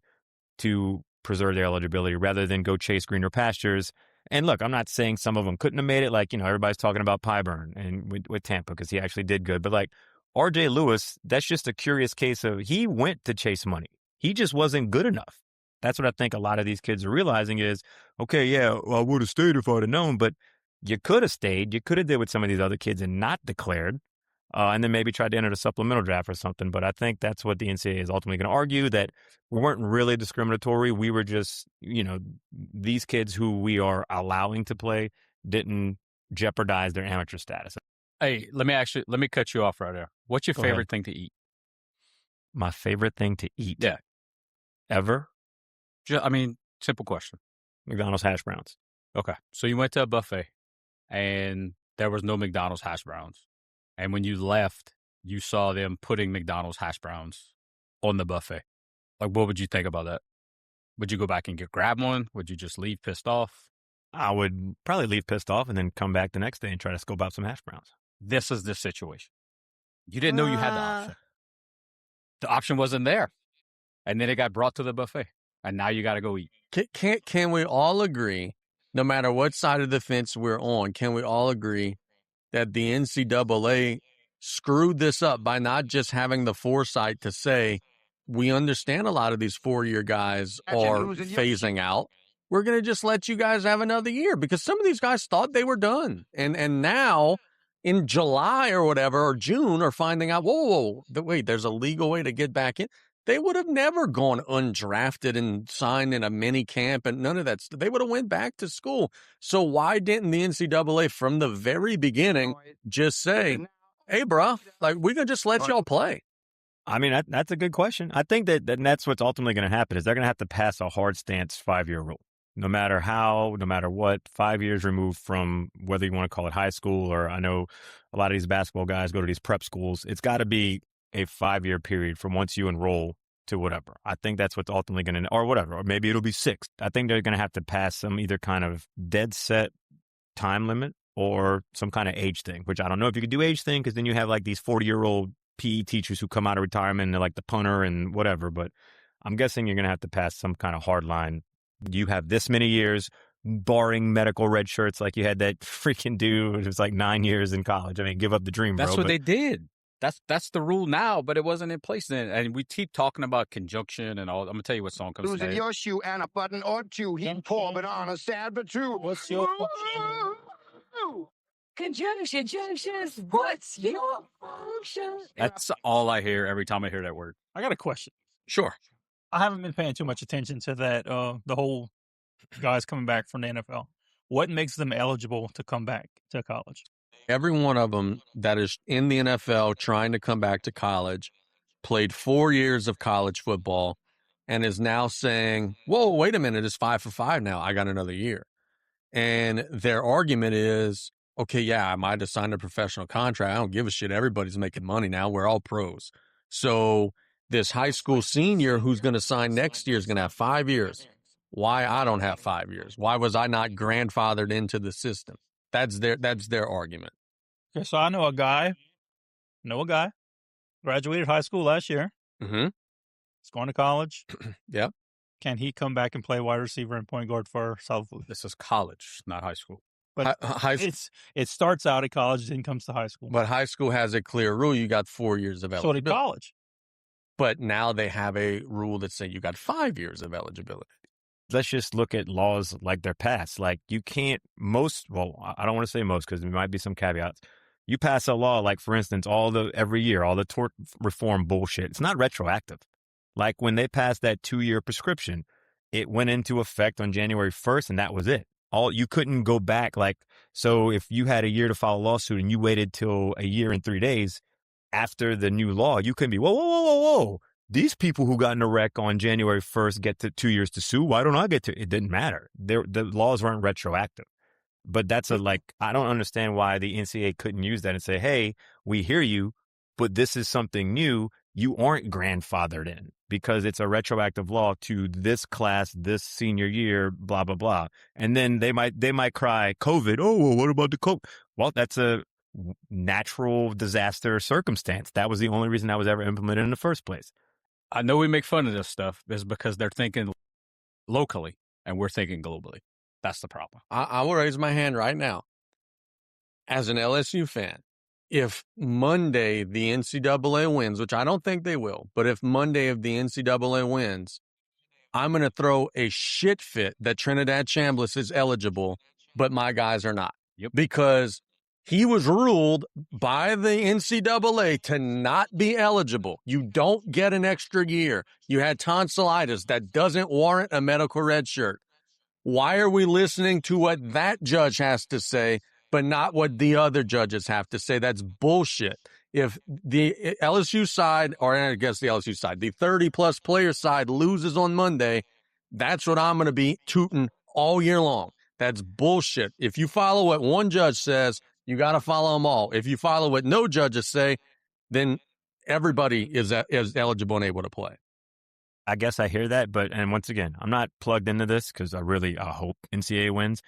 J: to preserve their eligibility rather than go chase greener pastures. And look, I'm not saying some of them couldn't have made it. Like, everybody's talking about Pyburn and with Tampa because he actually did good. But like RJ Lewis, that's just a curious case of he went to chase money. He just wasn't good enough. That's what I think a lot of these kids are realizing is, okay, yeah, well, I would have stayed if I'd have known, but you could have stayed. You could have did with some of these other kids and not declared, and then maybe tried to enter the supplemental draft or something. But I think that's what the NCAA is ultimately going to argue, that we weren't really discriminatory. We were just, these kids who we are allowing to play didn't jeopardize their amateur status.
E: Hey, let me cut you off right there. What's your favorite thing to eat?
J: My favorite thing to eat?
E: Yeah.
J: Ever?
E: Simple question.
J: McDonald's hash browns.
E: Okay. So you went to a buffet and there was no McDonald's hash browns. And when you left, you saw them putting McDonald's hash browns on the buffet. Like, what would you think about that? Would you go back and grab one? Would you just leave pissed off?
J: I would probably leave pissed off and then come back the next day and try to scope out some hash browns.
E: This is the situation. You didn't know you had the option. The option wasn't there. And then it got brought to the buffet. And now you got to go eat.
C: Can we all agree, no matter what side of the fence we're on, can we all agree that the NCAA screwed this up by not just having the foresight to say, we understand a lot of these 4-year guys are phasing out. We're going to just let you guys have another year, because some of these guys thought they were done. And now in July or whatever, or June, are finding out, whoa, wait, there's a legal way to get back in. They would have never gone undrafted and signed in a mini camp and none of that stuff. They would have went back to school. So why didn't the NCAA from the very beginning just say, hey, bro, like, we can just let y'all play?
J: I mean, that's a good question. I think that's what's ultimately going to happen is they're going to have to pass a hard stance 5-year rule. No matter how, no matter what, 5 years removed from whether you want to call it high school, or I know a lot of these basketball guys go to these prep schools. It's got to be a 5-year period from once you enroll to whatever. I think that's what's ultimately going to, or whatever, or maybe it'll be 6. I think they're going to have to pass some either kind of dead set time limit or some kind of age thing, which I don't know if you could do age thing, because then you have like these 40-year-old PE teachers who come out of retirement and they're like the punter and whatever. But I'm guessing you're going to have to pass some kind of hard line. You have this many years. barring medical red shirts, like you had that freaking dude who was like 9 years in college. I mean, give up the dream, bro.
E: That's what they did. That's the rule now, but it wasn't in place then. And we keep talking about conjunction and all. I'm gonna tell you what song comes
K: Losing your shoe and a button or two. He poor but on a sad but true.
D: What's your
L: Conjunction, junctions. What's your function?
E: That's all I hear every time I hear that word.
D: I got a question.
E: Sure.
D: I haven't been paying too much attention to that. The whole guys coming back from the NFL. What makes them eligible to come back to college?
C: Every one of them that is in the NFL trying to come back to college played 4 years of college football and is now saying, whoa, wait a minute, it's 5 for 5 now. I got another year. And their argument is, okay, yeah, I might have signed a professional contract. I don't give a shit. Everybody's making money now. We're all pros. So this high school senior who's going to sign next year is going to have 5 years. Why I don't have 5 years? Why was I not grandfathered into the system? That's their argument.
D: Okay, so I know a guy, graduated high school last year.
C: Mm-hmm.
D: He's going to college.
C: Yep.
D: Can he come back and play wide receiver and point guard for South Lafourche?
E: This is college, not high school.
D: But it starts out at college, then comes to high school.
C: But high school has a clear rule. You got 4 years of eligibility.
D: So did college.
C: But now they have a rule that says you got 5 years of eligibility.
J: Let's just look at laws like they're passed. Like you can't I don't want to say most because there might be some caveats. You pass a law, like for instance, every year, all the tort reform bullshit. It's not retroactive. Like when they passed that 2-year prescription, it went into effect on January 1st and that was it. You couldn't go back. So if you had a year to file a lawsuit and you waited till a year and 3 days after the new law, you couldn't be, whoa. These people who got in a wreck on January 1st get to 2 years to sue. Why don't I get to? It didn't matter. The laws weren't retroactive. But that's I don't understand why the NCAA couldn't use that and say, hey, we hear you, but this is something new. You aren't grandfathered in because it's a retroactive law to this class, this senior year, blah, blah, blah. And then they might cry COVID. Oh, well, what about the COVID? Well, that's a natural disaster circumstance. That was the only reason that was ever implemented in the first place.
E: I know we make fun of this stuff is because they're thinking locally and we're thinking globally. That's the problem.
C: I will raise my hand right now. As an LSU fan, if Monday the NCAA wins, which I don't think they will, but if Monday of the NCAA wins, I'm going to throw a shit fit that Trinidad Chambliss is eligible, but my guys are not.
E: Yep.
C: Because he was ruled by the NCAA to not be eligible. You don't get an extra year. You had tonsillitis. That doesn't warrant a medical red shirt. Why are we listening to what that judge has to say, but not what the other judges have to say? That's bullshit. If the LSU side, or I guess the LSU side, the 30-plus player side loses on Monday, that's what I'm going to be tooting all year long. That's bullshit. If you follow what one judge says, you got to follow them all. If you follow what no judges say, then everybody is eligible and able to play.
J: I guess I hear that, and once again, I'm not plugged into this because I hope NCAA wins.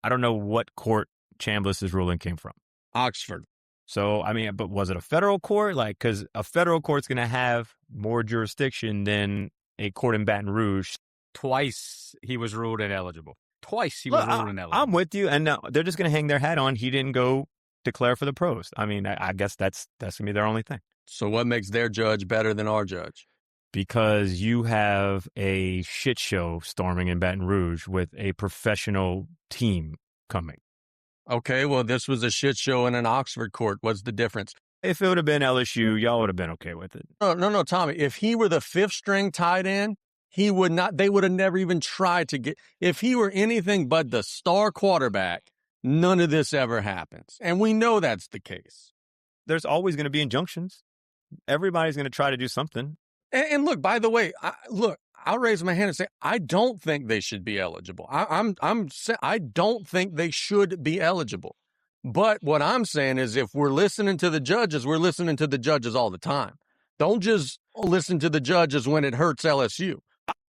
J: I don't know what court Chambliss's ruling came from.
C: Oxford.
J: So, I mean, but was it a federal court? Because a federal court's going to have more jurisdiction than a court in Baton Rouge.
E: Twice he was ruled ineligible. I'm
J: with you. And no, they're just going to hang their hat on. He didn't go declare for the pros. I mean, I guess that's going to be their only thing.
C: So what makes their judge better than our judge?
J: Because you have a shit show storming in Baton Rouge with a professional team coming.
C: Okay, well, this was a shit show in an Oxford court. What's the difference?
J: If it would have been LSU, y'all would have been okay with it.
C: No, Tommy. If he were the fifth string tight end, they would have never even tried to get, if he were anything but the star quarterback, none of this ever happens. And we know that's the case.
J: There's always going to be injunctions. Everybody's going to try to do something.
C: And look, by the way, I'll raise my hand and say, I don't think they should be eligible. I don't think they should be eligible. But what I'm saying is if we're listening to the judges, we're listening to the judges all the time. Don't just listen to the judges when it hurts LSU.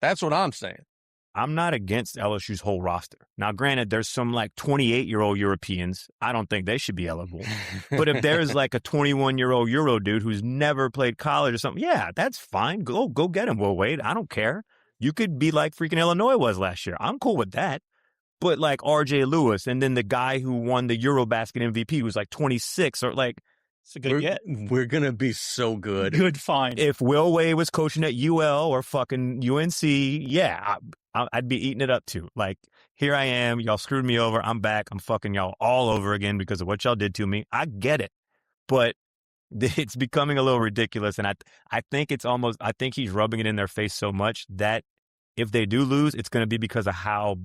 C: That's what I'm saying.
J: I'm not against LSU's whole roster. Now, granted, there's some 28-year-old Europeans. I don't think they should be eligible. But if there's a 21-year-old Euro dude who's never played college or something, yeah, that's fine. Go get him. Well, wait, I don't care. You could be like freaking Illinois was last year. I'm cool with that. But like R.J. Lewis, and then the guy who won the Eurobasket MVP was like 26, or like,
D: it's a good get.
C: We're gonna be so good.
D: Good find.
J: If Will Wade was coaching at UL or fucking UNC, yeah, I'd be eating it up too. Like, here I am, y'all screwed me over. I'm back. I'm fucking y'all all over again because of what y'all did to me. I get it, but it's becoming a little ridiculous, and I think it's almost. I think he's rubbing it in their face so much that if they do lose, it's going to be because of how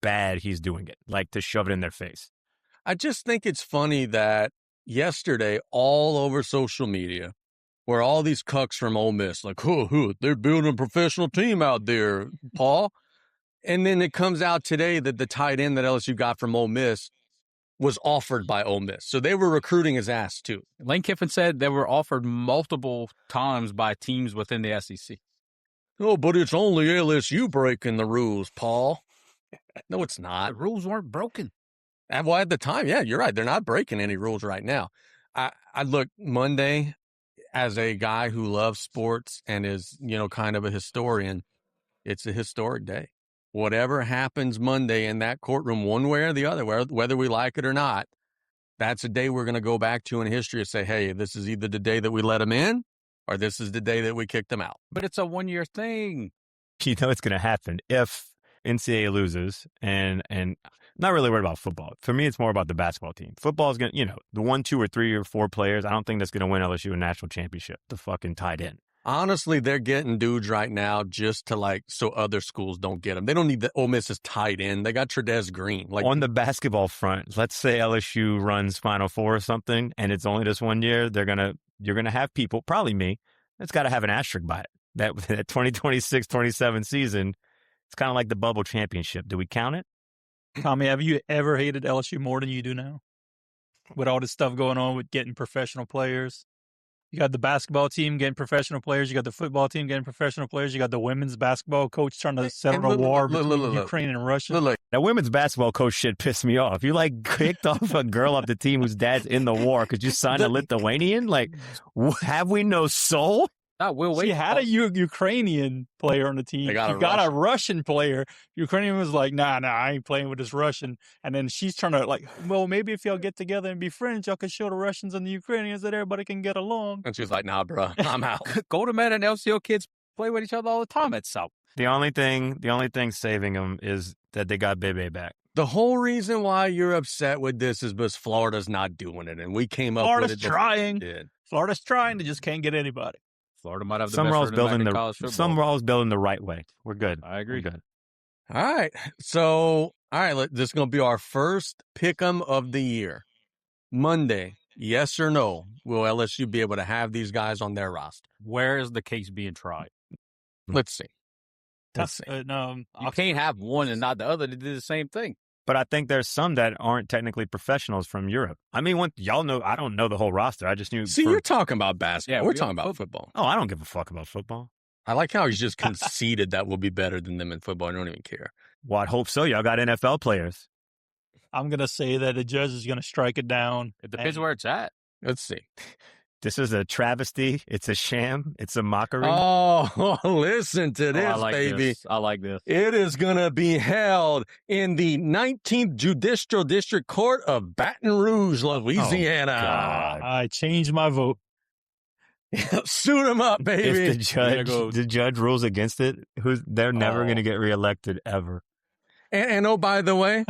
J: bad he's doing it, like to shove it in their face.
C: I just think it's funny that yesterday, all over social media, were all these cucks from Ole Miss, like, they're building a professional team out there, Paul. And then it comes out today that the tight end that LSU got from Ole Miss was offered by Ole Miss. So they were recruiting his ass too.
E: Lane Kiffin said they were offered multiple times by teams within the SEC.
C: Oh, but it's only LSU breaking the rules, Paul. No, it's not.
E: The rules weren't broken.
C: And well, at the time, yeah, you're right. They're not breaking any rules right now. I look, Monday, as a guy who loves sports and is, kind of a historian, it's a historic day. Whatever happens Monday in that courtroom, one way or the other, whether we like it or not, that's a day we're going to go back to in history and say, hey, this is either the day that we let him in or this is the day that we kicked him out.
E: But it's a one-year thing.
J: You know it's going to happen if NCAA loses, and I'm not really worried about football. For me, it's more about the basketball team. Football is going to, the 1, 2, or 3 or 4 players, I don't think that's going to win LSU a national championship. The fucking tight end.
C: Honestly, they're getting dudes right now just to so other schools don't get them. They don't need the Ole Miss's tight end. They got Trudez Green.
J: On the basketball front, let's say LSU runs Final Four or something, and it's only this 1 year. You're gonna have people, probably me, that's got to have an asterisk by it. That 2026-27 season, it's kind of like the bubble championship. Do we count it?
D: Tommy, have you ever hated LSU more than you do now? With all this stuff going on with getting professional players. You got the basketball team getting professional players. You got the football team getting professional players. You got the women's basketball coach trying to settle a war between Ukraine and Russia.
J: That women's basketball coach shit pissed me off. You kicked off a girl off the team whose dad's in the war because you signed a Lithuanian? Have we no soul?
D: She had a Ukrainian player on the team. You got a Russian player. Ukrainian was like, nah, I ain't playing with this Russian. And then she's trying to well, maybe if y'all get together and be friends, y'all can show the Russians and the Ukrainians that everybody can get along.
C: And she's like, nah, bro, I'm out.
E: Golden Man and LCO kids play with each other all the time at South.
J: The only thing saving them is that they got Bebe back.
C: The whole reason why you're upset with this is because Florida's not doing it. And we came up with it.
D: Florida's trying. They just can't get anybody.
E: Florida might have the
J: some
E: best
J: Rawls building the right way. We're good.
E: I agree.
J: We're good.
C: All right. So, this is going to be our first pick'em of the year. Monday, yes or no, will LSU be able to have these guys on their roster?
E: Where is the case being tried?
C: Let's see.
E: You can't have one and not the other to do the same thing.
J: But I think there's some that aren't technically professionals from Europe. I mean, y'all know, I don't know the whole roster. I just knew.
C: See, you're talking about basketball. Yeah, we're talking about football.
J: Oh, I don't give a fuck about football.
C: I like how he's just conceded that we'll be better than them in football. I don't even care.
J: Well, I hope so. Y'all got NFL players.
D: I'm going to say that the judge is going to strike it down.
E: It depends where it's at.
C: Let's see.
J: This is a travesty. It's a sham. It's a mockery.
C: Oh, listen to this, baby.
E: This. I like this.
C: It is going to be held in the 19th Judicial District Court of Baton Rouge, Louisiana.
J: Oh, God.
D: I changed my vote.
C: Suit him up, baby.
J: If the judge rules against it, they're never going to get reelected ever.
C: And oh, by the way,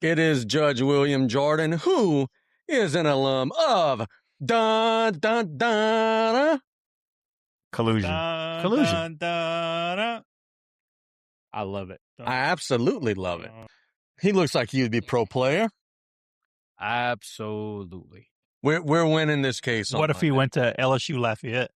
C: it is Judge William Jordan, who is an alum of Collusion.
E: Collusion. I love it.
C: I absolutely love it. He looks like he'd be pro player.
E: Absolutely.
C: We're winning this case.
D: What if he went to LSU Lafayette?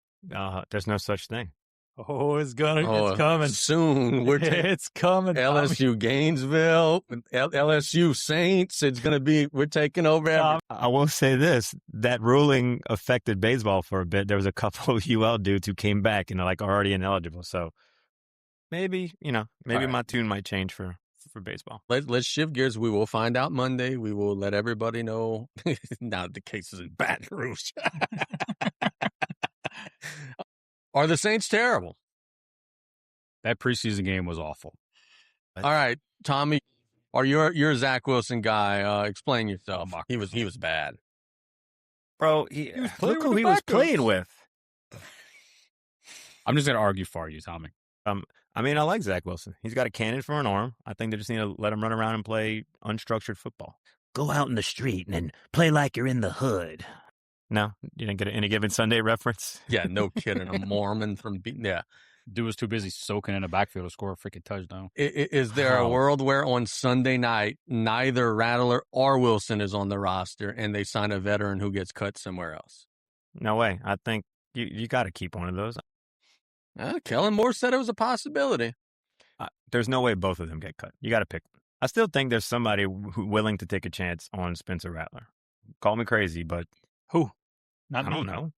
J: There's no such thing.
D: Oh, it's coming
C: soon.
D: It's coming.
C: LSU Gainesville, LSU Saints. We're taking over.
J: I will say this: that ruling affected baseball for a bit. There was a couple of UL dudes who came back and are already ineligible. So maybe my tune might change for baseball.
C: Let's shift gears. We will find out Monday. We will let everybody know. Now the case is in Baton Rouge. Are the Saints terrible?
E: That preseason game was awful.
C: All right, Tommy, Or you're a Zach Wilson guy. Explain yourself. He was bad.
J: Bro, look who he was playing with.
E: I'm just going to argue for you, Tommy.
J: I mean, I like Zach Wilson. He's got a cannon for an arm. I think they just need to let him run around and play unstructured football.
M: Go out in the street and play like you're in the hood.
J: No? You didn't get an Any Given Sunday reference?
C: Yeah, no kidding. A Mormon from yeah.
E: Dude was too busy soaking in the backfield to score a freaking touchdown.
C: Is there a world where on Sunday night, neither Rattler or Wilson is on the roster and they sign a veteran who gets cut somewhere else?
J: No way. I think you got to keep one of those.
C: Kellen Moore said it was a possibility.
J: There's no way both of them get cut. You got to pick one. I still think there's somebody willing to take a chance on Spencer Rattler. Call me crazy, but
D: who?
J: I don't know.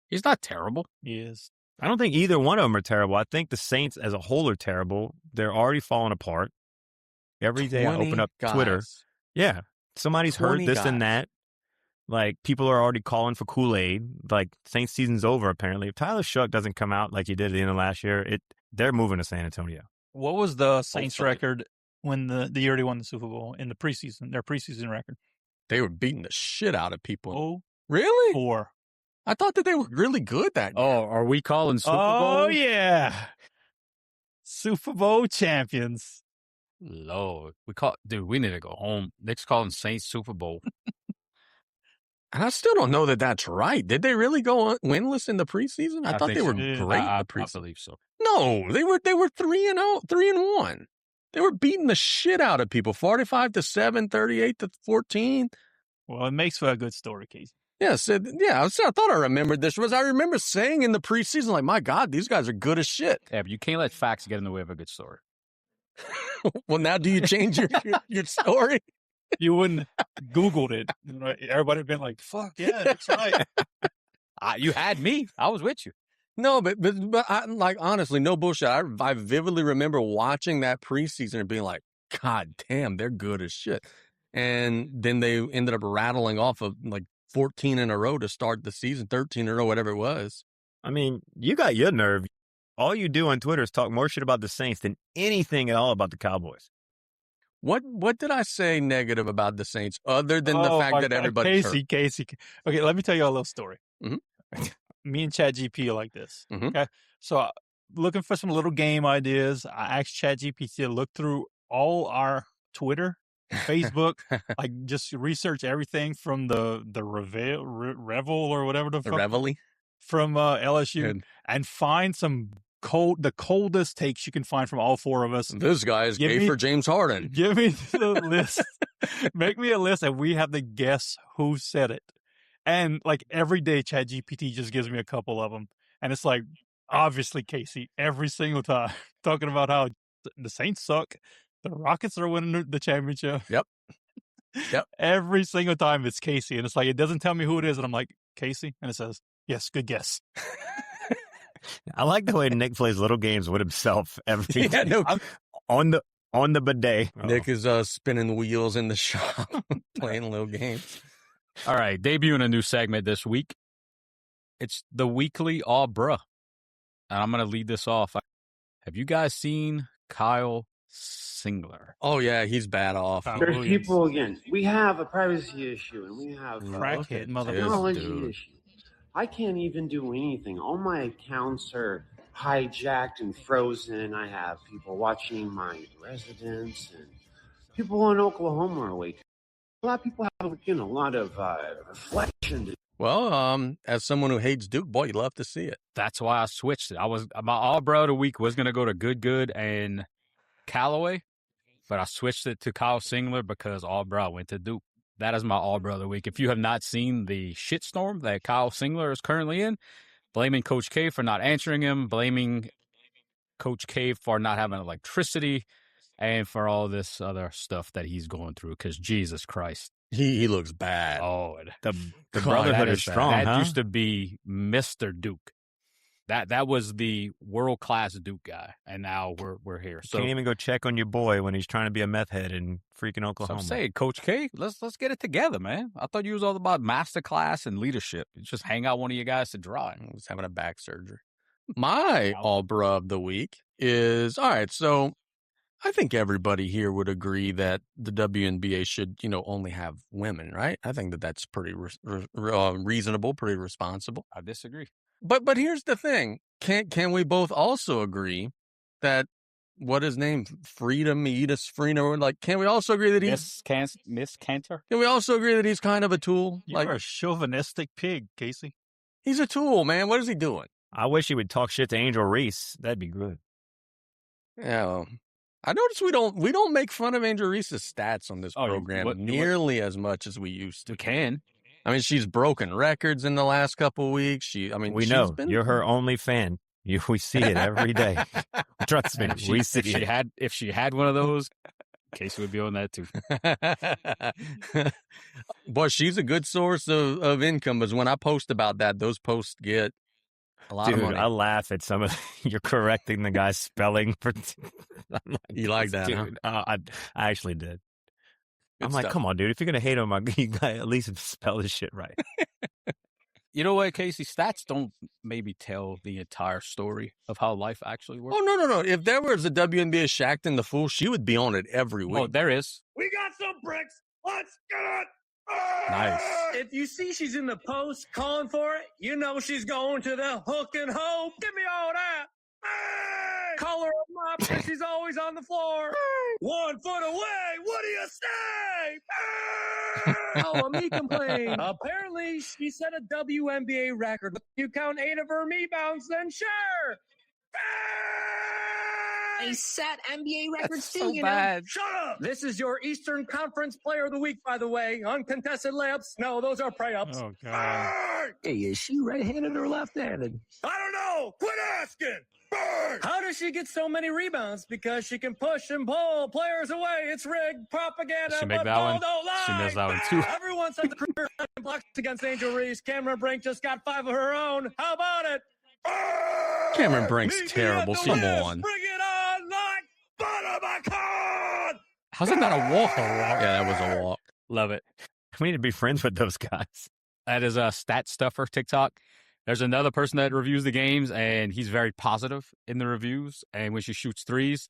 E: He's not terrible.
D: He is.
J: I don't think either one of them are terrible. I think the Saints as a whole are terrible. They're already falling apart. Every day I open up Twitter. Yeah. Somebody's heard this and that. Like, people are already calling for Kool-Aid. Like, Saints season's over, apparently. If Tyler Shuck doesn't come out like he did at the end of last year, they're moving to San Antonio.
D: What was the Saints record when the year they won the Super Bowl in the preseason, their preseason record?
C: They were beating the shit out of people.
D: Oh,
C: really?
D: 4.
C: I thought that they were really good that year.
E: Oh, are we calling Super Bowl?
D: Oh, yeah. Super Bowl champions.
E: Lord. We need to go home. Nick's calling Saints Super Bowl.
C: And I still don't know that that's right. Did they really go winless in the preseason? I thought they were great in the preseason.
E: I believe so.
C: No, they were 3-0, 3-1. They were beating the shit out of people, 45-7, 38-14.
D: Well, it makes for a good story, Casey.
C: Yes, I thought I remembered this. I remember saying in the preseason, like, my God, these guys are good as shit.
E: Yeah, but you can't let facts get in the way of a good story.
C: Well, now do you change your story?
D: You wouldn't Googled it. Everybody would have been like, fuck, yeah, that's right.
E: You had me. I was with you.
C: No, but I, like, honestly, no bullshit. I vividly remember watching that preseason and being like, God damn, they're good as shit. And then they ended up rattling off of like 14 in a row to start the season, 13 in a row, whatever it was.
J: I mean, you got your nerve. All you do on Twitter is talk more shit about the Saints than anything at all about the Cowboys.
C: What did I say negative about the Saints other than the fact that everybody's hurt?
D: Casey. Okay, let me tell you a little story.
C: Mm-hmm.
D: Me and ChatGPT are like this.
C: Mm-hmm.
D: Okay, so looking for some little game ideas, I asked ChatGPT to look through all our Twitter, Facebook, like just research everything from the Revel or whatever the fuck.
C: Reveille?
D: From LSU and find the coldest takes you can find from all 4 of us.
C: This guy is gay for James Harden.
D: Give me the list. Make me a list and we have to guess who said it. And like every day ChatGPT just gives me a couple of them. And it's like, obviously, Casey, every single time talking about how the Saints suck. The Rockets are winning the championship.
C: Yep.
D: Every single time it's Casey. And it's like, it doesn't tell me who it is. And I'm like, Casey? And it says, yes, good guess.
J: I like the way Nick plays little games with himself every day.
C: No.
J: On the bidet.
C: Nick is spinning wheels in the shop, playing little games.
E: All right, debuting a new segment this week. It's the weekly Aw Bruh. And I'm going to lead this off. Have you guys seen Kyle Singler?
C: Oh, yeah, he's bad off.
N: There's people, again, we have a privacy issue and we have
D: a
N: technology issue. I can't even do anything. All my accounts are hijacked and frozen. I have people watching my residence and people in Oklahoma are awake. A lot of people have, a lot of reflection.
C: Well, as someone who hates Duke, boy, you love to see it.
E: That's why I switched it. My All Bro of the Week was going to go to Good and Callaway, but I switched it to Kyle Singler because All Bro went to Duke. That is my All Bro of the Week. If you have not seen the shitstorm that Kyle Singler is currently in, blaming Coach K for not answering him, blaming Coach K for not having electricity, and for all this other stuff that he's going through, because Jesus Christ.
C: He looks bad.
E: Oh,
J: the brotherhood is strong,
E: That used to be Mr. Duke. That was the world-class Duke guy, and now we're here. So
J: can't even go check on your boy when he's trying to be a meth head in freaking Oklahoma.
E: So I'm saying, Coach K, let's get it together, man. I thought you was all about masterclass and leadership. Just hang out one of you guys to dry.
C: I was having a back surgery. My All Bro of the Week is, all right, so I think everybody here would agree that the WNBA should, only have women, right? I think that that's pretty reasonable, pretty responsible.
E: I disagree.
C: But here's the thing. Can we both also agree that what his name, Freedom, can we also agree that he's
E: Miss Cantor?
C: Can we also agree that he's kind of a tool?
D: You're a chauvinistic pig, Casey.
C: He's a tool, man. What is he doing?
J: I wish he would talk shit to Angel Reese. That'd be good.
C: Yeah. Well, I noticed we don't make fun of Angel Reese's stats on this program nearly as much as we used to.
E: We can.
C: I mean, she's broken records in the last couple of weeks. We know
J: you're her only fan. We see it every day. Trust me, we see it.
E: If she had one of those, Casey would be on that too.
C: Boy, she's a good source of income. Because when I post about that, those posts get a lot of money.
J: I laugh at some of you're correcting the guy's spelling.
C: You like that,
J: dude,
C: huh?
J: I actually did.
C: Good
J: I'm like,
C: stuff.
J: come on, dude. If you're gonna hate on you gotta at least spell this shit right.
E: You know what, Casey? Stats don't maybe tell the entire story of how life actually works.
C: Oh, no. If there was a WNBA Shackton the Fool, she would be on it every week.
E: Oh, there is.
I: We got some bricks. Let's get it.
E: Nice.
L: If you see she's in the post calling for it, you know she's going to the hook and hope. Give me all that. Call her up, mop, because she's always on the floor. 1 foot away. What do you say? Oh, me complain. Apparently, she set a WNBA record. If you count 8 of her rebounds, then sure. They set NBA records too,
E: so bad.
L: Shut up! This is your Eastern Conference Player of the Week, by the way. Uncontested layups. No, those are prey-ups.
D: Oh, God.
L: Hey, is she right-handed or left-handed? I don't know. Quit asking. How does she get so many rebounds? Because she can push and pull players away. It's rigged propaganda.
E: She make
L: but
E: that one?
L: don't lie.
E: She missed that one, too.
L: Everyone said the career blocks against Angel Reese. Cameron Brink just got 5 of her own. How about it?
C: Cameron Brink's terrible. Come on.
L: Bring it on like butter pecan.
E: How's it not a walk?
C: Yeah, that was a walk.
E: Love it.
J: We need to be friends with those guys.
E: That is a Stat Stuffer TikTok. There's another person that reviews the games, and he's very positive in the reviews. And when she shoots threes,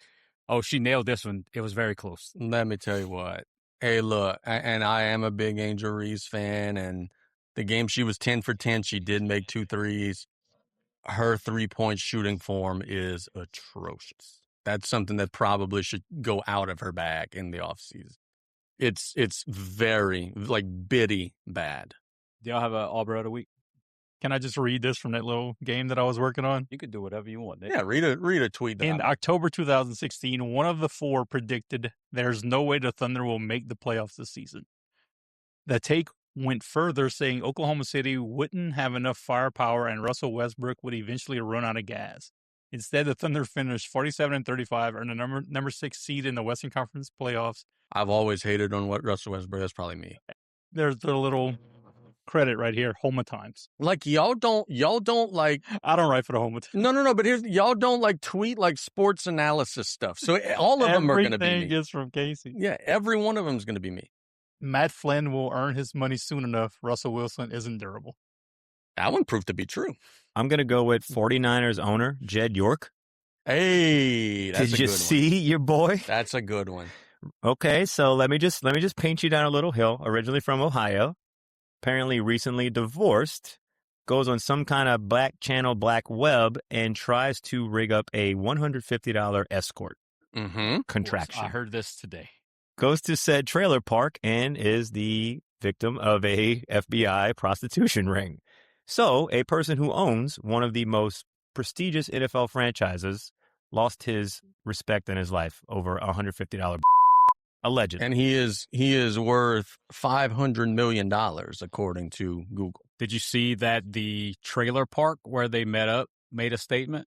E: she nailed this one. It was very close.
C: Let me tell you what. Hey, look, and I am a big Angel Reese fan, and the game she was 10 for 10. She did make 2 threes. Her 3-point shooting form is atrocious. That's something that probably should go out of her bag in the offseason. It's very, Biddy bad.
E: Do y'all have an All-Bro of the Week?
D: Can I just read this from that little game that I was working on?
E: You could do whatever you want, Nick.
C: Yeah, read a tweet.
D: In October 2016, one of the 4 predicted there's no way the Thunder will make the playoffs this season. The take went further, saying Oklahoma City wouldn't have enough firepower and Russell Westbrook would eventually run out of gas. Instead, the Thunder finished 47-35, earned the number 6 seed in the Western Conference playoffs.
C: I've always hated on what Russell Westbrook. That's probably me.
D: There's the little credit right here, Homa Times.
C: Y'all don't
D: I don't write for the Homa Times.
C: No, but y'all don't tweet sports analysis stuff. So all of them are going to be me.
D: Everything is from Casey.
C: Yeah, every one of them is going to be me.
D: Matt Flynn will earn his money soon enough. Russell Wilson isn't durable.
C: That one proved to be true.
J: I'm going to go with 49ers owner, Jed York.
C: Hey, that's
J: Did you see your boy?
C: That's a good one.
J: Okay, so let me just paint you down a little hill. Originally from Ohio, apparently recently divorced, goes on some kind of black channel, black web, and tries to rig up a $150 escort contraction.
E: I heard this today.
J: Goes to said trailer park and is the victim of a FBI prostitution ring. So a person who owns one of the most prestigious NFL franchises lost his respect in his life over $150 allegedly.
C: And he is worth $500 million according to Google.
E: Did you see that the trailer park where they met up made a statement?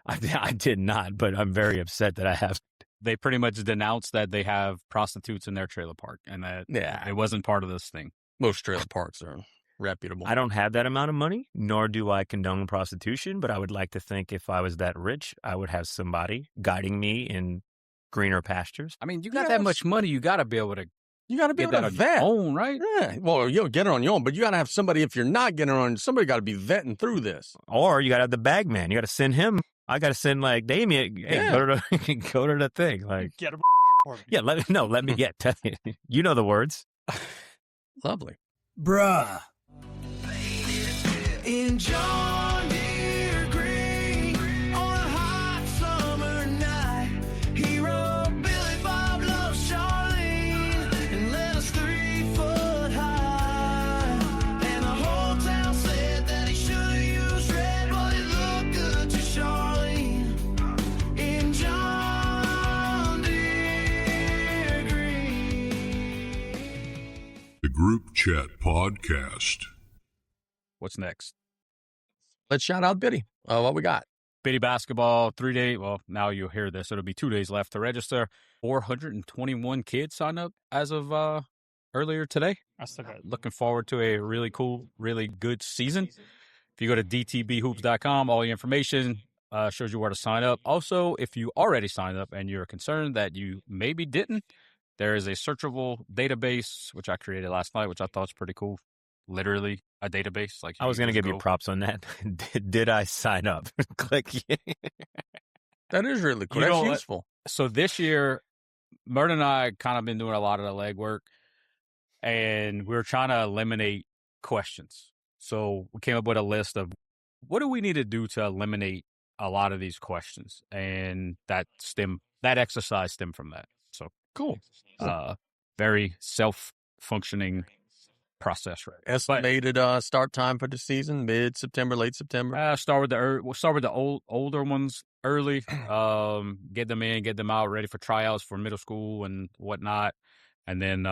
J: I did not, but I'm very upset that I have.
E: They pretty much denounced that they have prostitutes in their trailer park and that it wasn't part of this thing.
C: Most trailer parks are reputable.
J: I don't have that amount of money, nor do I condone prostitution, but I would like to think if I was that rich, I would have somebody guiding me in greener pastures.
E: I mean, you got that much money, you got to be able to
C: vet.
E: Own, right?
C: Yeah. Well, you'll get it on your own, but you got to have somebody, if you're not getting it on, somebody got to be vetting through this.
J: Or you got to have the bag man. You got to send him. I got to send like Damien, hey, go to the thing. Like,
D: get him.
J: Yeah, let me get. You know the words.
C: Lovely.
O: Bruh. In John Deere Green on a hot summer night, he wrote Billy Bob loves Charlene and let us 3 foot high. And the whole town said that he should have used red, but it looked good to Charlene. In John Deere Green.
P: The Group Chat Podcast.
E: What's next?
C: Let's shout out Biddy. What we got?
E: Biddy Basketball, 3 day. Well, now you'll hear this. It'll be 2 days left to register. 421 kids signed up as of earlier today. Looking forward to a really cool, really good season. If you go to dtbhoops.com, all the information shows you where to sign up. Also, if you already signed up and you're concerned that you maybe didn't, there is a searchable database, which I created last night, which I thought was pretty cool. Literally a database. Like
J: I was going to give you props on that. Did I sign up? Click.
C: That is really cool. That's useful.
E: So this year, Mert and I kind of been doing a lot of the legwork, and we're trying to eliminate questions. So we came up with a list of what do we need to do to eliminate a lot of these questions, and that exercise stemmed from that. So
C: cool.
E: Very self-functioning process, right?
C: Estimated start time for the season, mid-September, late September.
E: We'll start with the older ones early. Get them in, get them out, ready for tryouts for middle school and whatnot, and then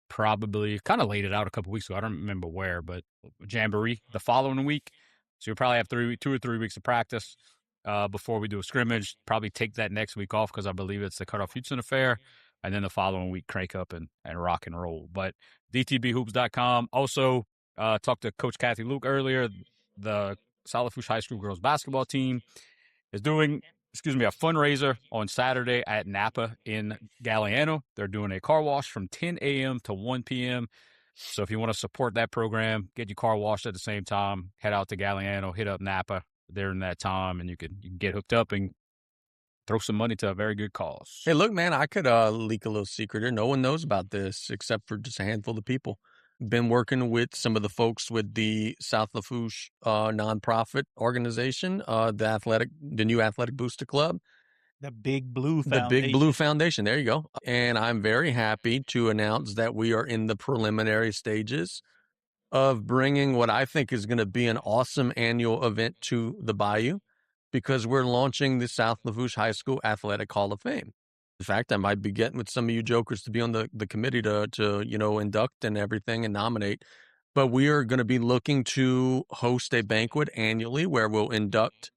E: probably kind of laid it out a couple weeks ago. I don't remember where, but Jamboree the following week. So you'll probably have 2 or 3 weeks of practice before we do a scrimmage. Probably take that next week off because I believe it's the Cutoff Houston affair. And then the following week, crank up and rock and roll. But dtbhoops.com. Also, talked to Coach Kathy Luke earlier. The South Lafourche High School girls basketball team is doing, a fundraiser on Saturday at Napa in Galliano. They're doing a car wash from 10 a.m. to 1 p.m. So if you want to support that program, get your car washed at the same time, head out to Galliano, hit up Napa during that time, and you can get hooked up and throw some money to a very good cause.
C: Hey, look, man, I could leak a little secret here. No one knows about this except for just a handful of people. Been working with some of the folks with the South Lafourche nonprofit organization, the new Athletic Booster Club.
D: The Big Blue Foundation.
C: The Big Blue Foundation. There you go. And I'm very happy to announce that we are in the preliminary stages of bringing what I think is going to be an awesome annual event to the Bayou, because we're launching the South Lafourche High School Athletic Hall of Fame. In fact, I might be getting with some of you jokers to be on the committee to induct and everything and nominate. But we are going to be looking to host a banquet annually where we'll induct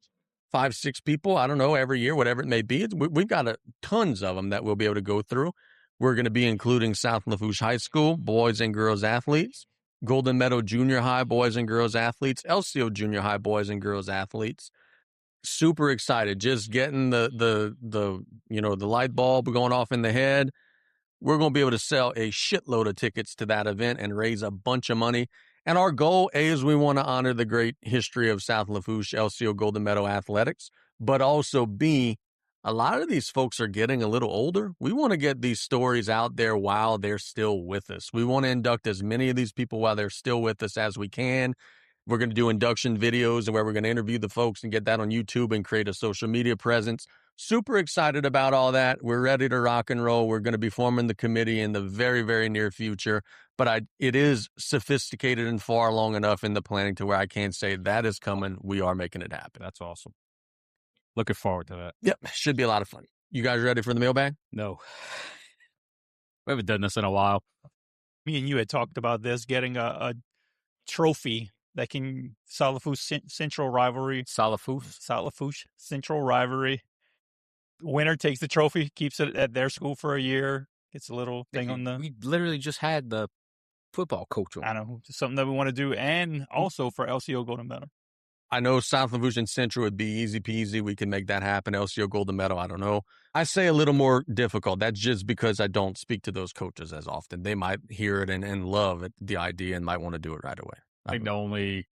C: 5-6 people, I don't know, every year, whatever it may be. We've got tons of them that we'll be able to go through. We're going to be including South Lafourche High School, boys and girls athletes, Golden Meadow Junior High, boys and girls athletes, LCO Junior High, boys and girls athletes. Super excited, just getting the light bulb going off in the head. We're going to be able to sell a shitload of tickets to that event and raise a bunch of money. And our goal, A, is we want to honor the great history of South Lafourche LCO Golden Meadow athletics, but also B, a lot of these folks are getting a little older. We want to get these stories out there while they're still with us. We want to induct as many of these people while they're still with us as we can. We're going to do induction videos where we're going to interview the folks and get that on YouTube and create a social media presence. Super excited about all that. We're ready to rock and roll. We're going to be forming the committee in the very, very near future. But it is sophisticated and far along enough in the planning to where I can say that is coming. We are making it happen.
E: That's awesome. Looking forward to that.
C: Yep. Should be a lot of fun. You guys ready for the mailbag?
E: No. We haven't done this in a while.
D: Me and you had talked about this, getting a trophy that can South Lafourche Central rivalry.
E: South
D: Lafourche Central rivalry. Winner takes the trophy, keeps it at their school for a year. Gets a little thing on the.
E: We literally just had the football coach on.
D: I know, something that we want to do, and also for LCO Golden Medal.
C: I know South Lafourche and Central would be easy peasy. We can make that happen. LCO Golden Medal, I don't know. I say a little more difficult. That's just because I don't speak to those coaches as often. They might hear it and love it, the idea, and might want to do it right away.
E: I think the only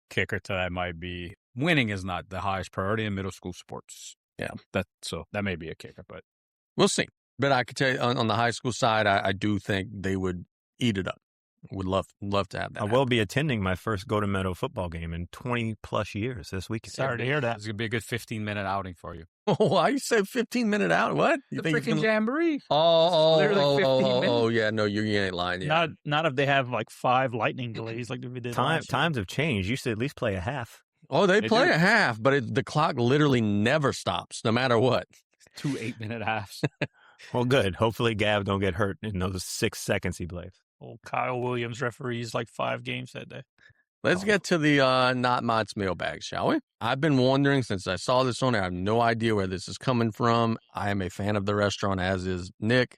E: kicker to that might be winning is not the highest priority in middle school sports.
C: Yeah.
E: That may be a kicker, but
C: we'll see. But I could tell you on the high school side, I do think they would eat it up. Would love to have that.
J: I will be attending my first Go to Meadow football game in 20+ years this weekend.
D: Sorry to hear that.
E: It's going to be a good 15-minute outing for you.
C: Oh, why you say 15-minute out? What?
E: The freaking Jamboree.
C: Oh, yeah. No, you ain't lying. Yeah.
D: Not if they have like 5 lightning delays like we did last year.
J: Times have changed. You should at least play a half.
C: Oh, they play a half, but the clock literally never stops, no matter what.
E: 2 8-minute halves.
J: Well, good. Hopefully Gav don't get hurt in those 6 seconds he plays.
D: Old Kyle Williams referees like 5 games that day.
C: Let's get to the Not Mott's mailbag, shall we? I've been wondering since I saw this on there. I have no idea where this is coming from. I am a fan of the restaurant, as is Nick.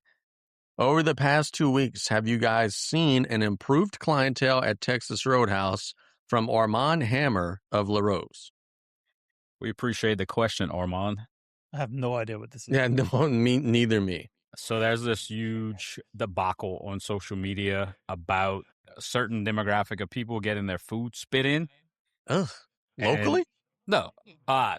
C: Over the past 2 weeks, have you guys seen an improved clientele at Texas Roadhouse from Armand Hammer of La Rose?
E: We appreciate the question, Armand.
D: I have no idea what this is.
C: Yeah, no, neither me.
E: So there's this huge debacle on social media about a certain demographic of people getting their food spit in.
C: Ugh. Locally?
E: No. I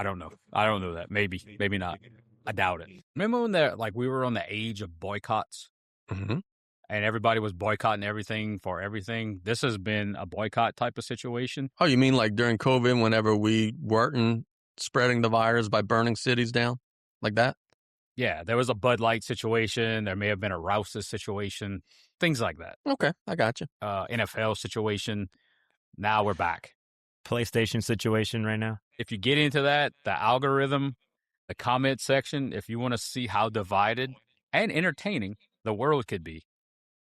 E: don't know. I don't know that. Maybe not. I doubt it. Remember when we were on the age of boycotts?
C: Mm-hmm.
E: And everybody was boycotting everything for everything. This has been a boycott type of situation.
C: Oh, you mean like during COVID whenever we weren't spreading the virus by burning cities down? Like that?
E: Yeah, there was a Bud Light situation. There may have been a Rouse's situation. Things like that.
C: Okay, I got you.
E: NFL situation. Now we're back.
J: PlayStation situation right now.
E: If you get into that, the algorithm, the comment section, if you want to see how divided and entertaining the world could be,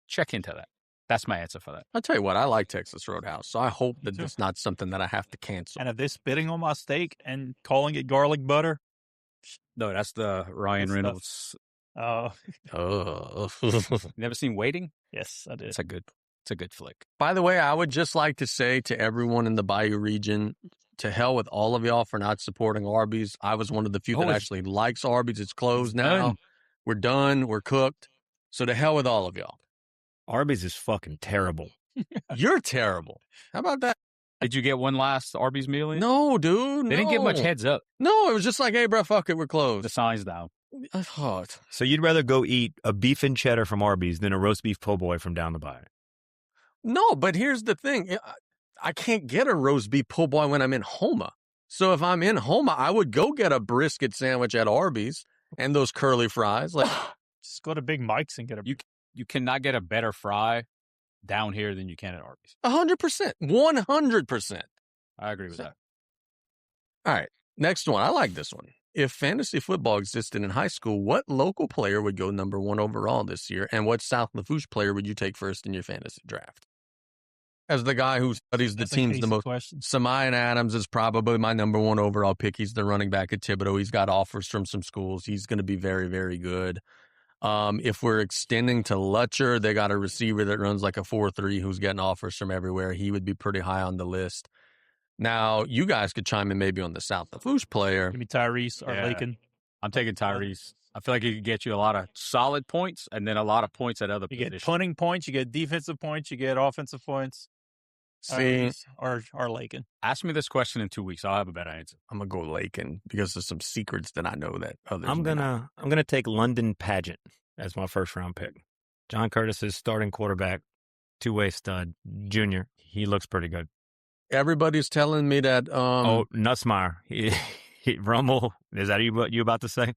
E: check into that. That's my answer for that.
C: I'll tell you what, I like Texas Roadhouse, so I hope that it's not something that I have to cancel.
D: And if they're spitting on my steak and calling it garlic butter?
E: No, that's the Ryan Reynolds.
D: Oh.
E: Never seen Waiting?
D: Yes, I did.
E: It's a good flick.
C: By the way, I would just like to say to everyone in the Bayou region, to hell with all of y'all for not supporting Arby's. I was one of the few that actually likes Arby's. It's closed now.
E: Done.
C: We're done. We're cooked. So to hell with all of y'all.
J: Arby's is fucking terrible.
C: You're terrible. How about that?
E: Did you get one last Arby's meal in?
C: No, dude.
E: They didn't get much heads up.
C: No, it was just like, hey, bro, fuck it, we're closed.
E: The sign's down.
J: So you'd rather go eat a beef and cheddar from Arby's than a roast beef po' boy from down the bayou?
C: No, but here's the thing. I can't get a roast beef po' boy when I'm in Houma. So if I'm in Houma, I would go get a brisket sandwich at Arby's and those curly fries. Like,
D: just go to Big Mike's and get a...
E: You cannot get a better fry down here than you can at Arby's.
C: 100%. 100%.
E: I agree with that.
C: All right. Next one. I like this one. If fantasy football existed in high school, what local player would go number 1 overall this year? And what South Lafourche player would you take first in your fantasy draft? As the guy who studies the teams the most, Samayan Adams is probably my number 1 overall pick. He's the running back at Thibodeau. He's got offers from some schools. He's going to be very, very good. If we're extending to Lutcher, they got a receiver that runs like a 4.3 who's getting offers from everywhere. He would be pretty high on the list. Now, you guys could chime in maybe on the South Lafourche player.
D: Maybe Tyrese or Lakin.
E: I'm taking Tyrese. I feel like he could get you a lot of solid points and then a lot of points at other positions.
D: You get punting points, you get defensive points, you get offensive points.
C: See,
D: or Lakin.
E: Ask me this question in 2 weeks. I'll have a better answer.
C: I'm gonna go Lakin because there's some secrets that I know that others.
J: I'm gonna take London Pageant as my first round pick. John Curtis's starting quarterback, 2-way stud, junior. He looks pretty good.
C: Everybody's telling me that.
J: Nussmeier. Rummel. Is that what you about to say?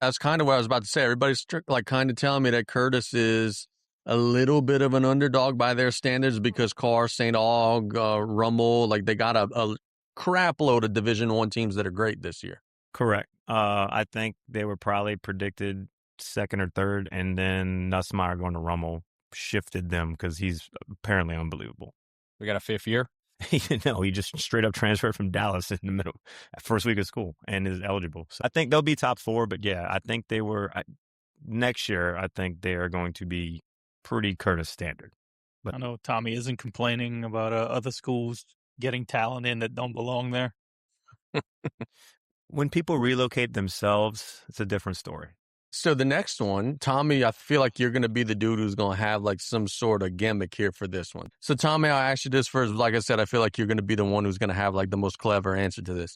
C: That's kind of what I was about to say. Everybody's kind of telling me that Curtis is a little bit of an underdog by their standards because Carr, St. Aug, Rummel, like they got a crap load of Division I teams that are great this year.
J: Correct. I think they were probably predicted second or third, and then Nussmeier going to Rummel shifted them because he's apparently unbelievable.
E: We got a 5th year?
J: No, he just straight up transferred from Dallas in the middle, first week of school, and is eligible. So I think they'll be top 4, but yeah, I think they were next year. I think they are going to be pretty Curtis standard. But
D: I know Tommy isn't complaining about other schools getting talent in that don't belong there.
J: When people relocate themselves, it's a different story.
C: So the next one, Tommy, I feel like you're going to be the dude who's going to have like some sort of gimmick here for this one. So Tommy, I'll ask you this first. Like I said, I feel like you're going to be the one who's going to have like the most clever answer to this.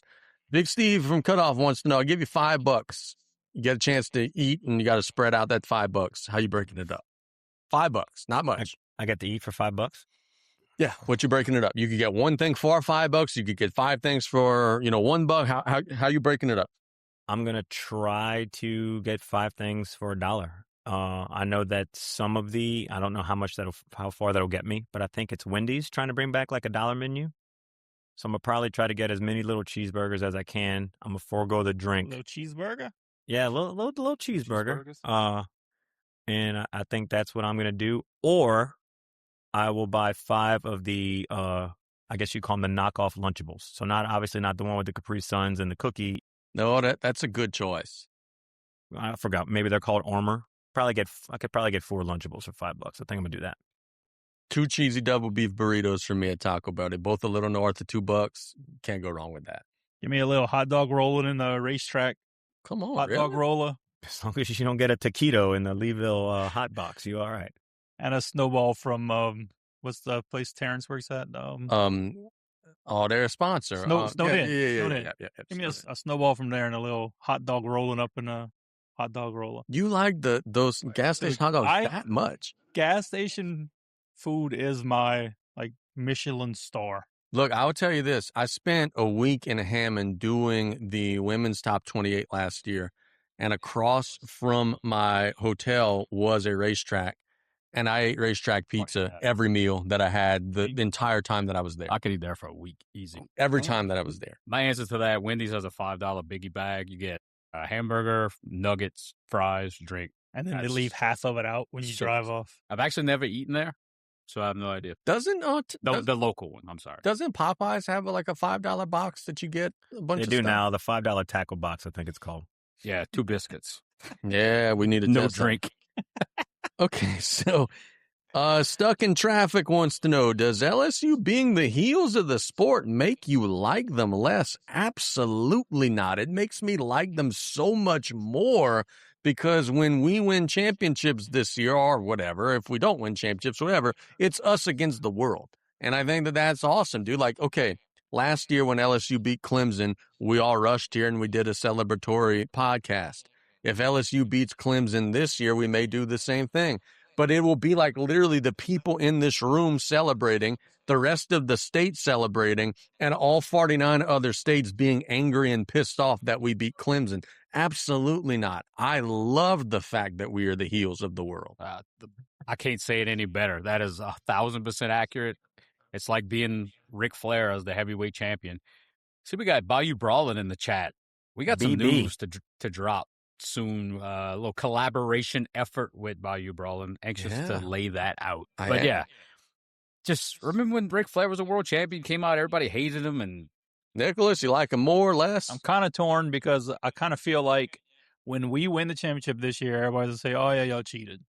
C: Big Steve from Cutoff wants to know, I'll give you $5. You get a chance to eat and you got to spread out that $5. How you breaking it up? $5, not much.
J: I get to eat for $5?
C: Yeah. What you breaking it up? You could get one thing for $5. You could get 5 things for, $1. How you breaking it up?
J: I'm going to try to get 5 things for $1. I know that some of I don't know how far that'll get me, but I think it's Wendy's trying to bring back like $1 menu. So I'm going to probably try to get as many little cheeseburgers as I can. I'm going to forego the drink.
D: Little cheeseburger?
J: Yeah, little cheeseburger. And I think that's what I'm going to do. Or I will buy 5 of the, I guess you call them the knockoff Lunchables. So obviously not the one with the Capri Suns and the cookie.
C: No, that's a good choice.
J: I forgot. Maybe they're called Armor. I could probably get 4 Lunchables for $5. I think I'm gonna do that.
C: 2 cheesy double beef burritos for me at Taco Bell. They're both a little north of $2. Can't go wrong with that.
D: Give me a little hot dog rolling in the racetrack.
C: Come on,
D: hot dog roller.
J: As long as you don't get a taquito in the Leeville hot box, you all right.
D: And a snowball from what's the place Terrence works at?
C: They're a sponsor.
D: Snowden.
C: Yeah.
D: Give me a snowball from there and a little hot dog rolling up in a hot dog roller.
C: You like those gas station hot dogs that much?
D: Gas station food is my Michelin star.
C: Look, I will tell you this. I spent a week in Hammond doing the women's top 28 last year, and across from my hotel was a racetrack. And I ate racetrack pizza every meal that I had the entire time that I was there.
E: I could eat there for a week, easy.
C: Every time that I was there.
E: My answer to that, Wendy's has a $5 biggie bag. You get a hamburger, nuggets, fries, drink.
D: And then they leave half of it out when you drive off.
E: I've actually never eaten there, so I have no idea.
C: Doesn't
E: the local one, I'm sorry.
C: Doesn't Popeyes have a $5 box that you get a bunch of stuff?
J: They do now, the $5 tackle box, I think it's called.
E: Yeah, 2 biscuits.
C: Yeah, we need
E: no drink.
C: Okay, so Stuck in Traffic wants to know, does LSU being the heels of the sport make you like them less? Absolutely not. It makes me like them so much more because when we win championships this year or whatever, if we don't win championships, whatever, it's us against the world. And I think that that's awesome, dude. Okay, last year when LSU beat Clemson, we all rushed here and we did a celebratory podcast. If LSU beats Clemson this year, we may do the same thing. But it will be literally the people in this room celebrating, the rest of the state celebrating, and all 49 other states being angry and pissed off that we beat Clemson. Absolutely not. I love the fact that we are the heels of the world.
E: I can't say it any better. That is 1,000% accurate. It's like being Ric Flair as the heavyweight champion. See, we got Bayou Brawlin in the chat. We got some news to drop soon. A little collaboration effort with Bayou Brawlin. Anxious to lay that out. Just remember when Ric Flair was a world champion, came out, everybody hated him. And
C: Nicholas, you like him more or less?
D: I'm kind of torn because I kind of feel like when we win the championship this year, everybody's going to say, oh, yeah, y'all cheated.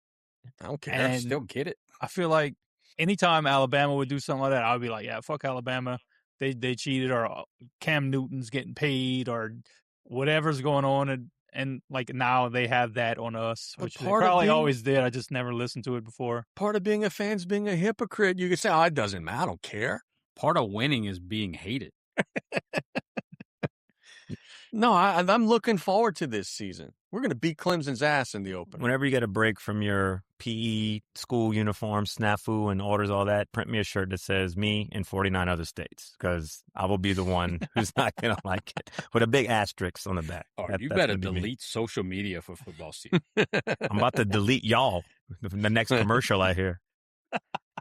C: I don't care.
D: And
E: I still get it.
D: I feel like anytime Alabama would do something like that, I would be like, yeah, fuck Alabama. They cheated, or Cam Newton's getting paid, or whatever's going on. And now they have that on us, which they probably always did. I just never listened to it before.
C: Part of being a fan is being a hypocrite. You could say, oh, it doesn't matter. I don't care.
E: Part of winning is being hated.
C: No, I'm looking forward to this season. We're going to beat Clemson's ass in the opener.
J: Whenever you get a break from your PE school uniform, snafu, and orders, all that, print me a shirt that says me in 49 other states, because I will be the one who's not going to like it, with a big asterisk on the back.
E: You better delete social media for football season.
J: I'm about to delete y'all. The next commercial I hear.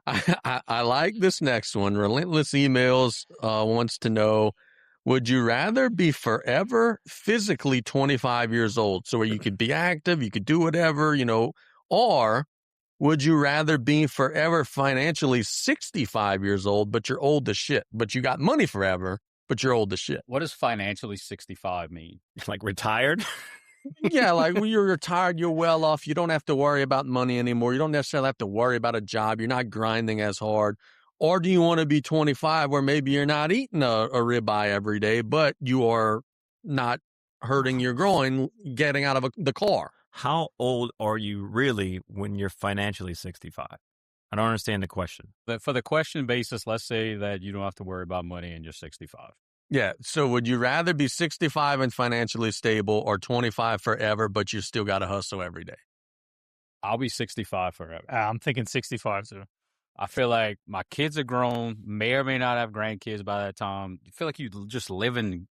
C: I like this next one. Relentless Emails wants to know, would you rather be forever physically 25 years old, so where you could be active, you could do whatever, or would you rather be forever financially 65 years old, but you're old as shit, but you got money forever, but you're old as shit?
E: What does financially 65 mean?
J: Like retired?
C: Yeah, when you're retired, you're well off. You don't have to worry about money anymore. You don't necessarily have to worry about a job. You're not grinding as hard. Or do you want to be 25 where maybe you're not eating a ribeye every day, but you are not hurting your groin getting out of the car?
J: how old are you really when you're financially 65? I don't understand the question.
E: But for the question basis, let's say that you don't have to worry about money and you're 65.
C: Yeah. So would you rather be 65 and financially stable or 25 forever, but you still got to hustle every day?
E: I'll be 65 forever.
D: I'm thinking 65 too.
E: I feel like my kids are grown, may or may not have grandkids by that time. You feel like you just living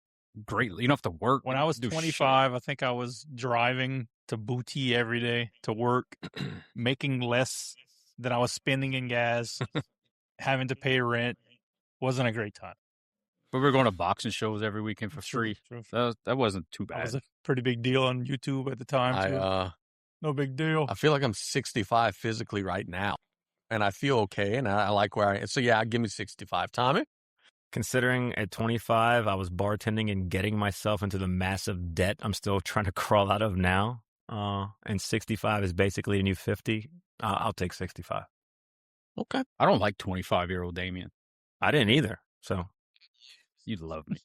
E: great. You don't have to work.
D: When I was 25, I think I was driving to Booty every day to work, making less than I was spending in gas, having to pay rent. Wasn't a great time.
E: But we were going to boxing shows every weekend for free. That wasn't too bad.
D: That was a pretty big deal on YouTube at the time, too. No big deal.
C: I feel like I'm 65 physically right now, and I feel okay, and I like where I am. So, yeah, give me 65. Tommy?
J: Considering at 25, I was bartending and getting myself into the massive debt I'm still trying to crawl out of now, and 65 is basically a new 50, I'll take 65.
C: Okay.
E: I don't like 25-year-old Damien.
J: I didn't either, so.
E: You'd love me.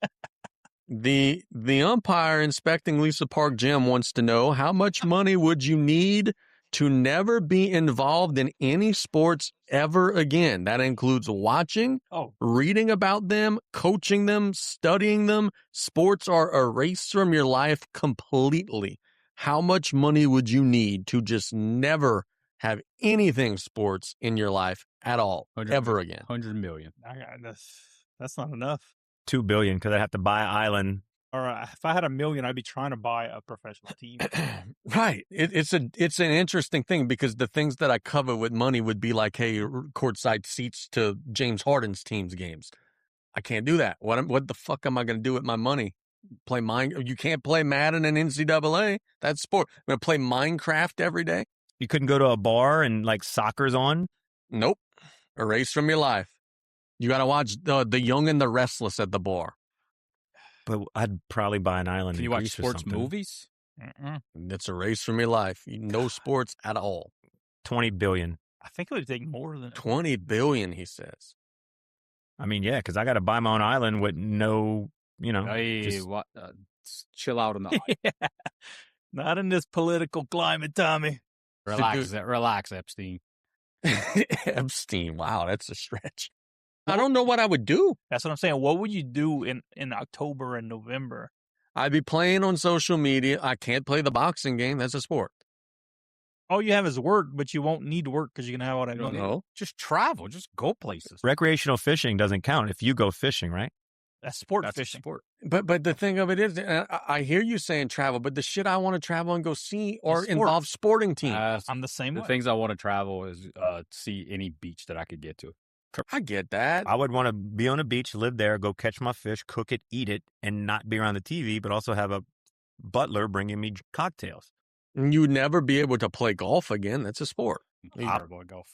C: The umpire inspecting Lisa Park Gym wants to know, how much money would you need to never be involved in any sports ever again? That includes watching, reading about them, coaching them, studying them. Sports are erased from your life completely. How much money would you need to just never have anything sports in your life at all, ever again?
E: 100 million.
D: That's not enough.
J: 2 billion, because I'd have to buy an island.
D: Or if I had $1 million, I'd be trying to buy a professional team.
C: Right. It's an interesting thing, because the things that I cover with money would be like, hey, courtside seats to James Harden's team's games. I can't do that. What the fuck am I going to do with my money? You can't play Madden and NCAA. That's sport. I'm going to play Minecraft every day.
J: You couldn't go to a bar and like soccer's on?
C: Nope. Erased from your life. You got to watch the Young and the Restless at the bar.
J: But I'd probably buy an island.
E: Can you watch sports movies?
C: It's erased from your life. No sports at all.
J: 20 billion.
D: I think it would take more than
C: 20 billion, he says.
J: I mean, yeah, because I got to buy my own island with no,
E: Hey, chill out on the
D: yeah. Not in this political climate, Tommy.
E: Relax, Epstein.
C: Epstein. Wow, that's a stretch. I don't know what I would do.
D: That's what I'm saying. What would you do in October and November?
C: I'd be playing on social media. I can't play the boxing game. That's a sport.
D: All you have is work, but you won't need work because you can have all that money.
C: No.
E: Just travel. Just go places.
J: Recreational fishing doesn't count if you go fishing, right?
D: That's fishing.
E: Sport.
C: But the thing of it is, I hear you saying travel, but the shit I want to travel and go see or involve sporting teams.
D: I'm the same way.
E: The things I want to travel is see any beach that I could get to.
C: I get that.
J: I would want to be on a beach, live there, go catch my fish, cook it, eat it, and not be around the TV, but also have a butler bringing me cocktails.
C: You would never be able to play golf again. That's a sport.
E: Golf.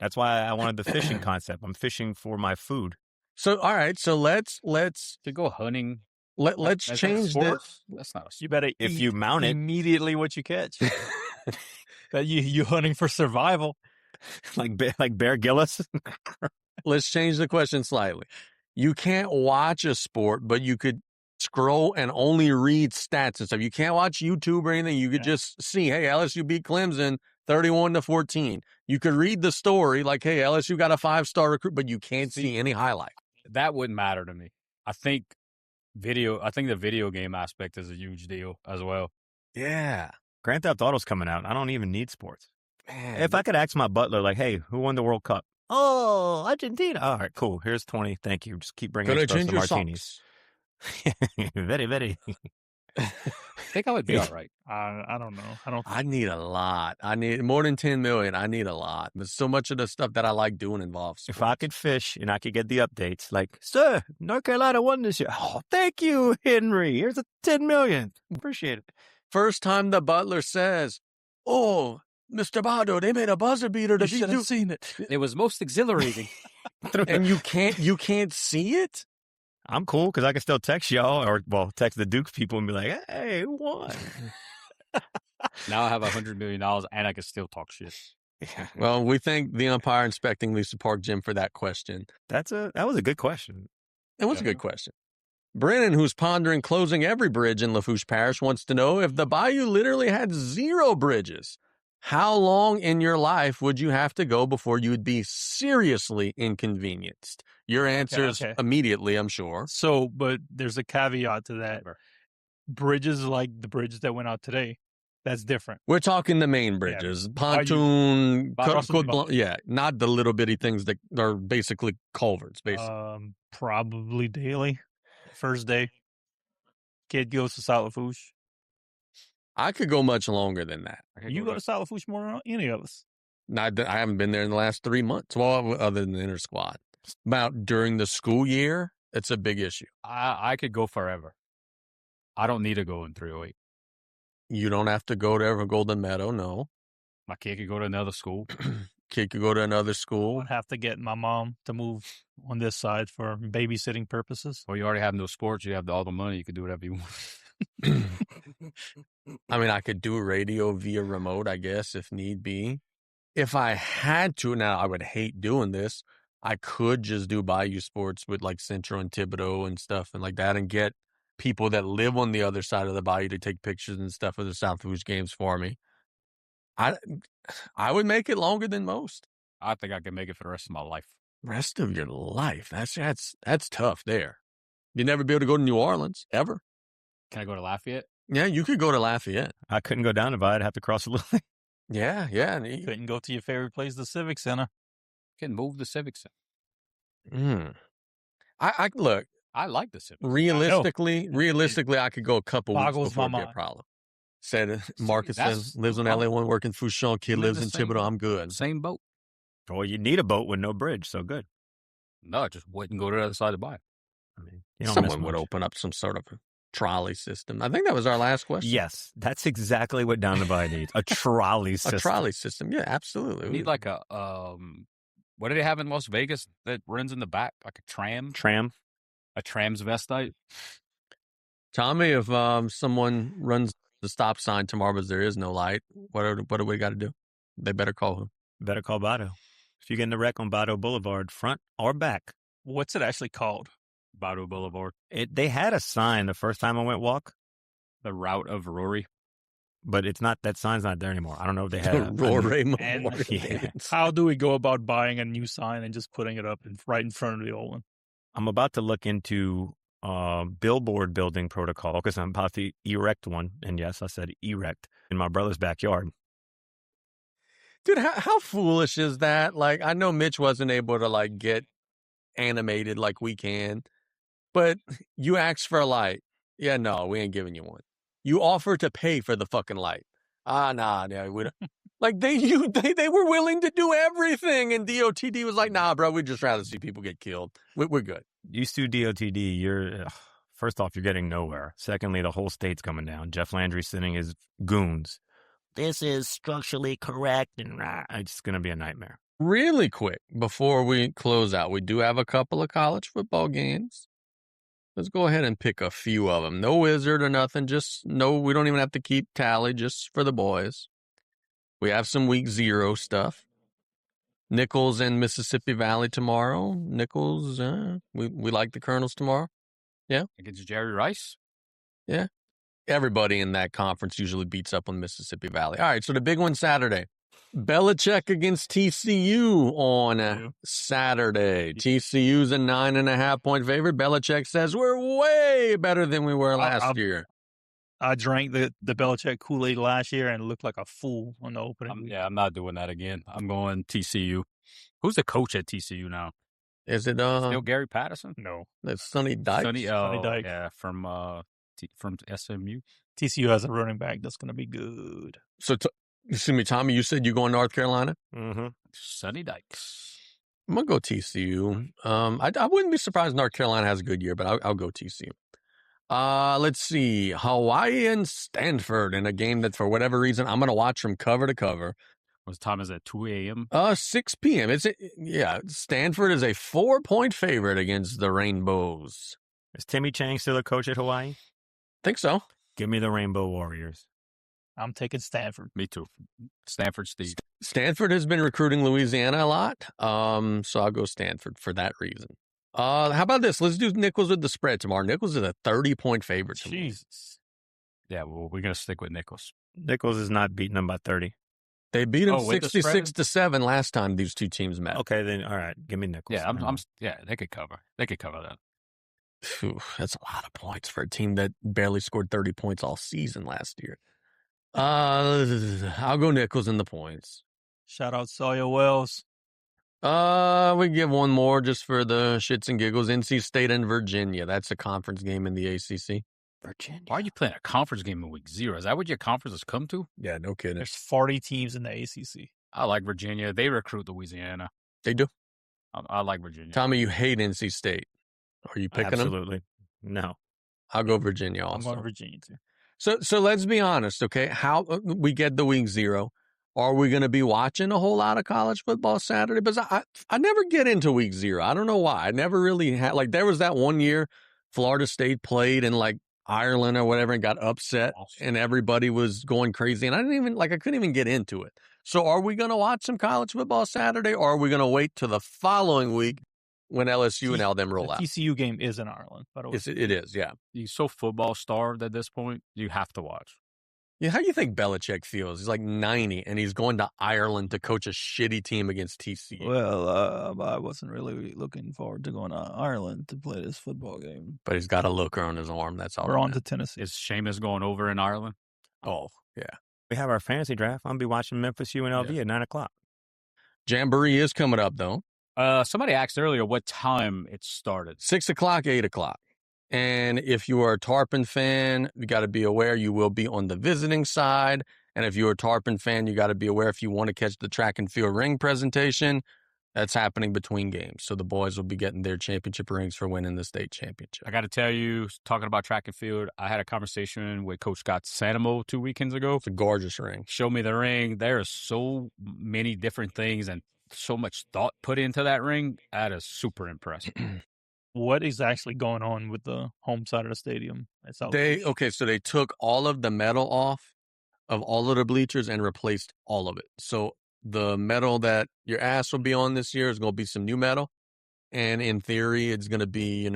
J: That's why I wanted the fishing concept. I'm fishing for my food.
C: So, all right. So let's
E: to go hunting.
C: Let's change this.
E: That's not a sport.
D: You better
J: if you mount it
D: immediately what you catch. That you hunting for survival.
J: like Bear Gillis.
C: Let's change the question slightly. You can't watch a sport, but you could scroll and only read stats and stuff. You can't watch YouTube or anything. You could just see, hey, LSU beat Clemson 31-14. You could read the story like, hey, LSU got a 5-star recruit, but you can't see any highlight.
E: That wouldn't matter to me. I think the video game aspect is a huge deal as well.
C: Yeah.
J: Grand Theft Auto's coming out. I don't even need sports.
C: Man,
J: if I could ask my butler, like, hey, who won the World Cup? Oh, Argentina. All right, cool. Here's 20. Thank you. Just keep bringing espresso martinis. Very, very.
E: I think I would be all right.
D: I don't know.
C: I need a lot. I need more than 10 million. I need a lot. But so much of the stuff that I like doing involves sports.
J: If I could fish and I could get the updates, like, sir, North Carolina won this year. Oh, thank you, Henry. Here's a 10 million. Appreciate it.
C: First time the butler says, oh, Mr. Bado, they made a buzzer beater.
D: You should have seen it.
E: It was most exhilarating.
C: And you can't see it?
J: I'm cool because I can still text y'all text the Duke people and be like, hey, who won?
E: Now I have $100 million and I can still talk shit.
C: Yeah. Well, we thank the umpire inspecting Lisa Park Gym for that question.
J: That was a good question.
C: It was a good question. Brennan, who's pondering closing every bridge in Lafourche Parish, wants to know if the Bayou literally had 0 bridges, how long in your life would you have to go before you would be seriously inconvenienced? Your answer is immediately, I'm sure.
D: So, but there's a caveat to that. Bridges like the bridges that went out today, that's different.
C: We're talking the main bridges, pontoon, Cote Blanche, not the little bitty things that are basically culverts. Basically,
D: probably daily. First day, kid goes to South Lafourche.
C: I could go much longer than that.
D: You go to South Lafourche more than any of us.
C: I haven't been there in the last 3 months. Well, other than the inter squad. About during the school year, it's a big issue.
E: I could go forever. I don't need to go in 308.
C: You don't have to go to Ever Golden Meadow, no.
E: My kid could go to another school.
C: Kid could go to another school.
D: I'd have to get my mom to move on this side for babysitting purposes.
E: Well, you already have no sports. You have all the money. You can do whatever you want.
C: I mean, I could do radio via remote, I guess, if need be. If I had to, now I would hate doing this. I could just do Bayou sports with like Central and Thibodeau and stuff and like that and get people that live on the other side of the Bayou to take pictures and stuff of the South Lafourche games for me. I would make it longer than most.
E: I think I can make it for the rest of my life.
C: Rest of your life? That's tough there. You'd never be able to go to New Orleans, ever.
E: Can I go to Lafayette?
C: Yeah, you could go to Lafayette.
J: I couldn't go down to Bayou. I'd have to cross a little.
C: Yeah.
D: You couldn't go to your favorite place, the Civic Center.
E: You can move the Civic Center.
C: I look.
E: I like the Civic.
C: Realistically, I could go a couple weeks before it be a problem. Said Marcus lives on LA1, working Fouchon. Kid lives in Thibodeau. I'm good.
E: Same boat.
J: Well, you need a boat with no bridge, so good.
E: No, just wouldn't go to the other side of the Bayou.
C: I mean, someone would open up some sort of a trolley system. I think that was our last question.
J: Yes, that's exactly what Down the Bayou needs. A trolley system.
C: A trolley system. Yeah, absolutely.
E: We need like a, what do they have in Las Vegas that runs in the back? Like a tram? A transvestite?
C: Tommy, if someone runs the stop sign tomorrow, but there is no light, what do we got to do? They better call who?
J: Better call Bado. If you get in a wreck on Bado Boulevard, front or back.
D: What's it actually called?
E: Bado Boulevard.
J: They had a sign the first time I went walk.
E: The Route of Rory.
J: But it's not, that sign's not there anymore. I don't know if they had
C: Rory.
D: How do we go about buying a new sign and just putting it up right in front of the old one?
J: I'm about to look into billboard building protocol because I'm about to erect one. And yes, I said erect in my brother's backyard.
C: Dude, how foolish is that? Like, I know Mitch wasn't able to like get animated like we can, but you asked for a light. Yeah, no, we ain't giving you one. You offer to pay for the fucking light. Nah, we don't. Like they were willing to do everything, and DOTD was like, nah, bro, we'd just rather see people get killed. We're good.
J: You sue DOTD, you're first off, you're getting nowhere. Secondly, the whole state's coming down. Jeff Landry sending his goons. This is structurally correct, and it's going to be a nightmare.
C: Really quick, before we close out, we do have a couple of college football games. Let's go ahead and pick a few of them. No wizard or nothing. Just no, we don't even have to keep tally, just for the boys. We have some week 0 stuff. Nichols and Mississippi Valley tomorrow. Nichols, we like the Colonels tomorrow. Yeah.
E: Against Jerry Rice.
C: Yeah. Everybody in that conference usually beats up on Mississippi Valley. All right, so the big one Saturday. Belichick against TCU on Saturday. TCU's a 9.5-point favorite. Belichick says we're way better than we were last year.
D: I drank the Belichick Kool-Aid last year and looked like a fool on the opening.
E: I'm not doing that again. I'm going TCU. Who's the coach at TCU now?
C: Is it
E: still Gary Patterson?
D: No,
C: it's Sonny Dykes.
D: Sonny Dykes.
E: Yeah, from SMU.
D: TCU has a running back that's going to be good.
C: So, excuse me, Tommy, you said you going North Carolina?
E: Mm-hmm. Sonny Dykes.
C: I'm going to go TCU. I wouldn't be surprised North Carolina has a good year, but I'll go TCU. Let's see. Hawaii and Stanford in a game that, for whatever reason, I'm going to watch from cover to cover.
E: What time is it? 2 a.m.?
C: 6 p.m. Stanford is a 4-point favorite against the Rainbows.
J: Is Timmy Chang still a coach at Hawaii?
C: Think so.
J: Give me the Rainbow Warriors.
D: I'm taking Stanford.
E: Me too. Stanford Steve.
C: Stanford has been recruiting Louisiana a lot, so I'll go Stanford for that reason. How about this? Let's do Nichols with the spread tomorrow. Nichols is a 30-point favorite tomorrow.
D: Jesus.
E: Yeah, well, we're going to stick with Nichols.
J: Nichols is not beating them by 30.
C: They beat them 66-7 last time these two teams met.
J: Okay, then all right, give me Nichols.
E: Yeah, they could cover. They could cover that.
C: Phew, that's a lot of points for a team that barely scored 30 points all season last year. I'll go Nichols in the points.
D: Shout out Sawyer Wells.
C: We give one more just for the shits and giggles. NC State and Virginia. That's a conference game in the ACC.
E: Virginia. Why are you playing a conference game in week 0? Is that what your conference has come to?
C: Yeah, no kidding.
D: There's 40 teams in the ACC.
E: I like Virginia. They recruit Louisiana.
C: They do.
E: I like Virginia.
C: Tommy, you hate NC State. Are you picking them?
J: Absolutely. No.
C: I'll go Virginia also.
D: I'm going Virginia too.
C: So let's be honest, okay? How we get the week 0. Are we going to be watching a whole lot of college football Saturday? Because I never get into week 0. I don't know why. I never really had, like, there was that one year Florida State played in like Ireland or whatever and got upset and everybody was going crazy. And I couldn't even get into it. So are we going to watch some college football Saturday, or are we going to wait till the following week when LSU and all them roll out?
D: The TCU game is in Ireland, by the way.
C: It is, yeah.
E: He's so football starved at this point, you have to watch.
C: Yeah, how do you think Belichick feels? He's like 90, and he's going to Ireland to coach a shitty team against TCU.
D: Well, I wasn't really looking forward to going to Ireland to play this football game.
C: But he's got a looker on his arm. That's all.
D: We're on to Tennessee.
E: Is Seamus going over in Ireland?
C: Oh, yeah.
J: We have our fantasy draft. I'm going to be watching Memphis UNLV at 9 o'clock.
C: Jamboree is coming up, though.
E: Somebody asked earlier what time it started.
C: 6 o'clock, 8 o'clock. And if you are a Tarpon fan, you got to be aware you will be on the visiting side. And if you're a Tarpon fan, you got to be aware if you want to catch the track and field ring presentation, that's happening between games. So the boys will be getting their championship rings for winning the state championship.
E: I got to tell you, talking about track and field, I had a conversation with Coach Scott Sanamo 2 weekends ago.
C: It's a gorgeous ring.
E: Show me the ring. There are so many different things and so much thought put into that ring. That is super impressive.
D: What is actually going on with the home side of the stadium?
C: So they took all of the metal off of all of the bleachers and replaced all of it. So the metal that your ass will be on this year is going to be some new metal. And in theory, it's going to be,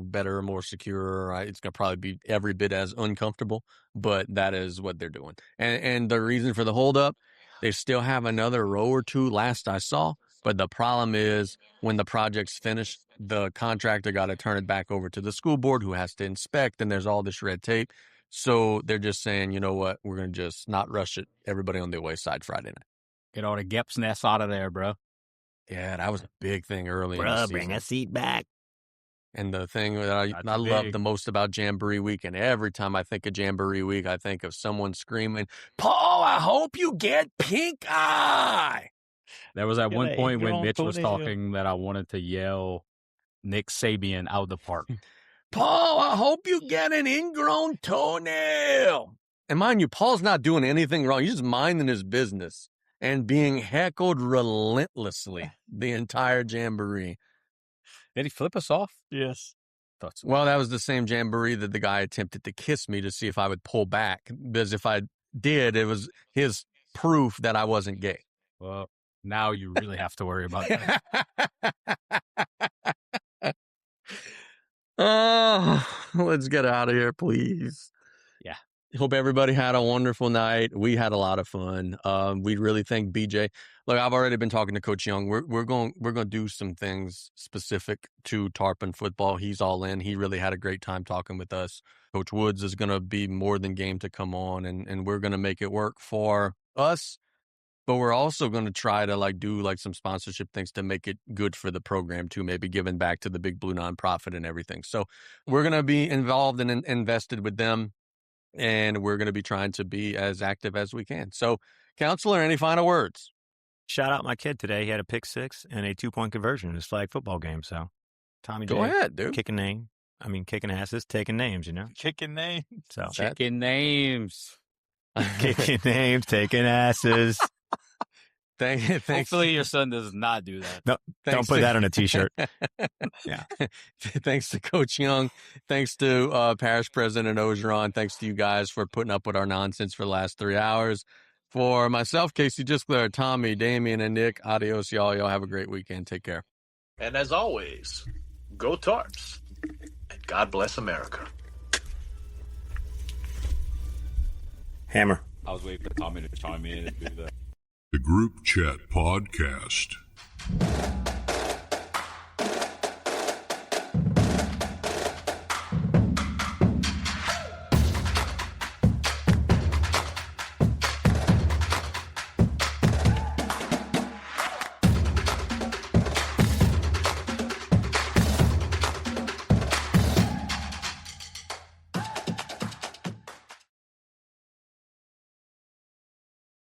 C: better, more secure. Right? It's going to probably be every bit as uncomfortable, but that is what they're doing. And the reason for the holdup, they still have another row or two last I saw. But the problem is when the project's finished, the contractor got to turn it back over to the school board who has to inspect, and there's all this red tape. So they're just saying, you know what, we're going to just not rush it. Everybody on the away side Friday night.
E: Get all the Gep's nests out of there, bro.
C: Yeah, that was a big thing early in the season.
M: Bring a seat back.
C: And the thing that I love the most about Jamboree Week, and every time I think of Jamboree Week, I think of someone screaming, Paul, I hope you get pink eye.
E: There was at one point when Mitch was talking that I wanted to yell Nick Sabian out of the park.
C: Paul, I hope you get an ingrown toenail. And mind you, Paul's not doing anything wrong. He's just minding his business and being heckled relentlessly the entire Jamboree.
E: Did he flip us off?
D: Yes.
E: Thought so.
C: Well, that was the same Jamboree that the guy attempted to kiss me to see if I would pull back. Because if I did, it was his proof that I wasn't gay.
E: Well, now you really have to worry about that.
C: Oh, let's get out of here, please.
E: Yeah.
C: Hope everybody had a wonderful night. We had a lot of fun. We really thank BJ. Look, I've already been talking to Coach Young. We're going to do some things specific to Tarpon football. He's all in. He really had a great time talking with us. Coach Woods is going to be more than game to come on, and we're going to make it work for us. But we're also going to try to do some sponsorship things to make it good for the program too, maybe giving back to the Big Blue nonprofit and everything. So we're going to be involved and invested with them, and we're going to be trying to be as active as we can. So, Counselor, any final words?
J: Shout out my kid today. He had a pick 6 and a 2-point conversion in his flag football game. So, Tommy
C: Go
J: J,
C: ahead, dude.
J: Kicking asses, taking names,
D: Kicking names.
J: So
E: Chicken names.
J: Kicking names, taking asses.
C: Thanks.
E: Hopefully your son does not do that.
J: No, don't put that on a T-shirt. Yeah.
C: Thanks to Coach Young. Thanks to Parish President Orgeron. Thanks to you guys for putting up with our nonsense for the last 3 hours. For myself, Casey Gisclair, Tommy, Damian, and Nick, adios, y'all. Y'all have a great weekend. Take care.
I: And as always,
Q: Go Tarps. And God bless America.
J: Hammer.
E: I was waiting for Tommy to chime in and do that.
P: The Group Chat Podcast.